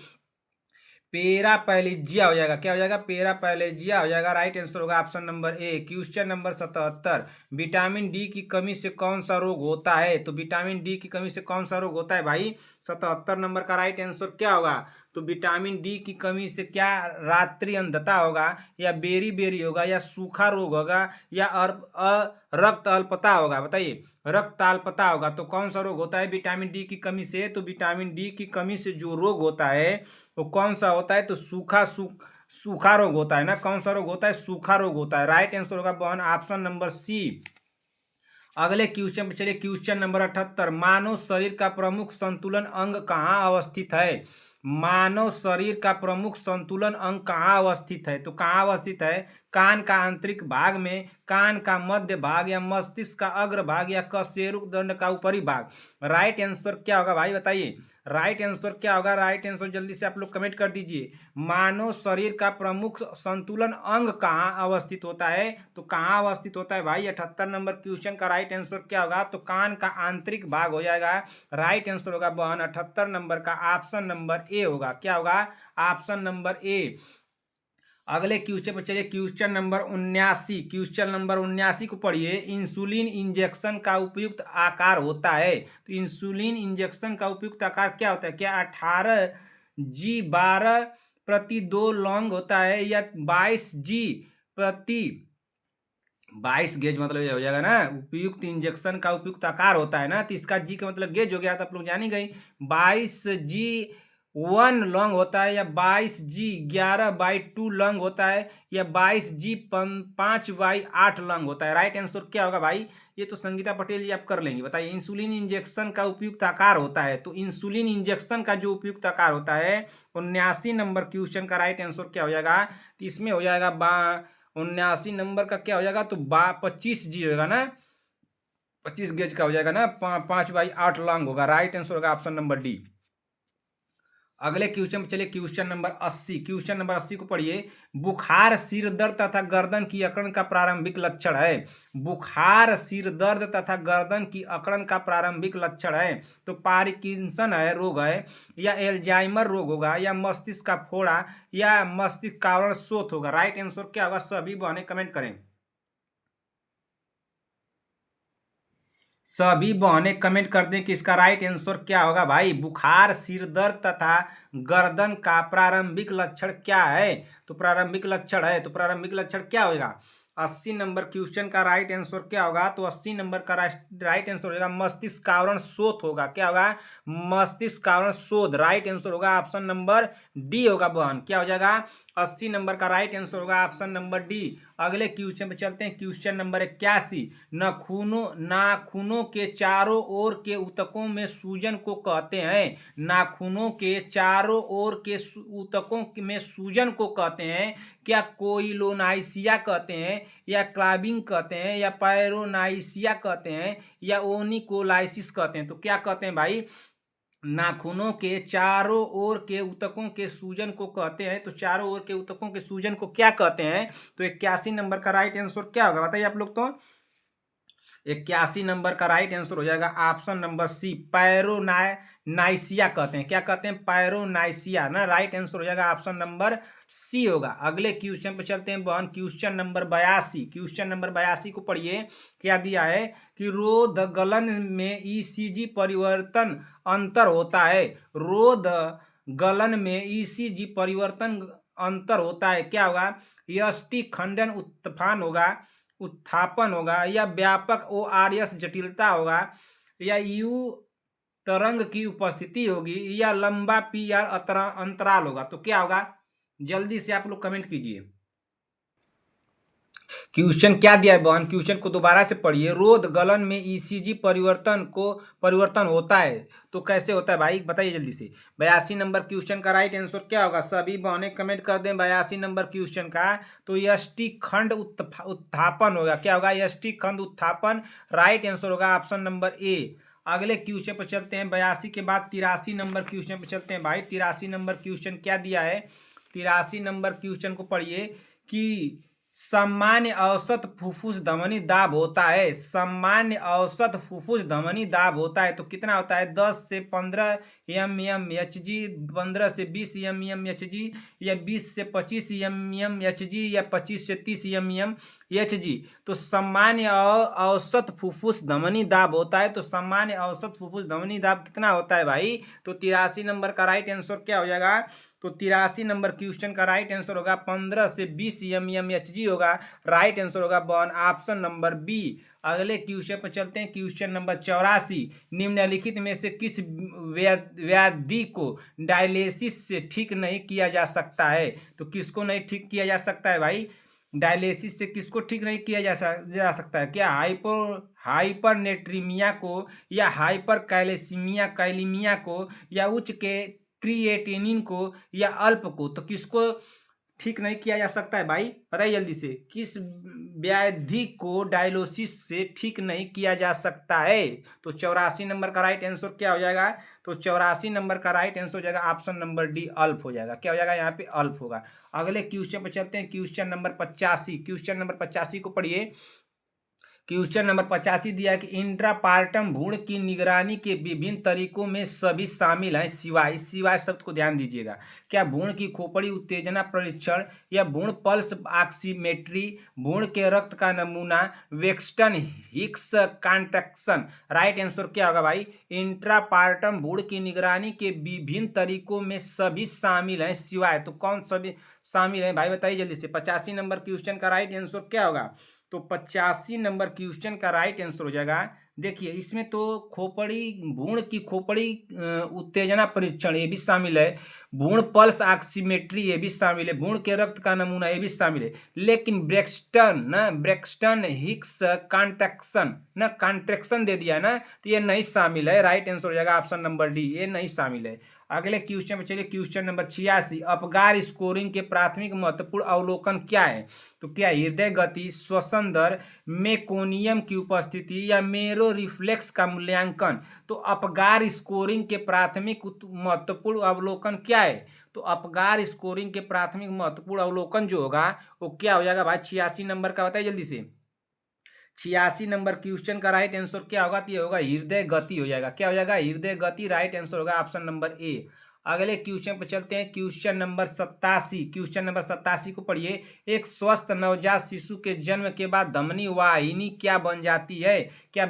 पैराप्लेजिया हो जाएगा। क्या हो जाएगा? पैराप्लेजिया हो जाएगा। राइट आंसर होगा option number A. Question number 77, vitamin D की कमी से कौन सा रोग होता है? तो विटामिन डी की कमी से कौन सा रोग होता है भाई? 77 नंबर का राइट आंसर क्या होगा? तो विटामिन डी की कमी से क्या रात्रि अंधता होगा, या बेरी बेरी होगा, या सूखा रोग होगा, या रक्त अल्पता होगा? बताइए, रक्त अल्पता होगा। तो कौन सा रोग होता है विटामिन डी की कमी से? तो विटामिन डी की कमी से जो रोग होता है वो कौन सा होता है? तो सूखा रोग होता है ना। कौन सा रोग होता है? सूखा रोग होता है। राइट आंसर होगा बहन ऑप्शन नंबर सी। अगले क्वेश्चन पे चलिए। क्वेश्चन नंबर 78, मानव शरीर का प्रमुख संतुलन अंग कहाँ अवस्थित है? मानव शरीर का प्रमुख संतुलन अंग कहाँ अवस्थित है? तो कहाँ अवस्थित है? कान का आंतरिक भाग में, कान का मध्य भाग, या मस्तिष्क का अग्र भाग, या कशेरुक दंड का ऊपरी भाग? राइट आंसर क्या होगा भाई बताइए? राइट आंसर क्या होगा? राइट आंसर जल्दी से आप लोग कमेंट कर दीजिए। मानव शरीर का प्रमुख संतुलन अंग कहाँ अवस्थित होता है? तो कहाँ अवस्थित होता है भाई? 78 नंबर क्वेश्चन का राइट आंसर क्या होगा? तो कान का आंतरिक भाग हो जाएगा। राइट आंसर होगा बहन 78 नंबर का ऑप्शन नंबर ए होगा। क्या होगा? Option number A. अगले क्वेश्चन पर चलिए। Question number 79। क्वेश्चन नंबर 79 को पढ़िए। इंसुलिन इंजेक्शन का उपयुक्त आकार होता है। तो इंसुलिन इंजेक्शन का उपयुक्त आकार क्या होता है? क्या 18G12 प्रति 2 लौंग होता है, या 22G प्रति 22 गेज? मतलब ये हो जाएगा ना, उपयुक्त इंजेक्शन का उपयुक्त आकार होता है ना। तो इसका जी का मतलब गेज हो गया, तो आप लोग जानी गई। 22G1 लॉन्ग होता है, या 22G11/2 लॉन्ग होता है, या 22G5/8 लॉन्ग होता है? राइट आंसर क्या होगा भाई? ये तो संगीता पटेल जी आप कर लेंगे। बताइए, इंसुलिन इंजेक्शन का उपयुक्त आकार होता है। तो इंसुलिन इंजेक्शन का जो उपयुक्त आकार होता है 79 नंबर क्वेश्चन का राइट आंसर क्या हो जाएगा? तो इसमें हो जाएगा 79 नंबर का क्या हो जाएगा? तो 25G होगा ना, 25 गेज का हो जाएगा ना, 5/8 लॉन्ग होगा। राइट आंसर होगा ऑप्शन नंबर डी। अगले क्वेश्चन पे चलिए। Question number 80। क्वेश्चन नंबर 80 को पढ़िए। बुखार, सिर दर्द तथा गर्दन की अकड़न का प्रारंभिक लक्षण है। बुखार, सिर दर्द तथा गर्दन की अकड़न का प्रारंभिक लक्षण है। तो पार्किंसन है रोग है, या एल्जाइमर रोग होगा, या मस्तिष्क का फोड़ा, या मस्तिष्क का आवरण शोथ होगा? राइट आंसर क्या होगा? सभी बहने कमेंट करें। सभी बहने कमेंट कर दें कि इसका राइट आंसर क्या होगा भाई? बुखार, सिर दर्द तथा गर्दन का प्रारंभिक लक्षण क्या है? तो प्रारंभिक लक्षण है, तो प्रारंभिक लक्षण क्या होगा? 80 नंबर क्वेश्चन का राइट आंसर क्या होगा? तो 80 नंबर का राइट आंसर होगा मस्तिष्क का आवरण शोथ होगा। क्या होगा? मस्तिष्क का आवरण शोध। राइट आंसर होगा ऑप्शन नंबर डी होगा बहन। क्या हो जाएगा? 80 नंबर का राइट आंसर होगा ऑप्शन नंबर डी। अगले क्वेश्चन पे चलते हैं। क्वेश्चन नंबर 81, नाखूनों के चारों ओर के ऊतकों में सूजन को कहते हैं। नाखूनों के चारों ओर के ऊतकों में सूजन को कहते हैं। क्या कोइलोनाइसिया कहते हैं, या क्लाबिंग कहते हैं, या पायरोनाइसिया कहते हैं, या ओनिकोलाइसिस कहते हैं? तो क्या कहते हैं भाई? नाखूनों के चारों ओर के ऊतकों के सूजन को कहते हैं। तो चारों ओर के ऊतकों के सूजन को क्या कहते हैं? तो 81 नंबर का राइट आंसर क्या होगा बताइए आप लोग। तो 81 नंबर का राइट आंसर हो जाएगा ऑप्शन नंबर सी, पायरोनाइसिया कहते हैं। क्या कहते हैं? पायरोनाइसिया ना। राइट आंसर हो जाएगा ऑप्शन नंबर सी होगा। अगले क्वेश्चन पे चलते हैं बहन। क्वेश्चन नंबर 82, क्वेश्चन नंबर 82 को पढ़िए। क्या दिया है कि रोध गलन में ईसीजी परिवर्तन अंतर होता है। रोध गलन में ईसीजी परिवर्तन अंतर होता है। क्या होगा? यष्टि खंडन उत्थापन होगा, या व्यापक ओआरएस जटिलता होगा, या यू तरंग की उपस्थिति होगी, या लंबा पीआर अंतराल होगा? तो क्या होगा? जल्दी से आप लोग कमेंट कीजिए। क्वेश्चन क्या दिया है बहन? क्वेश्चन को दोबारा से पढ़िए। रोध गलन में ईसीजी परिवर्तन होता है। तो कैसे होता है भाई बताइए जल्दी से। 82 नंबर क्वेश्चन का राइट आंसर क्या होगा? सभी बहनें कमेंट कर दें 82 नंबर क्वेश्चन का। तो यष्टि खंड उत्थापन होगा। क्या होगा? यष्टि खंड उत्थापन। राइट आंसर होगा ऑप्शन नंबर ए। अगले क्वेश्चन पर चलते हैं। 82 के बाद 83 नंबर क्वेश्चन पर चलते हैं भाई। 83 नंबर क्वेश्चन क्या दिया है? 83 नंबर क्वेश्चन को पढ़िए कि सामान्य औसत फुफ्फुस धमनी दाब होता है। सामान्य औसत फुफ्फुस धमनी दाब होता है। तो कितना होता है? 10 से 15 mmHg, 15 से 20 mmHg, या 20 से 25 mmHg, या 25 से 30 mmHg। तो सामान्य औसत फुफ्फुस धमनी दाब होता है। तो सामान्य औसत फुफ्फुस धमनी दाब कितना होता है भाई? तो 83 नंबर का राइट आंसर क्या हो जाएगा? तो 83 नंबर क्वेश्चन का राइट आंसर होगा 15 से 20 mmHg होगा। राइट आंसर होगा वन ऑप्शन नंबर बी। अगले क्वेश्चन पर चलते हैं। क्वेश्चन नंबर 84, निम्नलिखित में से किस व्याधि को डायलिसिस से ठीक नहीं किया जा सकता है? तो किसको नहीं ठीक किया जा सकता है भाई? डायलिसिस से किसको ठीक नहीं किया जा सकता है? क्या हाइपरनेट्रीमिया को, या हाइपर कैलेमिया को, या उच्च के क्रिएटिनिन को, या अल्प को? तो किसको ठीक नहीं किया जा सकता है भाई बताइए जल्दी से। किस व्याधि को डायलिसिस से ठीक नहीं किया जा सकता है? तो 84 नंबर का राइट आंसर क्या हो जाएगा? तो 84 नंबर का राइट आंसर हो जाएगा ऑप्शन नंबर डी, अल्प हो जाएगा। क्या हो जाएगा यहाँ पे? अल्प होगा। अगले क्वेश्चन पे चलते हैं। क्वेश्चन नंबर 85, क्वेश्चन नंबर 85 को पढ़िए। क्वेश्चन नंबर 85 दिया है कि इंट्रापार्टम भ्रूण की निगरानी के विभिन्न तरीकों में सभी शामिल हैं सिवाय शब्द को ध्यान दीजिएगा। क्या भ्रूण की खोपड़ी उत्तेजना परीक्षण, या भ्रूण पल्स ऑक्सीमेट्री, भ्रूण के रक्त का नमूना, वेक्सटन हिक्स कॉन्ट्रैक्शन? राइट आंसर क्या होगा भाई? इंट्रापार्टम भ्रूण की निगरानी के विभिन्न तरीकों में सभी शामिल हैं सिवाय। तो कौन सभी शामिल है भाई बताइए जल्दी से। 85 नंबर क्वेश्चन का राइट आंसर क्या होगा? तो 85 नंबर क्वेश्चन का राइट आंसर हो जाएगा, देखिए इसमें तो भ्रूण की खोपड़ी उत्तेजना परीक्षण ये भी शामिल है, भ्रूण पल्स ऑक्सीमेट्री ये भी शामिल है, भ्रूण के रक्त का नमूना ये भी शामिल है, लेकिन ब्रेक्सटन हिक्स कॉन्ट्रैक्शन दे दिया है ना, तो ये नहीं शामिल है। राइट आंसर हो जाएगा ऑप्शन नंबर डी, ये नहीं शामिल है। अगले क्वेश्चन पे चलिए। क्वेश्चन नंबर 86, अपगार स्कोरिंग के प्राथमिक महत्वपूर्ण अवलोकन क्या है? तो क्या हृदय गति, श्वसन दर, मेकोनियम की उपस्थिति, या मेरो रिफ्लेक्स का मूल्यांकन? तो अपगार स्कोरिंग के प्राथमिक महत्वपूर्ण अवलोकन क्या है? तो अपगार स्कोरिंग के प्राथमिक महत्वपूर्ण अवलोकन जो होगा वो क्या हो जाएगा भाई? 86 नंबर का बताइए जल्दी से। 86 नंबर क्वेश्चन का राइट आंसर क्या होगा? तो ये होगा हृदय गति हो जाएगा। क्या हो जाएगा? हृदय गति। राइट आंसर होगा ऑप्शन नंबर ए। अगले क्वेश्चन पर चलते हैं। क्वेश्चन नंबर 87, क्वेश्चन नंबर 87 को पढ़िए। एक स्वस्थ नवजात शिशु के जन्म के बाद धमनी वाहिनी क्या बन जाती है? क्या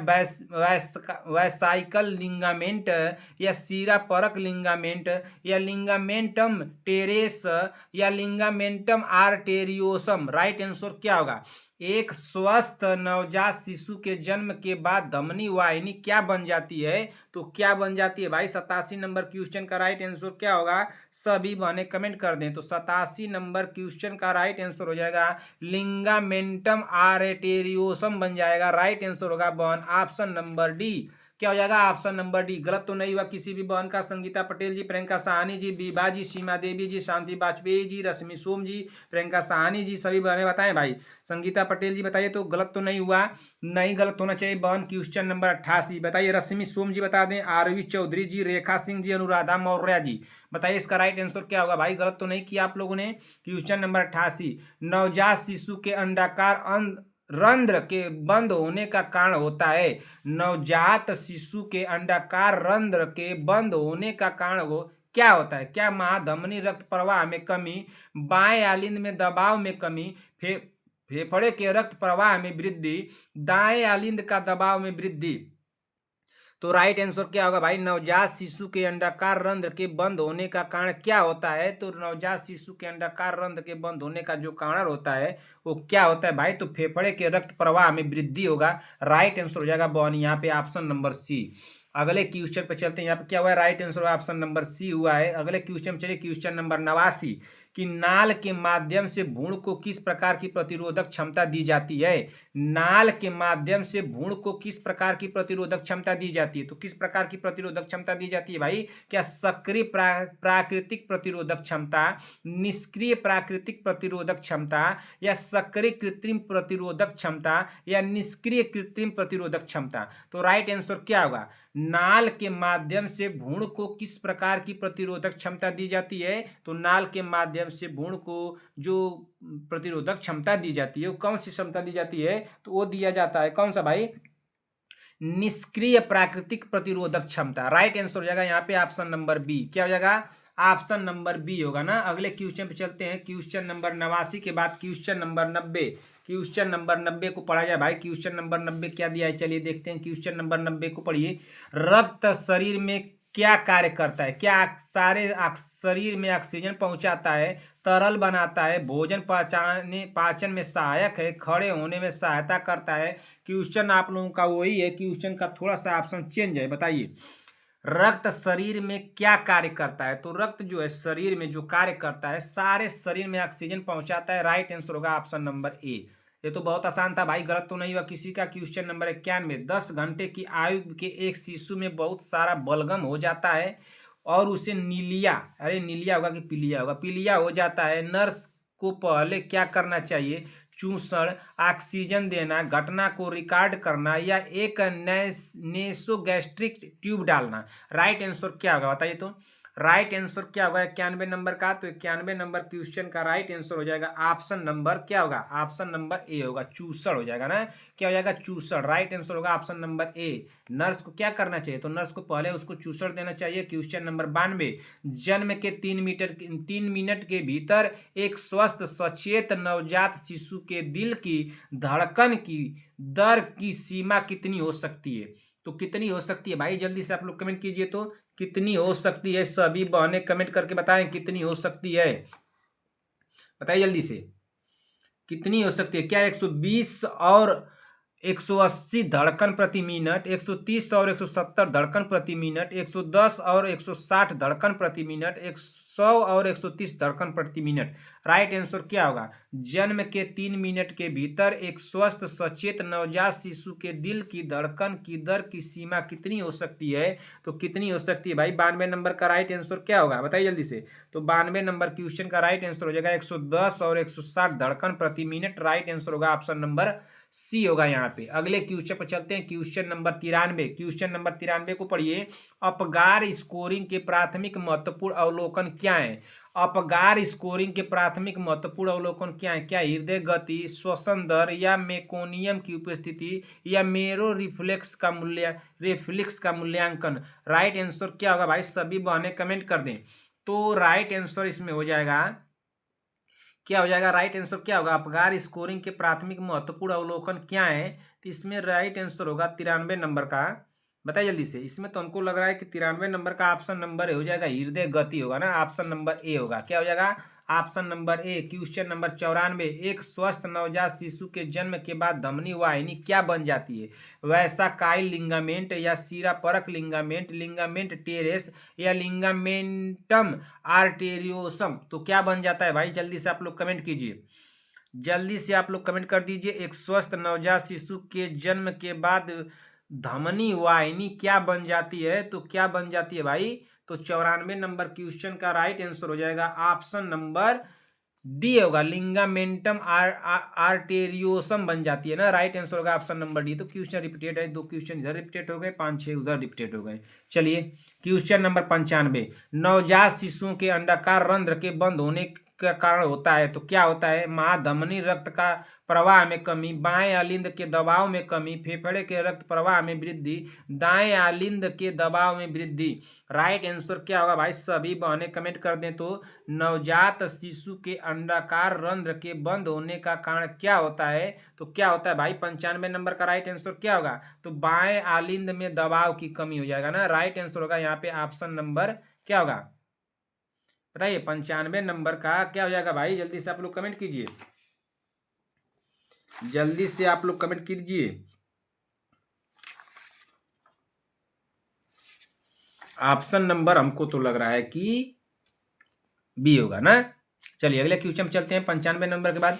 वैसाइकल लिंगामेंट, या सीरा परक लिंगामेंट, या लिंगामेंटम टेरेस, या लिंगामेंटम आर्टेरियोसम? राइट आंसर क्या होगा? एक स्वस्थ नवजात शिशु के जन्म के बाद धमनी वाहिनी क्या बन जाती है? तो क्या बन जाती है भाई? 87 नंबर क्वेश्चन का राइट आंसर क्या होगा? सभी बहने कमेंट कर दें। तो 87 नंबर क्वेश्चन का राइट आंसर हो जाएगा लिंगामेंटम आर्टेरियोसम बन जाएगा। राइट आंसर होगा बहन ऑप्शन नंबर डी। क्या हो जाएगा? Option number D. गलत तो नहीं हुआ किसी भी बहन का। संगीता पटेल जी, प्रियंका साहनी जी, बीबा जी, सीमा देवी जी, शांति वाजपेयी जी, रश्मि सोम जी, प्रियंका साहनी जी, सभी बहने बताएं भाई। संगीता पटेल जी बताइए तो गलत तो नहीं हुआ। नहीं गलत होना चाहिए बहन। क्वेश्चन नंबर 88 बताइए। रश्मि सोम जी बता दें, आरवी चौधरी जी, रेखा सिंह जी, अनुराधा मौर्य जी, बताइए इसका राइट आंसर क्या होगा भाई? गलत तो नहीं किया आप लोगों ने। क्वेश्चन नंबर 88, नवजात शिशु के अंडाकार रंध्र के बंद होने का कारण होता है। नवजात शिशु के अंडाकार रंध्र के बंद होने का कारण हो क्या होता है? क्या महाधमनी रक्त प्रवाह में कमी, बाएं आलिंद में दबाव में कमी, फेफड़े के रक्त प्रवाह में वृद्धि, दाएं आलिंद का दबाव में वृद्धि? तो राइट आंसर क्या होगा भाई? नवजात शिशु के अंडाकार रंध्र के बंद होने का कारण क्या होता है? तो नवजात शिशु के अंडाकार रंध्र के बंद होने का जो कारण होता है वो क्या होता है भाई? तो फेफड़े के रक्त प्रवाह में वृद्धि होगा। राइट आंसर हो जाएगा बॉन यहाँ पे ऑप्शन नंबर सी। अगले क्वेश्चन पे चलते हैं। यहाँ पे क्या हुआ है? Right answer option number C हुआ है। अगले क्वेश्चन चलिए, क्वेश्चन नंबर 89 कि नाल के माध्यम से भ्रूण को किस प्रकार की प्रतिरोधक क्षमता दी जाती है? नाल के माध्यम से भ्रूण को किस प्रकार की प्रतिरोधक क्षमता दी जाती है? तो किस प्रकार की प्रतिरोधक क्षमता दी जाती है भाई? क्या सक्रिय प्राकृतिक प्रतिरोधक क्षमता, निष्क्रिय प्राकृतिक प्रतिरोधक क्षमता, या सक्रिय कृत्रिम प्रतिरोधक क्षमता, या निष्क्रिय कृत्रिम प्रतिरोधक क्षमता? तो राइट आंसर क्या होगा? नाल के माध्यम से भ्रूण को किस प्रकार की प्रतिरोधक क्षमता दी जाती है? तो नाल के माध्यम से भ्रूण को जो प्रतिरोधक क्षमता दी जाती है वो कौन सी क्षमता दी जाती है? तो वो दिया जाता है कौन सा भाई? निष्क्रिय प्राकृतिक प्रतिरोधक क्षमता। राइट आंसर हो जाएगा यहाँ पे ऑप्शन नंबर बी। क्या हो जाएगा? ऑप्शन नंबर बी होगा ना। अगले क्वेश्चन पे चलते हैं। क्वेश्चन नंबर 89 के बाद क्वेश्चन नंबर 90। क्वेश्चन नंबर 90 को पढ़ा जाए भाई। क्वेश्चन नंबर 90 क्या दिया है चलिए देखते हैं। क्वेश्चन नंबर 90 को पढ़िए। रक्त शरीर में क्या कार्य करता है? क्या सारे शरीर में ऑक्सीजन पहुंचाता है, तरल बनाता है, भोजन पाचन में सहायक है, खड़े होने में सहायता करता है? क्वेश्चन आप लोगों का वही है। क्वेश्चन का थोड़ा सा ऑप्शन चेंज है। बताइए रक्त शरीर में क्या कार्य करता है? तो रक्त जो है शरीर में जो कार्य करता है, सारे शरीर में ऑक्सीजन पहुंचाता है। राइट आंसर होगा ऑप्शन नंबर ए। ये तो बहुत आसान था भाई, गलत तो नहीं हुआ किसी का। क्वेश्चन नंबर 91, 10 घंटे की आयु के एक शिशु में बहुत सारा बलगम हो जाता है और उसे नीलिया, अरे नीलिया होगा कि पीलिया होगा? पीलिया हो जाता है। नर्स को पहले क्या करना चाहिए? चूसण, ऑक्सीजन देना, घटना को रिकॉर्ड करना, या एक नेसोगैस्ट्रिक ट्यूब डालना? राइट आंसर क्या होगा बताइए तो? राइट आंसर क्या होगा 91 नंबर का? तो 91 नंबर क्वेश्चन का राइट आंसर हो जाएगा ऑप्शन नंबर क्या होगा? ऑप्शन नंबर ए होगा, चूसड़ हो जाएगा ना। क्या हो जाएगा? चूसड़। राइट आंसर होगा ऑप्शन नंबर ए। नर्स को क्या करना चाहिए? तो नर्स को पहले उसको चूसड़ देना चाहिए। क्वेश्चन नंबर 92, जन्म के 3 मिनट के भीतर एक स्वस्थ सचेत नवजात शिशु के दिल की धड़कन की दर की सीमा कितनी हो सकती है? तो कितनी हो सकती है भाई? जल्दी से आप लोग कमेंट कीजिए तो कितनी हो सकती है? सभी बहनें कमेंट करके बताएं कितनी हो सकती है। बताइए जल्दी से कितनी हो सकती है। क्या 120 और 180 धड़कन प्रति मिनट, 130 और 170 धड़कन प्रति मिनट, 110 और 160 धड़कन प्रति मिनट, 100 और 130 धड़कन प्रति मिनट? राइट आंसर क्या होगा? जन्म के 3 मिनट के भीतर एक स्वस्थ सचेत नवजात शिशु के दिल की धड़कन की दर की सीमा कितनी हो सकती है? तो कितनी हो सकती है भाई? 92 नंबर का राइट आंसर क्या होगा बताइए जल्दी से। तो 92 नंबर क्वेश्चन का राइट आंसर हो जाएगा 110 और 160 धड़कन प्रति मिनट। राइट आंसर होगा ऑप्शन नंबर सी होगा यहाँ पे। अगले क्वेश्चन पर चलते हैं। Question number 93। क्वेश्चन नंबर 93 को पढ़िए। अपगार स्कोरिंग के प्राथमिक महत्वपूर्ण अवलोकन क्या है? अपगार स्कोरिंग के प्राथमिक महत्वपूर्ण अवलोकन क्या है? क्या हृदय गति, श्वसन दर, या मेकोनियम की उपस्थिति, या मेरो रिफ्लेक्स का मूल्यांकन? राइट आंसर क्या होगा भाई? सभी बहनें कमेंट कर दें। तो राइट आंसर इसमें हो जाएगा क्या हो जाएगा? राइट आंसर क्या होगा? अपगार स्कोरिंग के प्राथमिक महत्वपूर्ण अवलोकन क्या है? तो इसमें राइट आंसर होगा 93 नंबर का। बताइए जल्दी से। इसमें तो हमको लग रहा है कि 93 नंबर का ऑप्शन नंबर हो जाएगा हृदय गति होगा ना। ऑप्शन नंबर ए होगा। क्या हो जाएगा? Option number A. Question number 94, एक स्वस्थ नवजात शिशु के जन्म के बाद धमनी वाहिनी क्या बन जाती है? वैसा काइल लिगामेंट या सिरापरक लिगामेंट, लिगामेंट टेरेस या लिगामेंटम आर्टेरियोसम। तो क्या बन जाता है भाई? जल्दी से आप लोग कमेंट कीजिए, जल्दी से आप लोग कमेंट कर दीजिए। एक स्वस्थ नवजात शिशु के जन्म के बाद धमनी वाहिनी क्या बन जाती है? तो क्या बन जाती है भाई? तो 94 नंबर क्वेश्चन का राइट आंसर हो जाएगा ऑप्शन नंबर डी होगा, लिगामेंटम आर्टेरियोसम बन जाती है ना। राइट आंसर होगा ऑप्शन नंबर डी। तो क्वेश्चन रिपीटेड है, 2 क्वेश्चन इधर रिपीटेड हो गए, 5-6 उधर रिपीटेड हो गए। चलिए क्वेश्चन नंबर 95, नवजात शिशुओं के अंडाकार रंध्र के बंद होने का कारण होता है तो क्या होता है? महाधमनी रक्त का प्रवाह में कमी, बाएं आलिंद के दबाव में कमी, फेफड़े के रक्त प्रवाह में वृद्धि, दाएं आलिंद के दबाव में वृद्धि। राइट आंसर क्या होगा भाई? सभी बहने कमेंट कर दें तो नवजात शिशु के अंडाकार रंध्र के बंद होने का कारण क्या होता है? तो क्या होता है भाई? 95 नंबर का राइट आंसर क्या होगा? तो बाएं आलिंद में दबाव की कमी हो जाएगा ना। राइट आंसर होगा यहाँ पे ऑप्शन नंबर क्या होगा बताइए? 95 नंबर का क्या हो जाएगा भाई? जल्दी से आप लोग कमेंट कीजिए, जल्दी से आप लोग कमेंट कीजिए। ऑप्शन नंबर हमको तो लग रहा है कि बी होगा ना। चलिए अगले क्वेश्चन में चलते हैं। 95 नंबर के बाद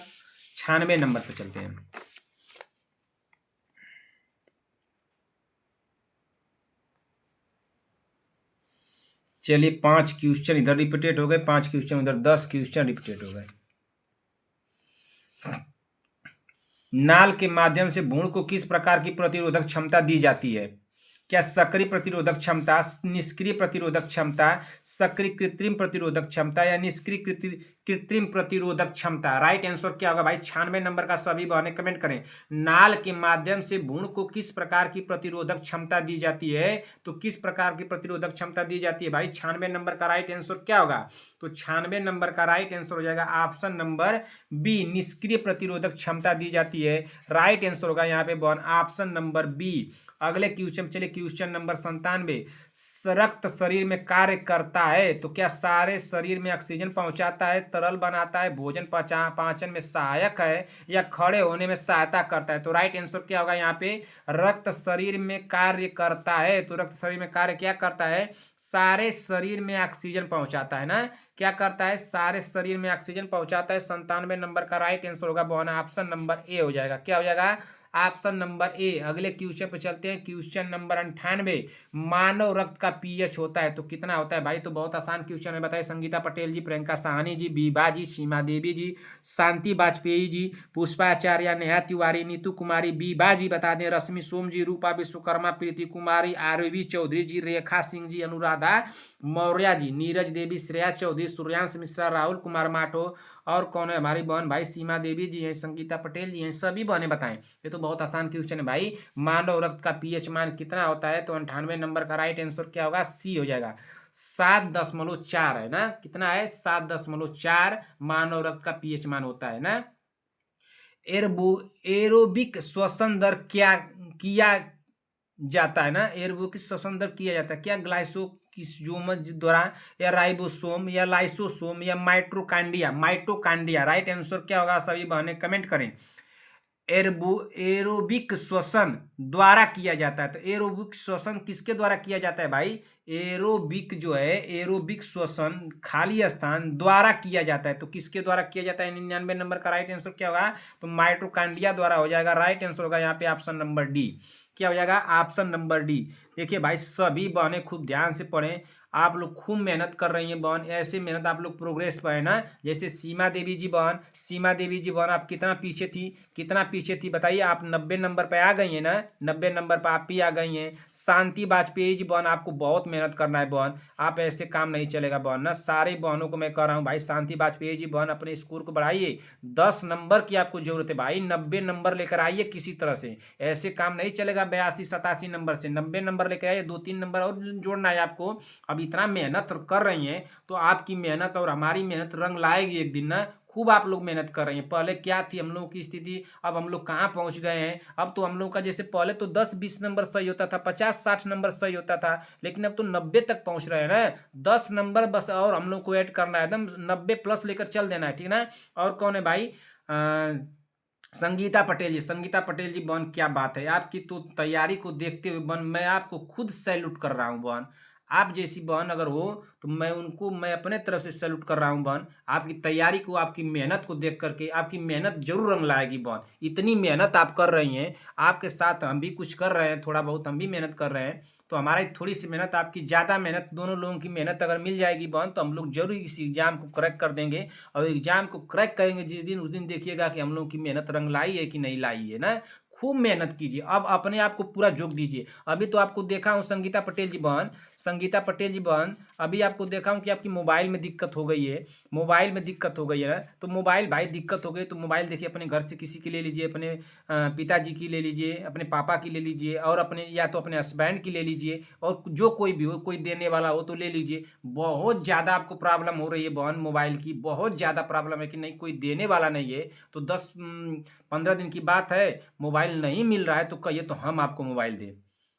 96 नंबर पे चलते हैं। चलिए 5 क्वेश्चन इधर रिपीटेड हो गए, 5 क्वेश्चन उधर, 10 क्वेश्चन रिपीटेड हो गए। नाल के माध्यम से भ्रूण को किस प्रकार की प्रतिरोधक क्षमता दी जाती है? क्या सक्रिय प्रतिरोधक क्षमता, निष्क्रिय प्रतिरोधक क्षमता, सक्रिय कृत्रिम प्रतिरोधक क्षमता या निष्क्रिय कृत्रिम प्रतिरोधक क्षमता? राइट आंसर क्या होगा भाई? 96 नंबर का सभी बहने कमेंट करें। नाल के माध्यम से भ्रूण को किस प्रकार की प्रतिरोधक क्षमता दी जाती है? तो किस प्रकार की प्रतिरोधक क्षमता दी जाती है भाई? 96 नंबर का राइट आंसर क्या होगा? तो 96 नंबर का राइट आंसर हो जाएगा ऑप्शन नंबर बी, निष्क्रिय प्रतिरोधक क्षमता दी जाती है। राइट आंसर होगा यहाँ पे बहन ऑप्शन नंबर बी। अगले क्वेश्चन चलिए, क्वेश्चन नंबर 97, रक्त शरीर में कार्य करता है तो क्या सारे शरीर में ऑक्सीजन पहुंचाता है, तरल बनाता है, भोजन पाचन में सहायक है या खड़े होने में सहायता करता है? तो राइट आंसर क्या होगा यहाँ पे? रक्त शरीर में कार्य करता है। तो रक्त शरीर में कार्य क्या करता है? सारे शरीर में ऑक्सीजन पहुंचाता है ना। क्या करता है? सारे शरीर में ऑक्सीजन पहुंचाता है। 97 नंबर का राइट आंसर होगा बहन ऑप्शन नंबर ए हो जाएगा। क्या हो जाएगा? Option number A. अगले क्वेश्चन पे चलते हैं। क्वेश्चन नंबर 98, मानव रक्त का पीएच होता है तो कितना होता है भाई? तो बहुत आसान क्वेश्चन है, बताइए। संगीता पटेल जी, प्रियंका साहनी जी, बीबा जी, सीमा देवी जी, शांति वाजपेयी जी, पुष्पा आचार्य, नेहा तिवारी, नीतू कुमारी, बीबा जी बता दें, रश्मि सोम जी, रूपा विश्वकर्मा, प्रीति कुमारी, आरवी चौधरी जी, रेखा सिंह जी, अनुराधा मौर्य जी, नीरज देवी, श्रेया चौधरी, सूर्यांश मिश्रा, राहुल कुमार माठो और कौन है हमारी बहन भाई? सीमा देवी जी हैं, संगीता पटेल जी हैं। सभी बहनें बताएं। ये तो बहुत आसान क्वेश्चन है भाई। मानव रक्त का पीएच मान कितना होता है? तो 98 नंबर का राइट आंसर क्या होगा? सी हो जाएगा। 7.4 है ना। कितना है? 7.4 मानव रक्त का पीएच मान होता है ना। एरोबिक श्वसन दर क्या किया जाता है ना? एरोबिक श्वसन दर किया जाता है क्या? ग्लाइकोसोम द्वारा या राइबोसोम या लाइसोसोम या माइटोकांड्रिया? राइट आंसर क्या होगा? सभी बहनें कमेंट करें। एरोबिक श्वसन द्वारा किया जाता है। तो एरोबिक श्वसन किसके द्वारा किया जाता है भाई? एरोबिक जो है, एरोबिक श्वसन खाली स्थान द्वारा किया जाता है। तो किसके द्वारा किया जाता है? 99 नंबर का राइट आंसर क्या होगा? तो माइटोकांड्रिया द्वारा हो जाएगा। राइट आंसर होगा यहाँ पे ऑप्शन नंबर डी। क्या हो जाएगा? Option number D. देखिए भाई, सभी बहनें खूब ध्यान से पढ़ें। आप लोग खूब मेहनत कर रही हैं बहन, ऐसे मेहनत आप लोग प्रोग्रेस पे है ना। जैसे सीमा देवी जी बहन, सीमा देवी जी बहन, आप कितना पीछे थी, कितना पीछे थी बताइए? आप 90 नंबर पे आ गई हैं ना। 90 नंबर पर आप ही आ गई हैं। शांति वाजपेयी जी बहन, आपको बहुत मेहनत करना है बहन, आप ऐसे काम नहीं चलेगा बहन ना। सारे बहनों को मैं कह रहा हूँ भाई, शांति वाजपेयी जी बहन अपने स्कोर को बढ़ाइए। 10 नंबर की आपको जरूरत है भाई, 90 नंबर लेकर आइए किसी तरह से। ऐसे काम नहीं चलेगा 82-87 नंबर से। 90 नंबर लेकर आइए, 2-3 नंबर और जोड़ना है आपको। अब इतना मेहनत कर रही हैं तो आपकी मेहनत और हमारी मेहनत रंग लाएगी एक दिन ना। खूब आप लोग मेहनत कर रहे हैं। पहले क्या थी हम लोगों की स्थिति, अब हम लोग कहाँ पहुँच गए हैं। अब तो हम लोग का जैसे पहले तो 10-20 नंबर सही होता था, 50-60 नंबर सही होता था, लेकिन अब तो 90 तक पहुँच रहे हैं ना। 10 नंबर बस और हम लोग को ऐड करना है, एकदम 90 प्लस लेकर चल देना है, ठीक ना। और कौन है भाई? संगीता पटेल जी। संगीता पटेल जी बहन, क्या बात है आपकी तो तैयारी को देखते हुए बहन मैं आपको खुद सैल्यूट कर रहा हूँ बहन। आप जैसी बहन अगर हो तो मैं अपने तरफ से सैल्यूट कर रहा हूँ बहन। आपकी तैयारी को, आपकी मेहनत को देख करके, आपकी मेहनत जरूर रंग लाएगी बहन। इतनी मेहनत आप कर रही हैं, आपके साथ हम भी कुछ कर रहे हैं, थोड़ा बहुत हम भी मेहनत कर रहे हैं, तो हमारी थोड़ी सी मेहनत, आपकी ज़्यादा मेहनत, दोनों लोगों की मेहनत अगर मिल जाएगी बहन तो हम लोग जरूर इस एग्जाम को क्रैक कर देंगे। और एग्जाम को क्रैक करेंगे जिस दिन, उस दिन देखिएगा कि हम लोग की मेहनत रंग लाई है कि नहीं लाई है ना। खूब मेहनत कीजिए, अब अपने आप को पूरा जोक दीजिए। अभी तो आपको देखा हूँ संगीता पटेल जी बहन, संगीता पटेल जी बहन, अभी आपको देखा हूँ कि आपकी मोबाइल में दिक्कत हो गई है। मोबाइल में दिक्कत हो गई है ना, तो मोबाइल भाई दिक्कत हो गई तो मोबाइल देखिए अपने घर से किसी की ले लीजिए, अपने पिताजी की ले लीजिए, अपने पापा की ले लीजिए, और अपने या तो अपने हस्बैंड की ले लीजिए, और जो कोई भी हो, कोई देने वाला हो तो ले लीजिए। बहुत ज़्यादा आपको प्रॉब्लम हो रही है बहन, मोबाइल की बहुत ज़्यादा प्रॉब्लम है कि नहीं कोई देने वाला नहीं है, तो 10-15 दिन की बात है, मोबाइल नहीं मिल रहा है तो कहिए तो हम आपको मोबाइल दें।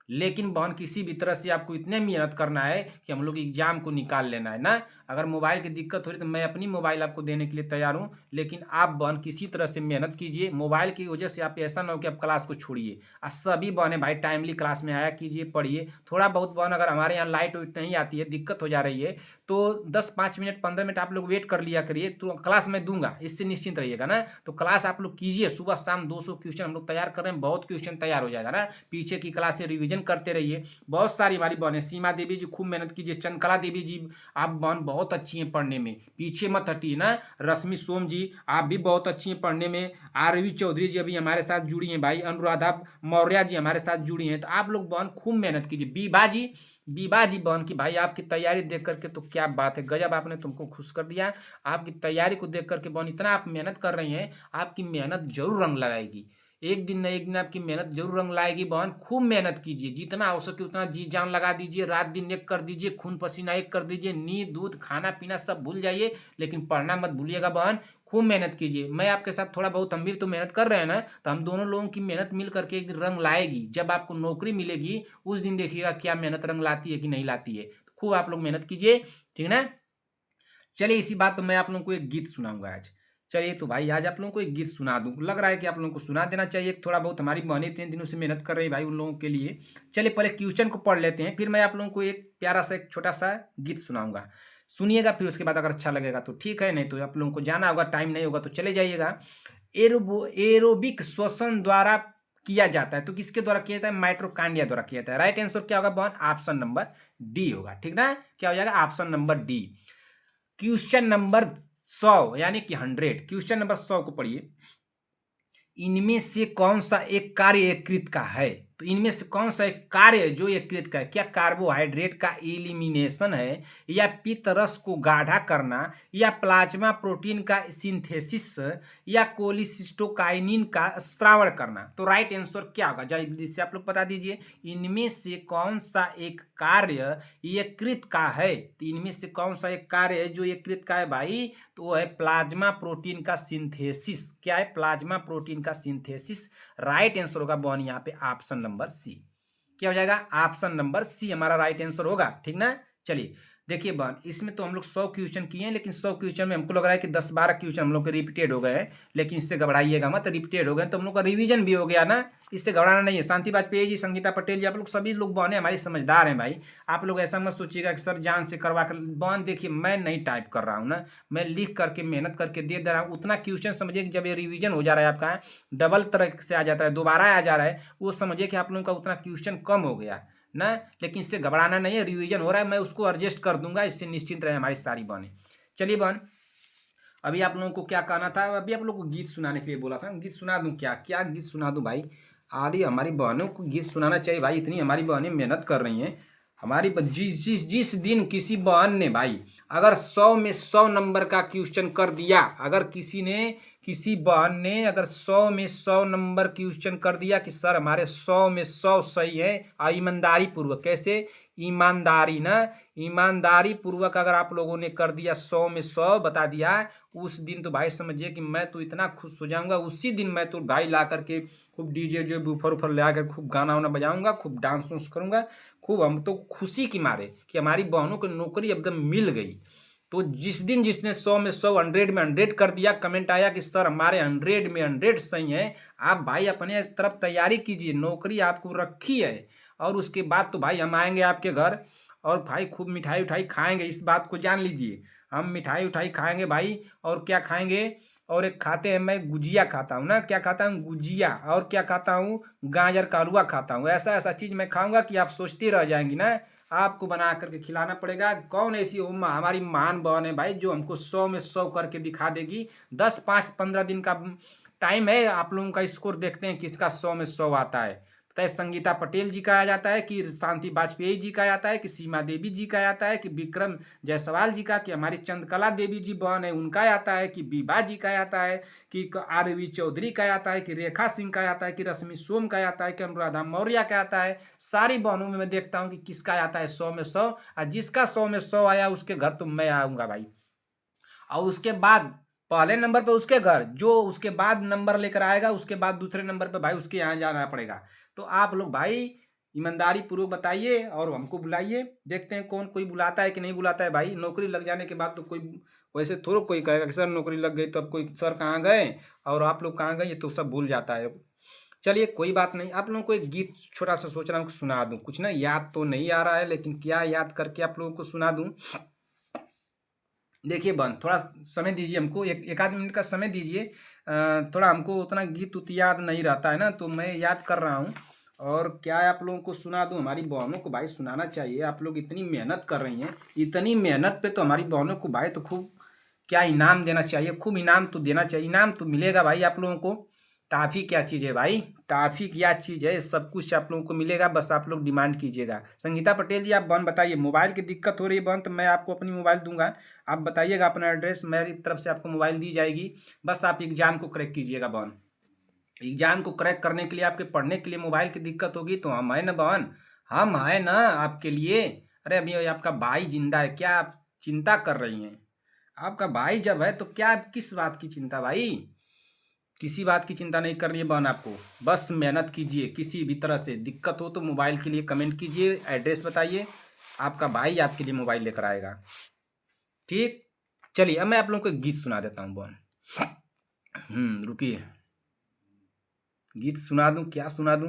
लेकिन बहन किसी भी तरह से आपको इतने मेहनत करना है कि हम लोग एग्जाम को निकाल लेना है ना। अगर मोबाइल की दिक्कत हो रही तो मैं अपनी मोबाइल आपको देने के लिए तैयार हूँ, लेकिन आप बहन किसी तरह से मेहनत कीजिए। मोबाइल की वजह से आप ऐसा ना हो कि आप क्लास को छोड़िए। और सभी बहनें भाई टाइमली क्लास में आया कीजिए, पढ़िए। थोड़ा बहुत बहन अगर हमारे यहाँ लाइट वाइट नहीं आती है, दिक्कत हो जा रही है, तो 10-5 मिनट 15 मिनट आप लोग वेट कर लिया करिए, तो क्लास मैं दूंगा, इससे निश्चिंत रहिएगा ना। तो क्लास आप लोग कीजिए, सुबह शाम 200 क्वेश्चन हम लोग तैयार कर रहे हैं, बहुत क्वेश्चन तैयार हो जाएगा ना। पीछे की क्लास से रिवीजन करते रहिए। बहुत सारी हमारी बहनें, सीमा देवी जी खूब मेहनत कीजिए, चंद्रकला देवी जी आप बहन बहुत अच्छी हैं पढ़ने में, पीछे मत हटिए ना। रश्मि सोम जी आप भी बहुत अच्छी हैं पढ़ने में। आरवी चौधरी जी अभी हमारे साथ जुड़ी हैं भाई, अनुराधा मौर्य जी हमारे साथ जुड़ी हैं, तो आप लोग बहन खूब मेहनत कीजिए। बीबा जी बहन की भाई आपकी तैयारी देख करके तो क्या बात है, गजब आपने तुमको खुश कर दिया। आपकी तैयारी को देख करके बहन इतना आप मेहनत कर रही हैं, आपकी मेहनत जरूर रंग लगाएगी। एक दिन न एक दिन आपकी मेहनत जरूर रंग लाएगी बहन। खूब मेहनत कीजिए, जितना हो सके उतना जी जान लगा दीजिए, रात दिन एक कर दीजिए, खून पसीना एक कर दीजिए, नींद दूध खाना पीना सब भूल जाइए, लेकिन पढ़ना मत भूलिएगा बहन। खूब मेहनत कीजिए, मैं आपके साथ थोड़ा बहुत, हम भी तो मेहनत कर रहे हैं ना, तो हम दोनों लोगों की मेहनत मिल करके एक दिन रंग लाएगी। जब आपको नौकरी मिलेगी उस दिन देखिएगा क्या मेहनत रंग लाती है कि नहीं लाती है। तो खूब आप लोग मेहनत कीजिए, ठीक है ना। चलिए इसी बात पर मैं आप लोगों को एक गीत सुनाऊंगा आज। चलिए तो भाई आज आप लोगों को एक गीत सुना दूं, लग रहा है कि आप लोगों को सुना देना चाहिए, थोड़ा बहुत हमारी बहनें इतने दिनों से मेहनत कर रही है भाई उन लोगों के लिए। चलिए पहले क्वेश्चन को पढ़ लेते हैं, फिर मैं आप लोगों को एक प्यारा सा एक छोटा सा गीत सुनाऊंगा, सुनिएगा। फिर उसके बाद अगर अच्छा लगेगा तो ठीक है, नहीं तो आप लोगों को जाना होगा, टाइम नहीं होगा तो चले जाइएगा। एरोबिक श्वसन द्वारा किया जाता है, तो किसके द्वारा किया जाता है? माइटोकांड्रिया द्वारा किया जाता है। राइट आंसर क्या होगा बहन? ऑप्शन नंबर डी होगा, ठीक ना। क्या हो जाएगा? Option number D. Question number 100 यानी कि 100, क्वेश्चन नंबर 100 को पढ़िए। इनमें से कौन सा एक कार्य यकृत का है? तो इनमें से कौन सा एक कार्य जो यकृत का है? क्या कार्बोहाइड्रेट का एलिमिनेशन है, या पित्त रस को गाढ़ा करना, या प्लाज्मा प्रोटीन का सिंथेसिस, या कोलिसिस्टोकाइनिन का स्रावण करना? तो राइट आंसर क्या होगा? जल्दी से आप लोग बता दीजिए, इनमें से कौन सा एक कार्य यकृत का है? तो इनमें से कौन सा एक कार्य है जो यकृत का है भाई? तो वो है प्लाज्मा प्रोटीन का सिंथेसिस। क्या है? प्लाज्मा प्रोटीन का सिंथेसिस। राइट आंसर होगा बहन यहाँ पे ऑप्शन नंबर सी। क्या हो जाएगा? ऑप्शन नंबर सी हमारा राइट आंसर होगा, ठीक ना। चलिए देखिए बहन, इसमें तो हम लोग 100 क्वेश्चन किए हैं, लेकिन 100 क्वेश्चन में हमको लग रहा है कि 10-12 क्वेश्चन हम लोग के रिपीटेड हो गए हैं, लेकिन इससे घबराइएगा मत, रिपीटेड हो गए तो हम लोग का रिवीजन भी हो गया ना, इससे घबराना नहीं है। शांति वाजपेयी जी, संगीता पटेल जी, आप लोग सभी लोग बहने हमारी समझदार हैं भाई। आप लोग ऐसा मत सोचिएगा कि सर जान से करवा कर। बहन देखिए मैं नहीं टाइप कर रहा हूँ ना, मैं लिख करके मेहनत करके दे रहा हूँ। उतना क्वेश्चन समझिए कि जब ये रिवीजन हो जा रहा है आपका, डबल तरह से आ जाता है, दोबारा आ जा रहा है, वो समझिए कि आप लोगों का उतना क्वेश्चन कम हो गया ना। लेकिन इससे घबराना नहीं है, रिवीजन हो रहा है, मैं उसको एडजस्ट कर दूंगा, इससे निश्चिंत रहे हमारी सारी बहनें। चलिए बहन, अभी आप लोगों को क्या कहना था? अभी आप लोगों को गीत सुनाने के लिए बोला था, गीत सुना दूं? क्या क्या गीत सुना दूं भाई? अरे हमारी बहनों को गीत सुनाना चाहिए भाई, इतनी हमारी बहनें मेहनत कर रही हैं। हमारी जिस दिन किसी बहन ने भाई अगर 100 में 100 नंबर का क्वेश्चन कर दिया, अगर किसी ने किसी बहन ने अगर 100 में 100 नंबर क्वेश्चन कर दिया कि सर हमारे 100 में 100 सही है, ईमानदारी पूर्वक, कैसे ईमानदारी ना, ईमानदारी पूर्वक अगर आप लोगों ने कर दिया 100 में 100 बता दिया, उस दिन तो भाई समझिए कि मैं तो इतना खुश हो जाऊंगा। उसी दिन मैं तो भाई ला करके खूब डीजे जो बूफर उफर ला कर खूब गाना वाना बजाऊंगा, खूब डांस वांस करूंगा खूब। हम तो खुशी की मारे कि हमारी बहनों को नौकरी एकदम मिल गई। तो जिस दिन जिसने 100 में 100 100 में 100 कर दिया, कमेंट आया कि सर हमारे 100 में 100 सही है, आप भाई अपने तरफ तैयारी कीजिए, नौकरी आपको रखी है। और उसके बाद तो भाई हम आएंगे आपके घर और भाई खूब मिठाई उठाई खाएंगे, इस बात को जान लीजिए। हम मिठाई उठाई खाएंगे भाई। और क्या खाएंगे, और एक खाते हैं, मैं गुजिया खाता हूँ ना, क्या खाता हूँ, गुजिया। और क्या खाता हूँ, गाजर का हलवा खाता हूँ। ऐसा ऐसा चीज़ मैं खाऊंगा कि आप सोचते रह जाएंगी ना। आपको बना करके खिलाना पड़ेगा। कौन ऐसी हमारी महान बहन है भाई जो हमको 100 में 100 करके दिखा देगी। 10 5 15 दिन का टाइम है, आप लोगों का स्कोर देखते हैं किसका 100 में 100 आता है। पता है संगीता पटेल जी का आ जाता है, कि शांति वाजपेयी जी का आता है, कि सीमा देवी जी का आता है, कि विक्रम जायसवाल जी का, कि हमारी चंद्रकला देवी जी बहन है उनका आता है, कि बीबा जी का आता है, कि आरवी चौधरी का आता है, कि रेखा सिंह का आता है, कि रश्मि सोम का आता है, कि अनुराधा मौर्य का आता है। सारी बहनों में मैं देखता हूँ कि किसका आता है 100 में 100। और जिसका 100 में 100 आया उसके घर तो मैं आऊँगा भाई। और उसके बाद पहले नंबर पे उसके घर, जो उसके बाद नंबर लेकर आएगा उसके बाद दूसरे नंबर पे भाई उसके यहाँ जाना पड़ेगा। तो आप लोग भाई ईमानदारी पूर्वक बताइए और हमको बुलाइए, देखते हैं कौन कोई बुलाता है कि नहीं बुलाता है। भाई नौकरी लग जाने के बाद तो कोई वैसे थोड़ा कोई कहेगा कि सर नौकरी लग गई, तो अब कोई सर कहाँ गए और आप लोग कहाँ गए, ये तो सब भूल जाता है। चलिए कोई बात नहीं, आप लोगों को एक गीत छोटा सा सोच रहा हूँ कि सुना दूँ। कुछ ना याद तो नहीं आ रहा है, लेकिन क्या याद करके आप लोगों को सुना दूँ। देखिए बहन, थोड़ा समय दीजिए हमको, एक आध मिनट का समय दीजिए। थोड़ा हमको उतना गीत उत याद नहीं रहता है ना, तो मैं याद कर रहा हूँ। और क्या है, आप लोगों को सुना दूँ। हमारी बहनों को भाई सुनाना चाहिए, आप लोग इतनी मेहनत कर रही हैं, इतनी मेहनत पे तो हमारी बहनों को भाई तो खूब क्या इनाम देना चाहिए, खूब इनाम तो देना चाहिए। इनाम तो मिलेगा भाई आप लोगों को। टाफी क्या चीज़ है भाई, टाफी क्या चीज़ है, सब कुछ आप लोगों को मिलेगा, बस आप लोग डिमांड कीजिएगा। संगीता पटेल जी, आप बहन बताइए, मोबाइल की दिक्कत हो रही है बहन, तो मैं आपको अपनी मोबाइल दूंगा। आप बताइएगा अपना एड्रेस, मेरी तरफ से आपको मोबाइल दी जाएगी। बस आप एग्जाम को क्रैक कीजिएगा बहन। एग्जाम को क्रैक करने के लिए, आपके पढ़ने के लिए मोबाइल की दिक्कत होगी तो हम है ना बहन, हम है ना आपके लिए। अरे अभी आपका भाई जिंदा है, क्या आप चिंता कर रही हैं। आपका भाई जब है तो क्या, किस बात की चिंता भाई, किसी बात की चिंता नहीं करनी है बहन आपको। बस मेहनत कीजिए, किसी भी तरह से दिक्कत हो तो मोबाइल के लिए कमेंट कीजिए, एड्रेस बताइए, आपका भाई आपके लिए मोबाइल लेकर आएगा। ठीक, चलिए अब मैं आप लोगों को एक गीत सुना देता हूँ बहन। रुकिए, गीत सुना दूं, क्या सुना दूं।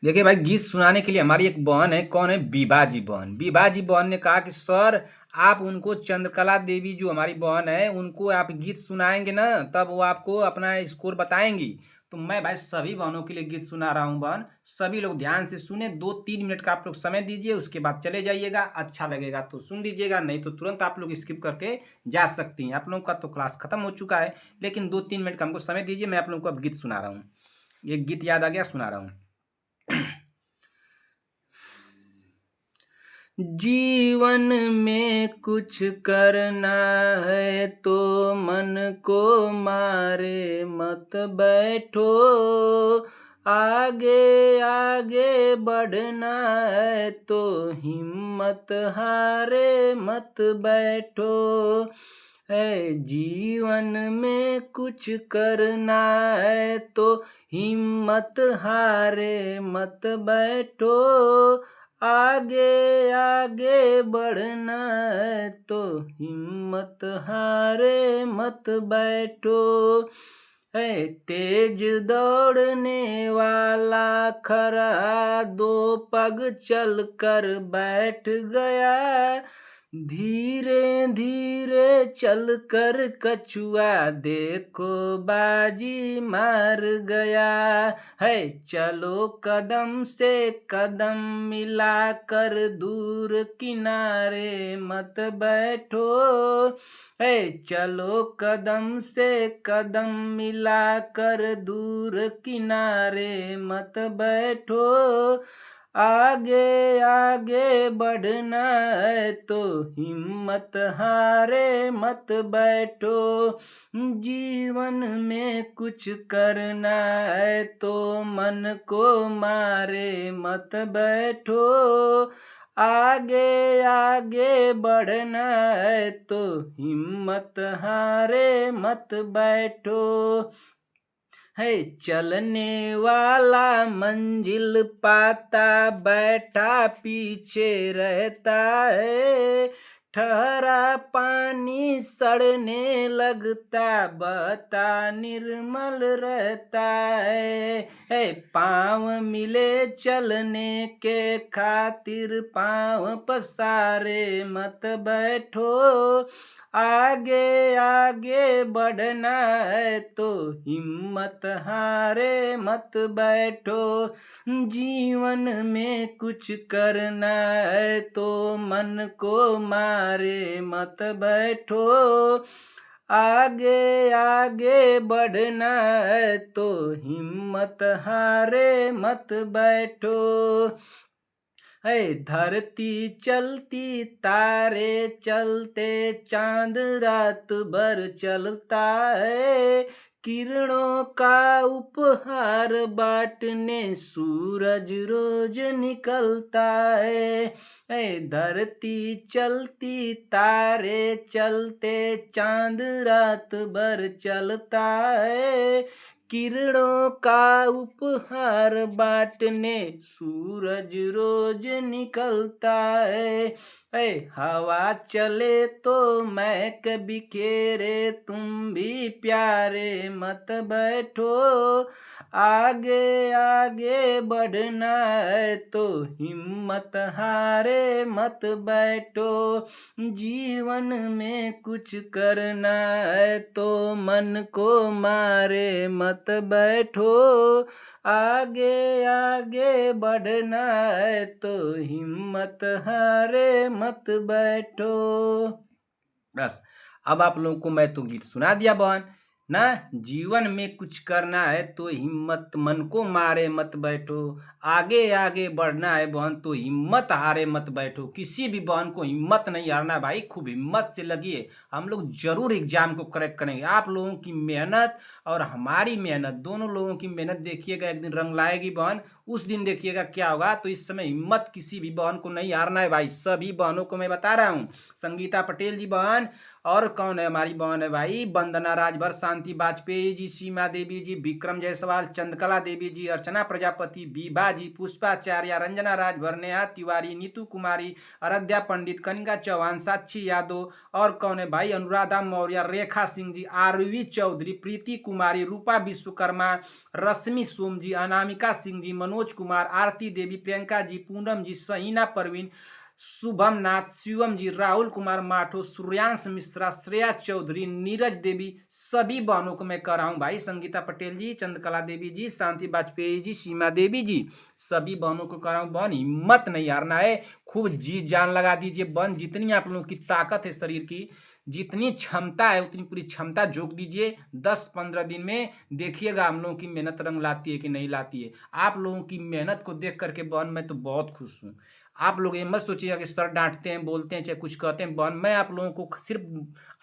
देखिए भाई, गीत सुनाने के लिए हमारी एक बहन है, कौन है, बीबा जी बहन। बीबा जी बहन ने कहा कि सर आप उनको, चंद्रकला देवी जो हमारी बहन है, उनको आप गीत सुनाएंगे ना, तब वो आपको अपना स्कोर बताएंगी। तो मैं भाई सभी बहनों के लिए गीत सुना रहा हूँ बहन, सभी लोग ध्यान से सुने। 2-3 मिनट का आप लोग समय दीजिए, उसके बाद चले जाइएगा। अच्छा लगेगा तो सुन लीजिएगा, नहीं तो तुरंत आप लोग स्किप करके जा सकती हैं। आप लोगों का तो क्लास खत्म हो चुका है, लेकिन 2-3 मिनट का हमको समय दीजिए, मैं आप लोगों को अब गीत सुना रहा हूँ। एक गीत याद आ गया, सुना रहा हूँ। जीवन में कुछ करना है तो मन को मारे मत बैठो, आगे आगे बढ़ना है तो हिम्मत हारे मत बैठो। है जीवन में कुछ करना है तो हिम्मत हारे मत बैठो, आगे आगे बढ़ना है तो हिम्मत हारे मत बैठो। है तेज दौड़ने वाला खरा दो पग चल कर बैठ गया, धीरे धीरे चल कर कछुआ देखो बाजी मार गया। है चलो कदम से कदम मिला कर दूर किनारे मत बैठो, है चलो कदम से कदम मिला कर दूर किनारे मत बैठो, आगे आगे बढ़ना है तो हिम्मत हारे मत बैठो, जीवन में कुछ करना है तो मन को मारे मत बैठो, आगे आगे बढ़ना है तो हिम्मत हारे मत बैठो। है चलने वाला मंजिल पाता बैठा पीछे रहता है, ठहरा पानी सड़ने लगता बहता निर्मल रहता है पाँव मिले चलने के खातिर पाँव पसारे मत बैठो, आगे आगे बढ़ना है तो हिम्मत हारे मत बैठो, जीवन में कुछ करना है तो मन को मारे मत बैठो, आगे आगे बढ़ना है तो हिम्मत हारे मत बैठो। है धरती चलती तारे चलते चांद रात भर चलता है, किरणों का उपहार बांटने सूरज रोज निकलता है धरती चलती तारे चलते चांद रात भर चलता है, किरणों का उपहार बांटने सूरज रोज निकलता है हवा चले तो महक बिखेरे तुम भी प्यारे मत बैठो, आगे आगे बढ़ना है तो हिम्मत हारे मत बैठो, जीवन में कुछ करना है तो मन को मारे मत बैठो, आगे आगे बढ़ना है तो हिम्मत हारे मत बैठो। बस अब आप लोगों को मैं तो गीत सुना दिया बहन ना, जीवन में कुछ करना है तो हिम्मत मन को मारे मत बैठो, आगे आगे बढ़ना है बहन तो हिम्मत हारे मत बैठो, किसी भी बहन को हिम्मत नहीं हारना है भाई, खूब हिम्मत से लगिए, हम लोग जरूर एग्जाम को क्रैक करेंगे। आप लोगों की मेहनत और हमारी मेहनत, दोनों लोगों की मेहनत देखिएगा, एक दिन रंग लाएगी बहन, उस दिन देखिएगा क्या होगा। तो इस समय हिम्मत किसी भी बहन को नहीं हारना है भाई, सभी बहनों को मैं बता रहा हूँ। संगीता पटेल जी बहन, और कौन है हमारी बहन है भाई, वंदना राजभर, शांति वाजपेयी जी, सीमा देवी जी, विक्रम जायसवाल, चंद्रकला देवी जी, अर्चना प्रजापति, बीबा जी, पुष्पाचार्य, रंजना राजभर, नेहा तिवारी, नीतू कुमारी, आराध्या पंडित, कनिका चौहान, साक्षी यादव, और कौन है भाई, अनुराधा मौर्य, रेखा सिंह जी, आरवी चौधरी, प्रीति कुमारी, रूपा विश्वकर्मा, रश्मि सोम जी, अनामिका सिंह जी, मनोज कुमार, आरती देवी, प्रियंका जी, पूनम जी, सहीना परवीन, शुभम नाथ, शिवम जी, राहुल कुमार माठो, सूर्यांश मिश्रा, श्रेया चौधरी, नीरज देवी, सभी बहनों को मैं कह रहा हूँ भाई, संगीता पटेल जी, चंद्रकला देवी जी, शांति वाजपेयी जी, सीमा देवी जी, सभी बहनों को कह रहा हूँ बहन हिम्मत नहीं हारना है, खूब जी जान लगा दीजिए बहन, जितनी आप लोगों की ताकत है शरीर की, जितनी क्षमता है उतनी पूरी क्षमता झोंक दीजिए, 10-15 दिन में देखिएगा हम लोगों की मेहनत रंग लाती है कि नहीं लाती है। आप लोगों की मेहनत को देख करके बहन मैं तो बहुत खुश हूँ। आप लोग ये मत सोचिएगा कि सर डांटते हैं, बोलते हैं, चाहे कुछ कहते हैं, बहन मैं आप लोगों को सिर्फ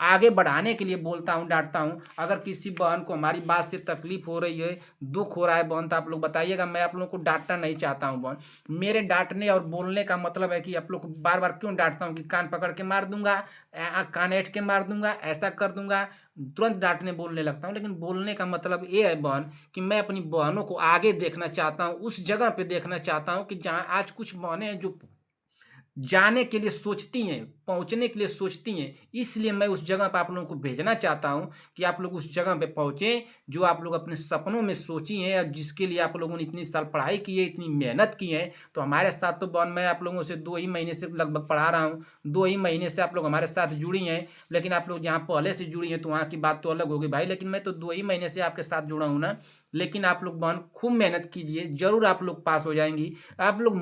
आगे बढ़ाने के लिए बोलता हूँ, डांटता हूँ। अगर किसी बहन को हमारी बात से तकलीफ हो रही है, दुख हो रहा है बहन, तो आप लोग बताइएगा, मैं आप लोगों को डांटना नहीं चाहता हूँ बहन। मेरे डांटने और बोलने का मतलब है कि आप लोग को बार बार क्यों डांटता हूँ कि कान पकड़ के मार दूंगा, कान ऐठ के मार दूंगा, ऐसा कर दूंगा, तुरंत डांटने बोलने लगता हूँ। लेकिन बोलने का मतलब ये है बहन कि मैं अपनी बहनों को आगे देखना चाहता हूँ, उस जगह पे देखना चाहता हूँ कि जहाँ आज कुछ बहनें हैं जो जाने के लिए सोचती हैं, पहुँचने के लिए सोचती हैं, इसलिए मैं उस जगह पे आप लोगों को भेजना चाहता हूँ कि आप लोग उस जगह पे पहुँचें जो आप लोग अपने सपनों में सोची हैं, और जिसके लिए आप लोगों ने इतनी साल पढ़ाई की है, इतनी मेहनत की है। तो हमारे साथ तो बहन मैं आप लोगों से 2 ही महीने से लगभग पढ़ा रहा हूँ, 2 ही महीने से आप लोग हमारे साथ जुड़ी हैं। लेकिन आप लोग जहाँ पहले से जुड़ी हैं तो वहाँ की बात तो अलग होगी भाई, लेकिन मैं तो 2 ही महीने से आपके साथ जुड़ा हूँ ना। लेकिन आप लोग बहन खूब मेहनत कीजिए, जरूर आप लोग पास हो जाएंगी। आप लोग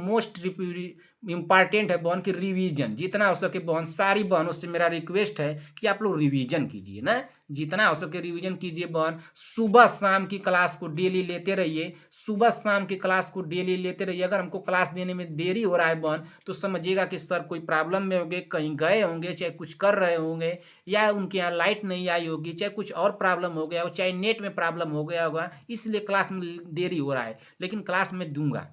इम्पॉर्टेंट है बहन की रिवीजन, जितना हो सके बहन सारी बहनों से मेरा रिक्वेस्ट है कि आप लोग रिवीजन कीजिए ना, जितना हो सके रिवीजन कीजिए बहन। सुबह शाम की क्लास को डेली लेते रहिए, सुबह शाम की क्लास को डेली लेते रहिए। अगर हमको क्लास देने में देरी हो रहा है बहन तो समझिएगा कि सर कोई प्रॉब्लम में होंगे, कहीं गए होंगे, चाहे कुछ कर रहे होंगे, या उनके यहाँ लाइट नहीं आई होगी, चाहे कुछ और प्रॉब्लम हो गया हो, चाहे नेट में प्रॉब्लम हो गया होगा, इसलिए क्लास में देरी हो रहा है, लेकिन क्लास में दूंगा।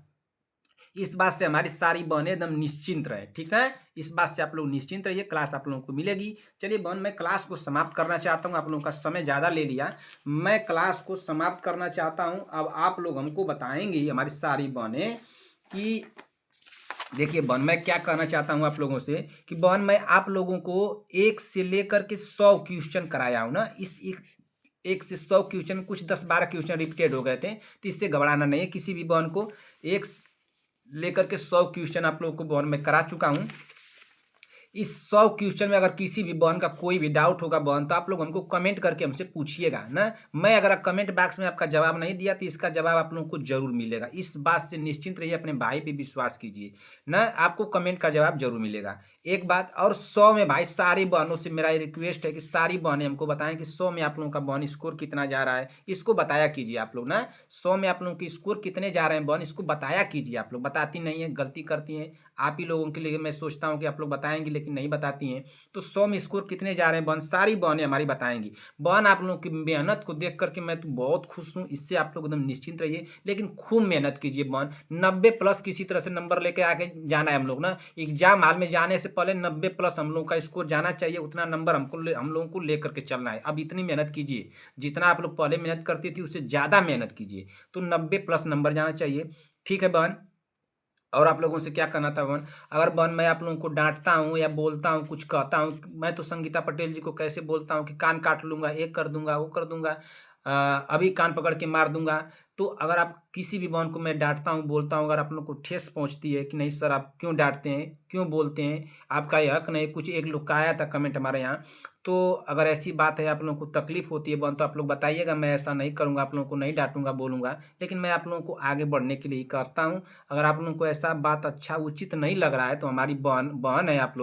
इस बात से हमारी सारी बहनें एकदम निश्चिंत रहे, ठीक है। इस बात से आप लोग निश्चिंत रहिए, क्लास आप लोगों को मिलेगी। चलिए बहन, मैं क्लास को समाप्त करना चाहता हूँ, आप लोगों का समय ज़्यादा ले लिया, मैं क्लास को समाप्त करना चाहता हूँ। अब आप लोग हमको बताएंगे, हमारी सारी बहनें, कि देखिए बहन, मैं क्या कहना चाहता हूँ आप लोगों से कि बहन, मैं आप लोगों को 1 से लेकर के 100 क्वेश्चन कराया हूँ ना। इस एक से 100 क्वेश्चन, कुछ 10-12 क्वेश्चन रिपीटेड हो गए थे, तो इससे घबराना नहीं है किसी भी बहन को। 1 लेकर के 100 क्वेश्चन आप लोगों को बहन मैं करा चुका हूँ। इस 100 क्वेश्चन में अगर किसी भी बहन का कोई भी डाउट होगा बहन, तो आप लोग हमको कमेंट करके हमसे पूछिएगा ना। मैं अगर कमेंट बॉक्स में आपका जवाब नहीं दिया तो इसका जवाब आप लोगों को जरूर मिलेगा। इस बात से निश्चिंत रहिए, अपने भाई पे विश्वास कीजिए ना, आपको कमेंट का जवाब जरूर मिलेगा। एक बात और, 100 में भाई सारी बहनों से मेरा रिक्वेस्ट है कि सारी बहनें हमको बताएं कि 100 में आप लोगों का बहन स्कोर कितना जा रहा है, इसको बताया कीजिए आप लोग ना। 100 में आप लोगों के स्कोर कितने जा रहे हैं बहन, इसको बताया कीजिए। आप लोग बताती नहीं है, गलती करती हैं आप ही लोगों के लिए। मैं सोचता हूँ कि आप लोग बताएंगे लेकिन नहीं बताती हैं। तो 100 में स्कोर कितने जा रहे हैं बहन, सारी बहनें हमारी बताएंगी। बहन आप लोगों की मेहनत को देख करके मैं तो बहुत खुश हूँ, इससे आप लोग एकदम निश्चिंत रहिए, लेकिन खूब मेहनत कीजिए बहन। 90+ किसी तरह से नंबर लेके आके जाना है हम लोग ना। एग्जाम हाल में जाने से पहले 90+ हम लोग का स्कोर जाना चाहिए, उतना नंबर हम लोगों को लेकर के चलना है। अब इतनी मेहनत कीजिए, जितना आप लोग पहले मेहनत करती थी उससे ज़्यादा मेहनत कीजिए, तो 90+ नंबर जाना चाहिए, ठीक है बहन। और आप लोगों से क्या कहना था बहन, अगर बहन मैं आप लोगों को डांटता हूँ या बोलता हूँ, कुछ कहता हूँ, मैं तो संगीता पटेल जी को कैसे बोलता हूँ कि कान काट लूंगा, ये कर दूंगा, वो कर दूंगा, अभी कान पकड़ के मार दूंगा। तो अगर आप किसी भी बहन को मैं डांटता हूँ, बोलता हूँ, अगर आप लोग को ठेस पहुँचती है कि नहीं सर आप क्यों डांटते हैं, क्यों बोलते हैं, आपका ये हक नहीं। कुछ एक लोग का आया था कमेंट हमारे यहाँ, तो अगर ऐसी बात है, आप लोगों को तकलीफ होती है बहन, तो आप लोग बताइएगा, मैं ऐसा नहीं करूँगा, आप लोगों को नहीं डांटूंगा, बोलूँगा। लेकिन मैं आप लोगों को आगे बढ़ने के लिए ही करता हूँ। अगर आप लोगों को ऐसा बात अच्छा उचित नहीं लग रहा है तो हमारी बहन बहन है आप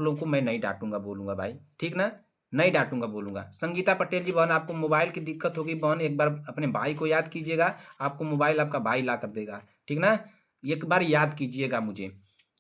लोगों को मैं नहीं डांटूंगा, बोलूँगा भाई, ठीक ना। नहीं डांटूंगा, बोलूँगा। संगीता पटेल जी बहन, आपको मोबाइल की दिक्कत होगी बहन, एक बार अपने भाई को याद कीजिएगा, आपको मोबाइल आपका भाई ला कर देगा, ठीक ना। एक बार याद कीजिएगा मुझे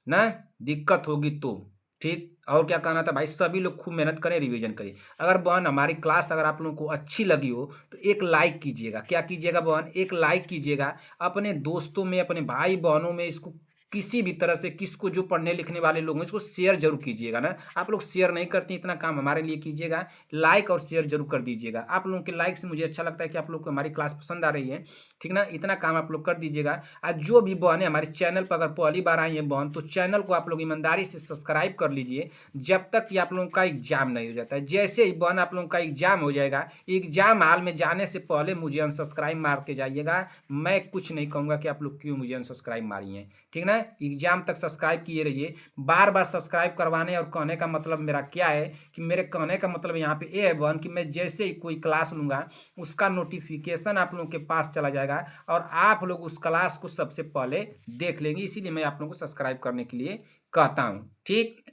ना, दिक्कत होगी तो, ठीक। और क्या कहना था भाई, सभी लोग खूब मेहनत करें, रिवीजन करें। अगर बहन हमारी क्लास अगर आप लोगों को अच्छी लगी हो तो एक लाइक कीजिएगा। क्या कीजिएगा बहन, एक लाइक कीजिएगा। अपने दोस्तों में, अपने भाई बहनों में इसको किसी भी तरह से, किसको जो पढ़ने लिखने वाले लोग हैं, इसको शेयर जरूर कीजिएगा ना। आप लोग शेयर नहीं करते, इतना काम हमारे लिए कीजिएगा, लाइक और शेयर जरूर कर दीजिएगा। आप लोगों के लाइक से मुझे अच्छा लगता है कि आप लोग को हमारी क्लास पसंद आ रही है, ठीक ना। इतना काम आप लोग कर दीजिएगा। आज जो भी बहन है हमारे चैनल पर अगर पहली बार आई है बहन, तो चैनल को आप लोग ईमानदारी से सब्सक्राइब कर लीजिए, जब तक कि आप लोगों का एग्जाम नहीं हो जाता है। जैसे ही बहन आप लोगों का एग्जाम हो जाएगा, एग्जाम हाल में जाने से पहले मुझे अनसब्सक्राइब मार के जाइएगा। मैं कुछ नहीं कहूँगा कि आप लोग क्यों मुझे अनसब्सक्राइब मारी हैं, ठीक ना। एग्जाम तक सब्सक्राइब किए रहिए। बार बार सब्सक्राइब करवाने और कहने का मतलब मेरा क्या है, कि मेरे कहने का मतलब यहाँ पे ये है बहन, कि मैं जैसे ही कोई क्लास लूँगा उसका नोटिफिकेशन आप लोगों के पास चला जाएगा और आप लोग उस क्लास को सबसे पहले देख लेंगे। इसीलिए मैं आप लोगों को सब्सक्राइब करने के लिए कहता हूँ, ठीक।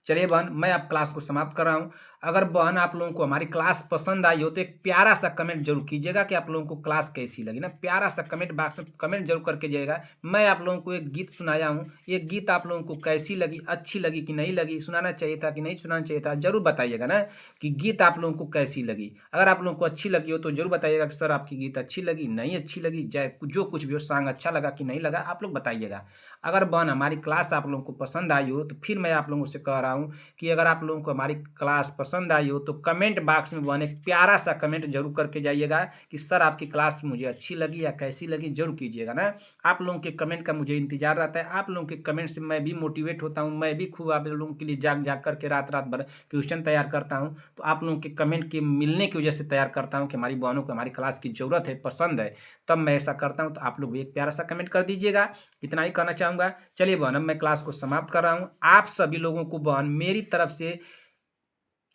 चलिए बहन, मैं आप क्लास को समाप्त कर रहा हूँ। अगर बहन आप लोगों को हमारी क्लास पसंद आई हो तो एक प्यारा सा कमेंट जरूर कीजिएगा कि आप लोगों को क्लास कैसी लगी ना। प्यारा सा कमेंट बॉक्स में कमेंट जरूर करके जाइएगा। मैं आप लोगों को एक गीत सुनाया हूँ, ये गीत आप लोगों को कैसी लगी, अच्छी लगी कि नहीं लगी, सुनाना चाहिए था कि नहीं सुनाना चाहिए था, जरूर बताइएगा ना कि गीत आप लोगों को कैसी लगी। अगर आप लोगों को अच्छी लगी हो तो जरूर बताइएगा कि सर आपकी गीत अच्छी लगी, नहीं अच्छी लगी, चाहे जो कुछ भी हो, सॉन्ग अच्छा लगा कि नहीं लगा, आप लोग बताइएगा। अगर बहन हमारी क्लास आप लोगों को पसंद आई हो तो फिर मैं आप लोगों से कह रहा हूँ कि अगर आप लोगों को हमारी क्लास पसंद आई हो तो कमेंट बॉक्स में बहन एक प्यारा सा कमेंट जरूर करके जाइएगा कि सर आपकी क्लास मुझे अच्छी लगी या कैसी लगी, जरूर कीजिएगा ना। आप लोगों के कमेंट का मुझे इंतजार रहता है। आप लोगों के कमेंट से मैं भी मोटिवेट होता हूँ, मैं भी खूब आप लोगों के लिए जाग जाग करके रात रात भर क्वेश्चन तैयार करता हूँ। तो आप लोगों के कमेंट के मिलने की वजह से तैयार करता हूँ कि हमारी बहनों को हमारी क्लास की ज़रूरत है, पसंद है, तब मैं ऐसा करता हूँ। तो आप लोग भी एक प्यारा सा कमेंट कर दीजिएगा, इतना ही कहना चाहूँगा। चलिए बहन, अब मैं क्लास को समाप्त कर रहा हूँ। आप सभी लोगों को बहन मेरी तरफ से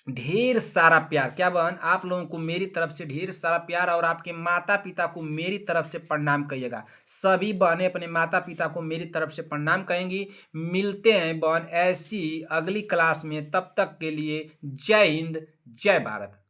ढेर सारा प्यार। क्या बहन, आप लोगों को मेरी तरफ से ढेर सारा प्यार और आपके माता पिता को मेरी तरफ से प्रणाम कहिएगा। सभी बहनें अपने माता पिता को मेरी तरफ से प्रणाम कहेंगी। मिलते हैं बहन ऐसी अगली क्लास में, तब तक के लिए जय हिंद, जय भारत।